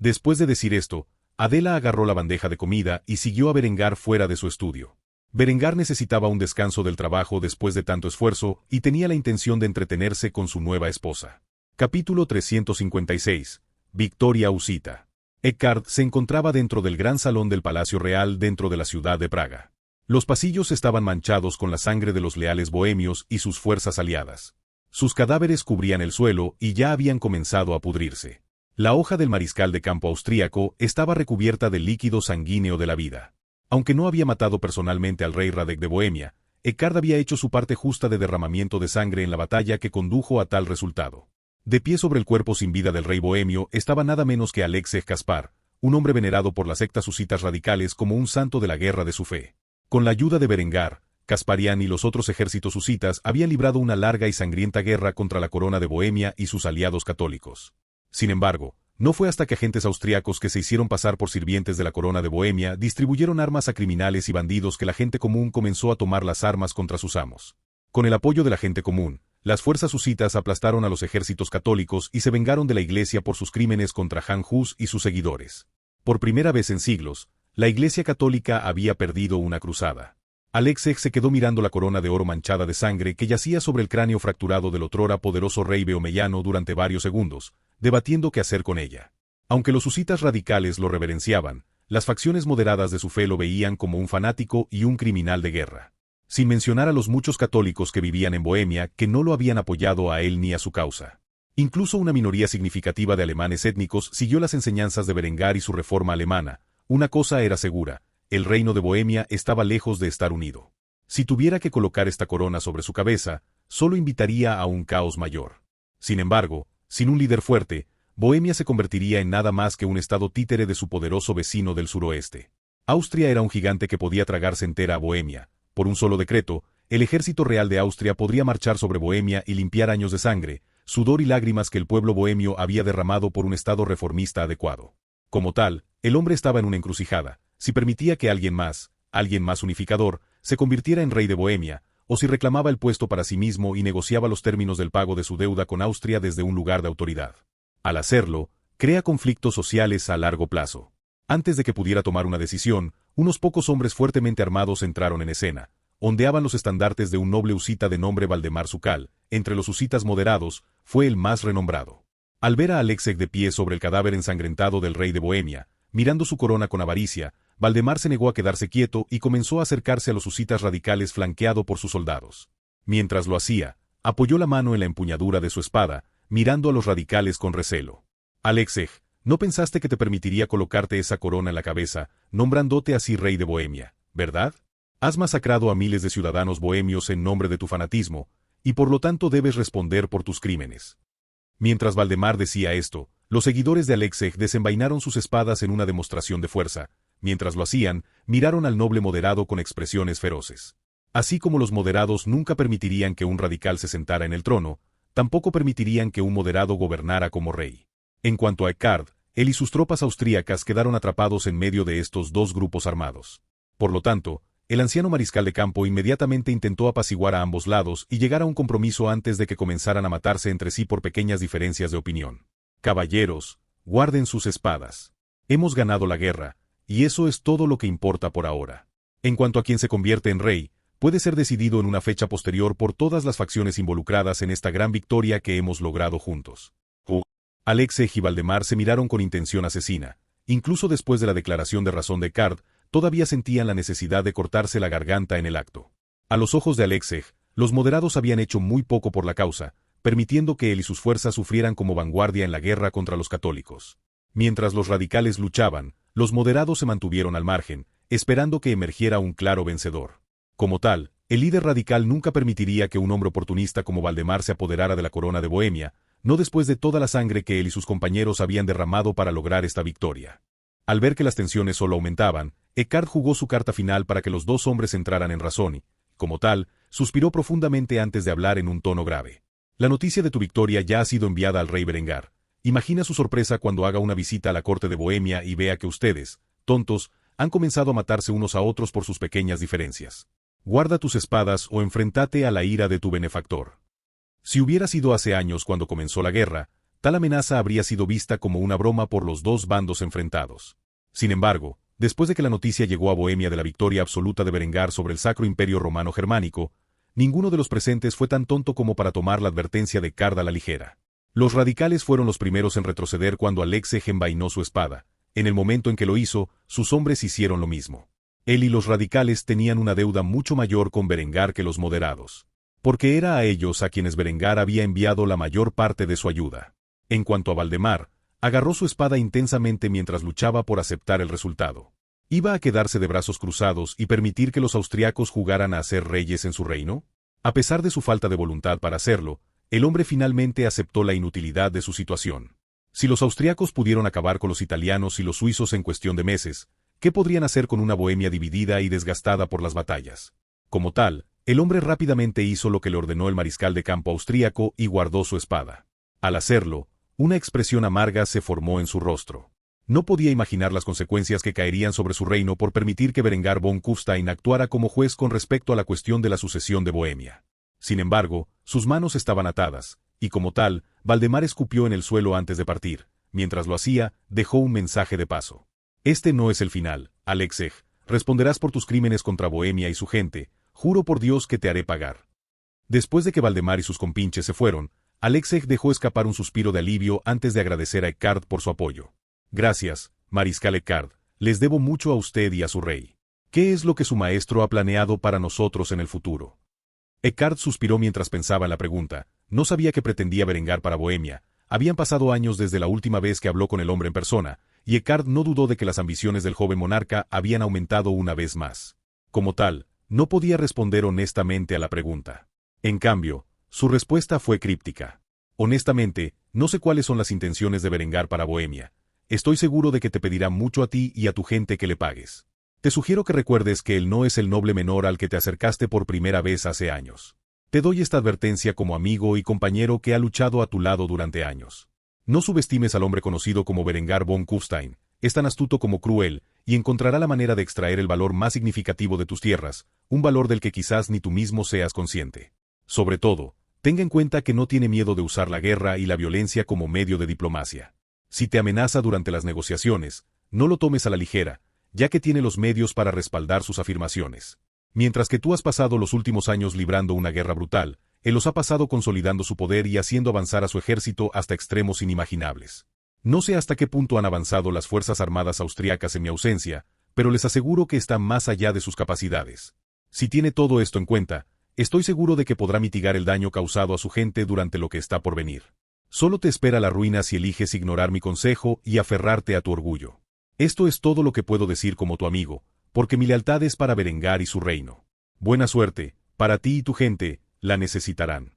Después de decir esto, Adela agarró la bandeja de comida y siguió a Berengar fuera de su estudio. Berengar necesitaba un descanso del trabajo después de tanto esfuerzo y tenía la intención de entretenerse con su nueva esposa. Capítulo 356. Victoria Usita. Eckhard se encontraba dentro del gran salón del Palacio Real dentro de la ciudad de Praga. Los pasillos estaban manchados con la sangre de los leales bohemios y sus fuerzas aliadas. Sus cadáveres cubrían el suelo y ya habían comenzado a pudrirse. La hoja del mariscal de campo austríaco estaba recubierta del líquido sanguíneo de la vida. Aunque no había matado personalmente al rey Radek de Bohemia, Eckhard había hecho su parte justa de derramamiento de sangre en la batalla que condujo a tal resultado. De pie sobre el cuerpo sin vida del rey bohemio estaba nada menos que Alexej Kaspar, un hombre venerado por las sectas husitas radicales como un santo de la guerra de su fe. Con la ayuda de Berengar, Kasparian y los otros ejércitos husitas habían librado una larga y sangrienta guerra contra la corona de Bohemia y sus aliados católicos. Sin embargo, no fue hasta que agentes austriacos que se hicieron pasar por sirvientes de la corona de Bohemia distribuyeron armas a criminales y bandidos que la gente común comenzó a tomar las armas contra sus amos. Con el apoyo de la gente común, las fuerzas husitas aplastaron a los ejércitos católicos y se vengaron de la Iglesia por sus crímenes contra Jan Hus y sus seguidores. Por primera vez en siglos, la Iglesia católica había perdido una cruzada. Alexej se quedó mirando la corona de oro manchada de sangre que yacía sobre el cráneo fracturado del otrora poderoso rey bohemellano durante varios segundos, debatiendo qué hacer con ella. Aunque los husitas radicales lo reverenciaban, las facciones moderadas de su fe lo veían como un fanático y un criminal de guerra. Sin mencionar a los muchos católicos que vivían en Bohemia que no lo habían apoyado a él ni a su causa. Incluso una minoría significativa de alemanes étnicos siguió las enseñanzas de Berengar y su reforma alemana. Una cosa era segura, el reino de Bohemia estaba lejos de estar unido. Si tuviera que colocar esta corona sobre su cabeza, solo invitaría a un caos mayor. Sin embargo, sin un líder fuerte, Bohemia se convertiría en nada más que un estado títere de su poderoso vecino del suroeste. Austria era un gigante que podía tragarse entera a Bohemia. Por un solo decreto, el ejército real de Austria podría marchar sobre Bohemia y limpiar años de sangre, sudor y lágrimas que el pueblo bohemio había derramado por un estado reformista adecuado. Como tal, el hombre estaba en una encrucijada: si permitía que alguien más unificador, se convirtiera en rey de Bohemia, o si reclamaba el puesto para sí mismo y negociaba los términos del pago de su deuda con Austria desde un lugar de autoridad. Al hacerlo, crea conflictos sociales a largo plazo. Antes de que pudiera tomar una decisión, unos pocos hombres fuertemente armados entraron en escena. Ondeaban los estandartes de un noble husita de nombre Valdemar Zucal. Entre los husitas moderados, fue el más renombrado. Al ver a Alexej de pie sobre el cadáver ensangrentado del rey de Bohemia, mirando su corona con avaricia, Valdemar se negó a quedarse quieto y comenzó a acercarse a los husitas radicales flanqueado por sus soldados. Mientras lo hacía, apoyó la mano en la empuñadura de su espada, mirando a los radicales con recelo. Alexej, no pensaste que te permitiría colocarte esa corona en la cabeza, nombrándote así rey de Bohemia, ¿verdad? Has masacrado a miles de ciudadanos bohemios en nombre de tu fanatismo, y por lo tanto debes responder por tus crímenes. Mientras Valdemar decía esto, los seguidores de Alexej desenvainaron sus espadas en una demostración de fuerza. Mientras lo hacían, miraron al noble moderado con expresiones feroces. Así como los moderados nunca permitirían que un radical se sentara en el trono, tampoco permitirían que un moderado gobernara como rey. En cuanto a Eckart, él y sus tropas austríacas quedaron atrapados en medio de estos dos grupos armados. Por lo tanto, el anciano mariscal de campo inmediatamente intentó apaciguar a ambos lados y llegar a un compromiso antes de que comenzaran a matarse entre sí por pequeñas diferencias de opinión. Caballeros, guarden sus espadas. Hemos ganado la guerra, y eso es todo lo que importa por ahora. En cuanto a quien se convierte en rey, puede ser decidido en una fecha posterior por todas las facciones involucradas en esta gran victoria que hemos logrado juntos. Alexej y Valdemar se miraron con intención asesina. Incluso después de la declaración de razón de Eckart, todavía sentían la necesidad de cortarse la garganta en el acto. A los ojos de Alexej, los moderados habían hecho muy poco por la causa, permitiendo que él y sus fuerzas sufrieran como vanguardia en la guerra contra los católicos. Mientras los radicales luchaban, los moderados se mantuvieron al margen, esperando que emergiera un claro vencedor. Como tal, el líder radical nunca permitiría que un hombre oportunista como Valdemar se apoderara de la corona de Bohemia, no después de toda la sangre que él y sus compañeros habían derramado para lograr esta victoria. Al ver que las tensiones solo aumentaban, Eckart jugó su carta final para que los dos hombres entraran en razón y, como tal, suspiró profundamente antes de hablar en un tono grave. La noticia de tu victoria ya ha sido enviada al rey Berengar. Imagina su sorpresa cuando haga una visita a la corte de Bohemia y vea que ustedes, tontos, han comenzado a matarse unos a otros por sus pequeñas diferencias. Guarda tus espadas o enfréntate a la ira de tu benefactor. Si hubiera sido hace años cuando comenzó la guerra, tal amenaza habría sido vista como una broma por los dos bandos enfrentados. Sin embargo, después de que la noticia llegó a Bohemia de la victoria absoluta de Berengar sobre el Sacro Imperio Romano Germánico, ninguno de los presentes fue tan tonto como para tomar la advertencia de Eckart a la ligera. Los radicales fueron los primeros en retroceder cuando Alexej envainó su espada. En el momento en que lo hizo, sus hombres hicieron lo mismo. Él y los radicales tenían una deuda mucho mayor con Berengar que los moderados, porque era a ellos a quienes Berengar había enviado la mayor parte de su ayuda. En cuanto a Valdemar, agarró su espada intensamente mientras luchaba por aceptar el resultado. ¿Iba a quedarse de brazos cruzados y permitir que los austriacos jugaran a ser reyes en su reino? A pesar de su falta de voluntad para hacerlo, el hombre finalmente aceptó la inutilidad de su situación. Si los austriacos pudieron acabar con los italianos y los suizos en cuestión de meses, ¿qué podrían hacer con una Bohemia dividida y desgastada por las batallas? Como tal, el hombre rápidamente hizo lo que le ordenó el mariscal de campo austríaco y guardó su espada. Al hacerlo, una expresión amarga se formó en su rostro. No podía imaginar las consecuencias que caerían sobre su reino por permitir que Berengar von Kufstein actuara como juez con respecto a la cuestión de la sucesión de Bohemia. Sin embargo, sus manos estaban atadas, y como tal, Valdemar escupió en el suelo antes de partir. Mientras lo hacía, dejó un mensaje de paso. Este no es el final, Alexej. Responderás por tus crímenes contra Bohemia y su gente. Juro por Dios que te haré pagar. Después de que Valdemar y sus compinches se fueron, Alexej dejó escapar un suspiro de alivio antes de agradecer a Eckart por su apoyo. Gracias, mariscal Eckart. Les debo mucho a usted y a su rey. ¿Qué es lo que su maestro ha planeado para nosotros en el futuro? Eckart suspiró mientras pensaba en la pregunta. no sabía qué pretendía Berengar para Bohemia. Habían pasado años desde la última vez que habló con el hombre en persona, y Eckart no dudó de que las ambiciones del joven monarca habían aumentado una vez más. Como tal, no podía responder honestamente a la pregunta. En cambio, su respuesta fue críptica. Honestamente, no sé cuáles son las intenciones de Berengar para Bohemia. Estoy seguro de que te pedirá mucho a ti y a tu gente que le pagues. Te sugiero que recuerdes que él no es el noble menor al que te acercaste por primera vez hace años. Te doy esta advertencia como amigo y compañero que ha luchado a tu lado durante años. No subestimes al hombre conocido como Berengar von Kufstein, es tan astuto como cruel, y encontrará la manera de extraer el valor más significativo de tus tierras, un valor del que quizás ni tú mismo seas consciente. Sobre todo, tenga en cuenta que no tiene miedo de usar la guerra y la violencia como medio de diplomacia. Si te amenaza durante las negociaciones, no lo tomes a la ligera, ya que tiene los medios para respaldar sus afirmaciones. Mientras que tú has pasado los últimos años librando una guerra brutal, él los ha pasado consolidando su poder y haciendo avanzar a su ejército hasta extremos inimaginables. No sé hasta qué punto han avanzado las fuerzas armadas austriacas en mi ausencia, pero les aseguro que están más allá de sus capacidades. Si tiene todo esto en cuenta, estoy seguro de que podrá mitigar el daño causado a su gente durante lo que está por venir. Solo te espera la ruina si eliges ignorar mi consejo y aferrarte a tu orgullo. Esto es todo lo que puedo decir como tu amigo, porque mi lealtad es para Berengar y su reino. Buena suerte, para ti y tu gente, la necesitarán.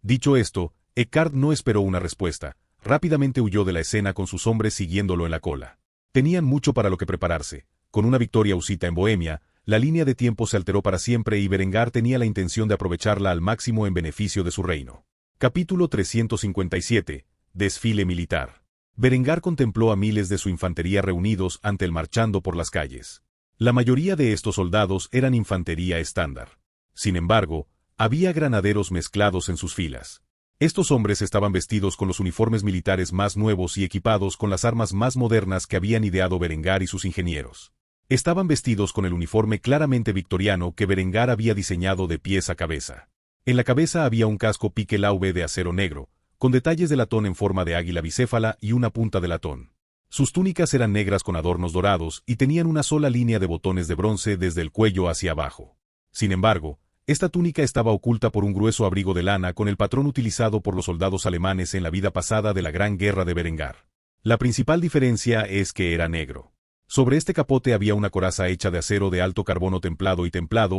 Dicho esto, Eckart no esperó una respuesta, rápidamente huyó de la escena con sus hombres siguiéndolo en la cola. Tenían mucho para lo que prepararse. Con una victoria husita en Bohemia, la línea de tiempo se alteró para siempre y Berengar tenía la intención de aprovecharla al máximo en beneficio de su reino. Capítulo 357. Desfile militar. Berengar contempló a miles de su infantería reunidos ante él marchando por las calles. La mayoría de estos soldados eran infantería estándar. Sin embargo, había granaderos mezclados en sus filas. Estos hombres estaban vestidos con los uniformes militares más nuevos y equipados con las armas más modernas que habían ideado Berengar y sus ingenieros. Estaban vestidos con el uniforme claramente victoriano que Berengar había diseñado de pies a cabeza. En la cabeza había un casco pique laube de acero negro, con detalles de latón en forma de águila bicéfala y una punta de latón. Sus túnicas eran negras con adornos dorados y tenían una sola línea de botones de bronce desde el cuello hacia abajo. Sin embargo, esta túnica estaba oculta por un grueso abrigo de lana con el patrón utilizado por los soldados alemanes en la vida pasada de la Gran Guerra de Berengar. La principal diferencia es que era negro. Sobre este capote había una coraza hecha de acero de alto carbono templado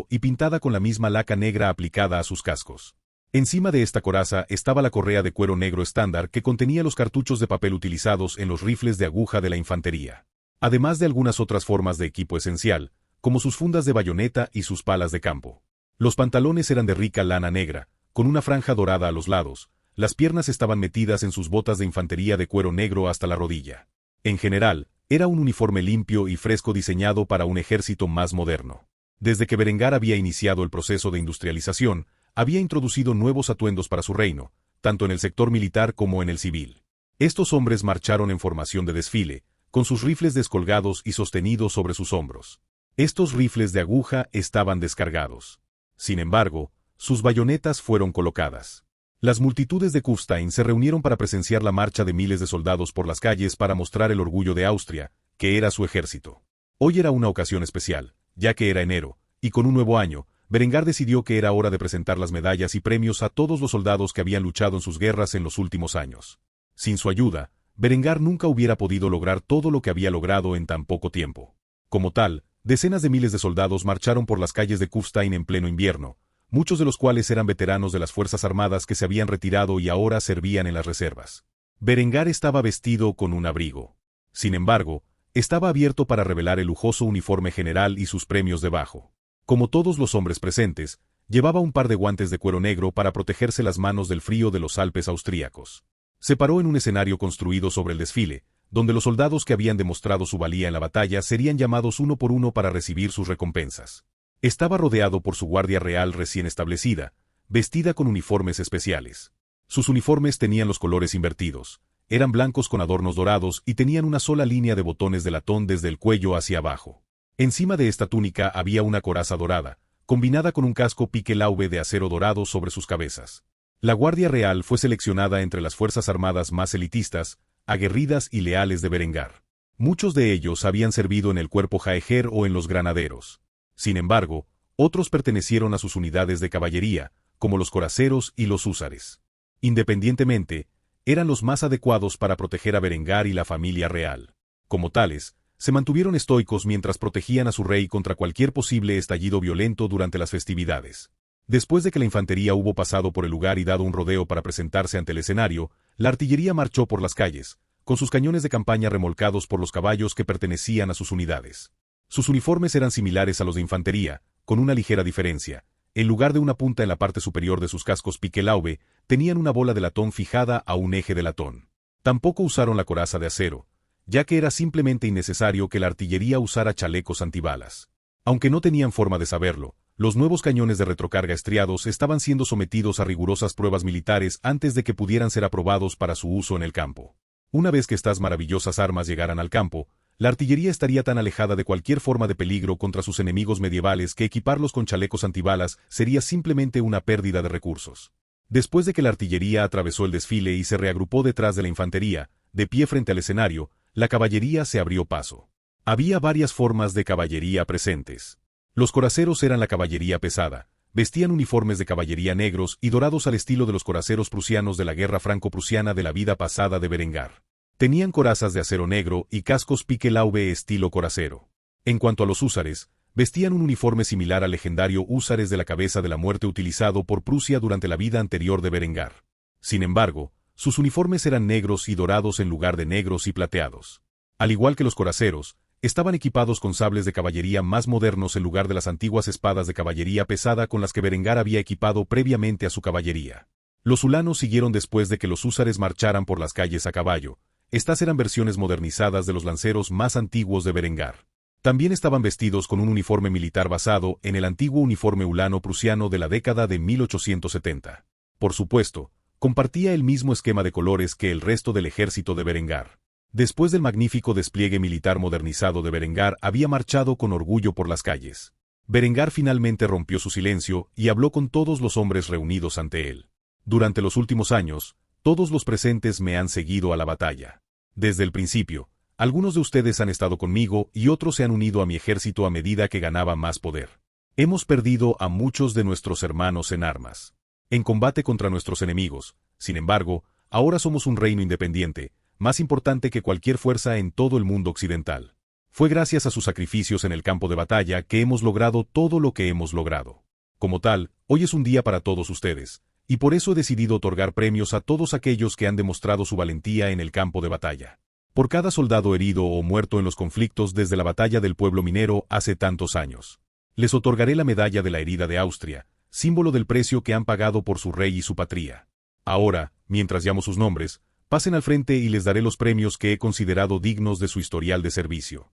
y pintada con la misma laca negra aplicada a sus cascos. Encima de esta coraza estaba la correa de cuero negro estándar que contenía los cartuchos de papel utilizados en los rifles de aguja de la infantería. Además de algunas otras formas de equipo esencial, como sus fundas de bayoneta y sus palas de campo. Los pantalones eran de rica lana negra, con una franja dorada a los lados, las piernas estaban metidas en sus botas de infantería de cuero negro hasta la rodilla. En general, era un uniforme limpio y fresco diseñado para un ejército más moderno. Desde que Berengar había iniciado el proceso de industrialización, había introducido nuevos atuendos para su reino, tanto en el sector militar como en el civil. Estos hombres marcharon en formación de desfile, con sus rifles descolgados y sostenidos sobre sus hombros. Estos rifles de aguja estaban descargados. Sin embargo, sus bayonetas fueron colocadas. Las multitudes de Kufstein se reunieron para presenciar la marcha de miles de soldados por las calles para mostrar el orgullo de Austria, que era su ejército. Hoy era una ocasión especial, ya que era enero, y con un nuevo año, Berengar decidió que era hora de presentar las medallas y premios a todos los soldados que habían luchado en sus guerras en los últimos años. Sin su ayuda, Berengar nunca hubiera podido lograr todo lo que había logrado en tan poco tiempo. Como tal, decenas de miles de soldados marcharon por las calles de Kufstein en pleno invierno, muchos de los cuales eran veteranos de las fuerzas armadas que se habían retirado y ahora servían en las reservas. Berengar estaba vestido con un abrigo. Sin embargo, estaba abierto para revelar el lujoso uniforme general y sus premios debajo. Como todos los hombres presentes, llevaba un par de guantes de cuero negro para protegerse las manos del frío de los Alpes austríacos. Se paró en un escenario construido sobre el desfile, donde los soldados que habían demostrado su valía en la batalla serían llamados uno por uno para recibir sus recompensas. Estaba rodeado por su guardia real recién establecida, vestida con uniformes especiales. Sus uniformes tenían los colores invertidos, eran blancos con adornos dorados y tenían una sola línea de botones de latón desde el cuello hacia abajo. Encima de esta túnica había una coraza dorada, combinada con un casco pique laube de acero dorado sobre sus cabezas. La Guardia Real fue seleccionada entre las fuerzas armadas más elitistas, aguerridas y leales de Berengar. Muchos de ellos habían servido en el cuerpo Jaeger o en los granaderos. Sin embargo, otros pertenecieron a sus unidades de caballería, como los coraceros y los húsares. Independientemente, eran los más adecuados para proteger a Berengar y la familia real. Como tales, se mantuvieron estoicos mientras protegían a su rey contra cualquier posible estallido violento durante las festividades. Después de que la infantería hubo pasado por el lugar y dado un rodeo para presentarse ante el escenario, la artillería marchó por las calles, con sus cañones de campaña remolcados por los caballos que pertenecían a sus unidades. Sus uniformes eran similares a los de infantería, con una ligera diferencia. En lugar de una punta en la parte superior de sus cascos piquelaube, tenían una bola de latón fijada a un eje de latón. Tampoco usaron la coraza de acero, ya que era simplemente innecesario que la artillería usara chalecos antibalas. Aunque no tenían forma de saberlo, los nuevos cañones de retrocarga estriados estaban siendo sometidos a rigurosas pruebas militares antes de que pudieran ser aprobados para su uso en el campo. Una vez que estas maravillosas armas llegaran al campo, la artillería estaría tan alejada de cualquier forma de peligro contra sus enemigos medievales que equiparlos con chalecos antibalas sería simplemente una pérdida de recursos. Después de que la artillería atravesó el desfile y se reagrupó detrás de la infantería, de pie frente al escenario, la caballería se abrió paso. Había varias formas de caballería presentes. Los coraceros eran la caballería pesada, vestían uniformes de caballería negros y dorados al estilo de los coraceros prusianos de la guerra franco-prusiana de la vida pasada de Berengar. Tenían corazas de acero negro y cascos piquelaube estilo coracero. En cuanto a los húsares, vestían un uniforme similar al legendario húsares de la cabeza de la muerte utilizado por Prusia durante la vida anterior de Berengar. Sin embargo, sus uniformes eran negros y dorados en lugar de negros y plateados. Al igual que los coraceros, estaban equipados con sables de caballería más modernos en lugar de las antiguas espadas de caballería pesada con las que Berengar había equipado previamente a su caballería. Los ulanos siguieron después de que los húsares marcharan por las calles a caballo. Estas eran versiones modernizadas de los lanceros más antiguos de Berengar. También estaban vestidos con un uniforme militar basado en el antiguo uniforme ulano prusiano de la década de 1870. Por supuesto, compartía el mismo esquema de colores que el resto del ejército de Berengar. Después del magnífico despliegue militar modernizado de Berengar había marchado con orgullo por las calles. Berengar finalmente rompió su silencio y habló con todos los hombres reunidos ante él. Durante los últimos años, todos los presentes me han seguido a la batalla. Desde el principio, algunos de ustedes han estado conmigo y otros se han unido a mi ejército a medida que ganaba más poder. Hemos perdido a muchos de nuestros hermanos en armas, en combate contra nuestros enemigos. Sin embargo, ahora somos un reino independiente, más importante que cualquier fuerza en todo el mundo occidental. Fue gracias a sus sacrificios en el campo de batalla que hemos logrado todo lo que hemos logrado. Como tal, hoy es un día para todos ustedes, y por eso he decidido otorgar premios a todos aquellos que han demostrado su valentía en el campo de batalla. Por cada soldado herido o muerto en los conflictos desde la batalla del pueblo minero hace tantos años. Les otorgaré la medalla de la herida de Austria, símbolo del precio que han pagado por su rey y su patria. Ahora, mientras llamo sus nombres, pasen al frente y les daré los premios que he considerado dignos de su historial de servicio.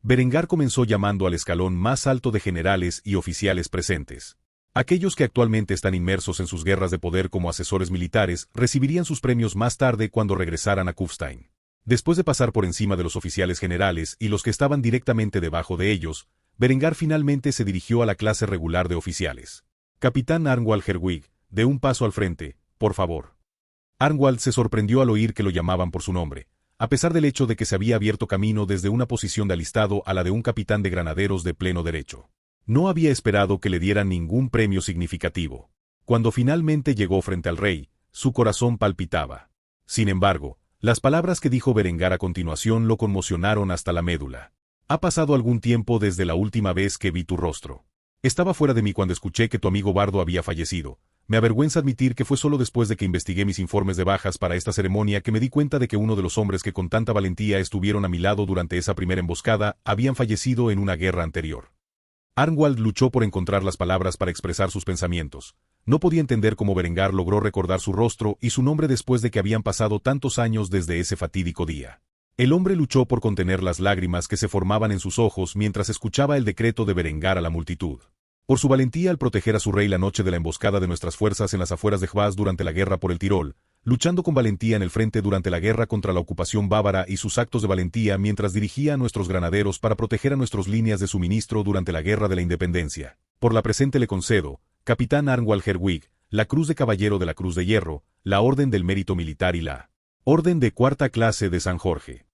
Berengar comenzó llamando al escalón más alto de generales y oficiales presentes. Aquellos que actualmente están inmersos en sus guerras de poder como asesores militares recibirían sus premios más tarde cuando regresaran a Kufstein. Después de pasar por encima de los oficiales generales y los que estaban directamente debajo de ellos, Berengar finalmente se dirigió a la clase regular de oficiales. Capitán Arnwald Herwig, de un paso al frente, por favor. Arnwald se sorprendió al oír que lo llamaban por su nombre, a pesar del hecho de que se había abierto camino desde una posición de alistado a la de un capitán de granaderos de pleno derecho. No había esperado que le dieran ningún premio significativo. Cuando finalmente llegó frente al rey, su corazón palpitaba. Sin embargo, las palabras que dijo Berengar a continuación lo conmocionaron hasta la médula. Ha pasado algún tiempo desde la última vez que vi tu rostro. Estaba fuera de mí cuando escuché que tu amigo Bardo había fallecido. Me avergüenza admitir que fue solo después de que investigué mis informes de bajas para esta ceremonia que me di cuenta de que uno de los hombres que con tanta valentía estuvieron a mi lado durante esa primera emboscada habían fallecido en una guerra anterior. Arnwald luchó por encontrar las palabras para expresar sus pensamientos. No podía entender cómo Berengar logró recordar su rostro y su nombre después de que habían pasado tantos años desde ese fatídico día. El hombre luchó por contener las lágrimas que se formaban en sus ojos mientras escuchaba el decreto de Berengar a la multitud. Por su valentía al proteger a su rey la noche de la emboscada de nuestras fuerzas en las afueras de Hvass durante la guerra por el Tirol, luchando con valentía en el frente durante la guerra contra la ocupación bávara y sus actos de valentía mientras dirigía a nuestros granaderos para proteger a nuestras líneas de suministro durante la guerra de la independencia. Por la presente le concedo, Capitán Arnwald Herwig, la Cruz de Caballero de la Cruz de Hierro, la Orden del Mérito Militar y la Orden de Cuarta Clase de San Jorge.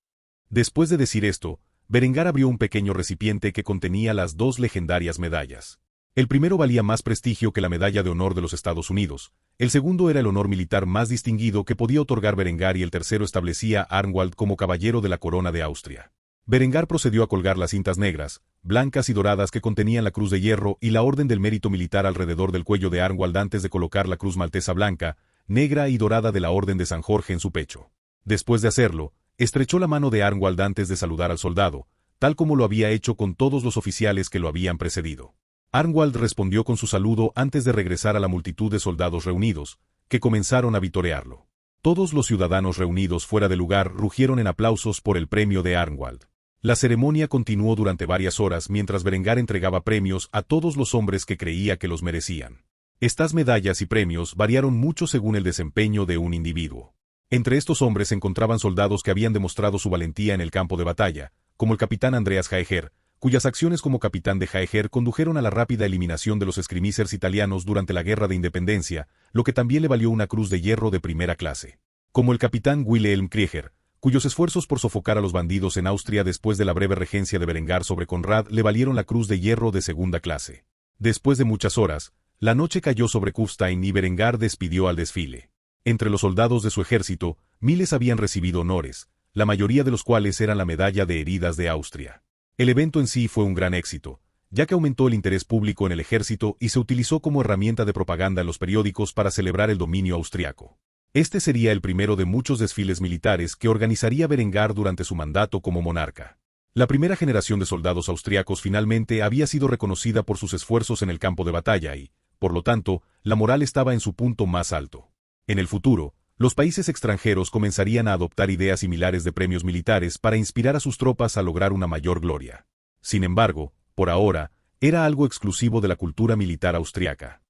Después de decir esto, Berengar abrió un pequeño recipiente que contenía las dos legendarias medallas. El primero valía más prestigio que la Medalla de Honor de los Estados Unidos, el segundo era el honor militar más distinguido que podía otorgar Berengar y el tercero establecía a Arnwald como caballero de la corona de Austria. Berengar procedió a colgar las cintas negras, blancas y doradas que contenían la Cruz de Hierro y la Orden del Mérito Militar alrededor del cuello de Arnwald antes de colocar la Cruz Maltesa blanca, negra y dorada de la Orden de San Jorge en su pecho. Después de hacerlo, estrechó la mano de Arnwald antes de saludar al soldado, tal como lo había hecho con todos los oficiales que lo habían precedido. Arnwald respondió con su saludo antes de regresar a la multitud de soldados reunidos, que comenzaron a vitorearlo. Todos los ciudadanos reunidos fuera de lugar rugieron en aplausos por el premio de Arnwald. La ceremonia continuó durante varias horas mientras Berengar entregaba premios a todos los hombres que creía que los merecían. Estas medallas y premios variaron mucho según el desempeño de un individuo. Entre estos hombres se encontraban soldados que habían demostrado su valentía en el campo de batalla, como el capitán Andreas Jaeger, cuyas acciones como capitán de Jaeger condujeron a la rápida eliminación de los esgrimíceres italianos durante la Guerra de Independencia, lo que también le valió una Cruz de Hierro de primera clase. Como el capitán Wilhelm Krieger, cuyos esfuerzos por sofocar a los bandidos en Austria después de la breve regencia de Berengar sobre Conrad le valieron la Cruz de Hierro de segunda clase. Después de muchas horas, la noche cayó sobre Kufstein y Berengar despidió al desfile. Entre los soldados de su ejército, miles habían recibido honores, la mayoría de los cuales eran la medalla de heridas de Austria. El evento en sí fue un gran éxito, ya que aumentó el interés público en el ejército y se utilizó como herramienta de propaganda en los periódicos para celebrar el dominio austriaco. Este sería el primero de muchos desfiles militares que organizaría Berengar durante su mandato como monarca. La primera generación de soldados austriacos finalmente había sido reconocida por sus esfuerzos en el campo de batalla y, por lo tanto, la moral estaba en su punto más alto. En el futuro, los países extranjeros comenzarían a adoptar ideas similares de premios militares para inspirar a sus tropas a lograr una mayor gloria. Sin embargo, por ahora, era algo exclusivo de la cultura militar austriaca.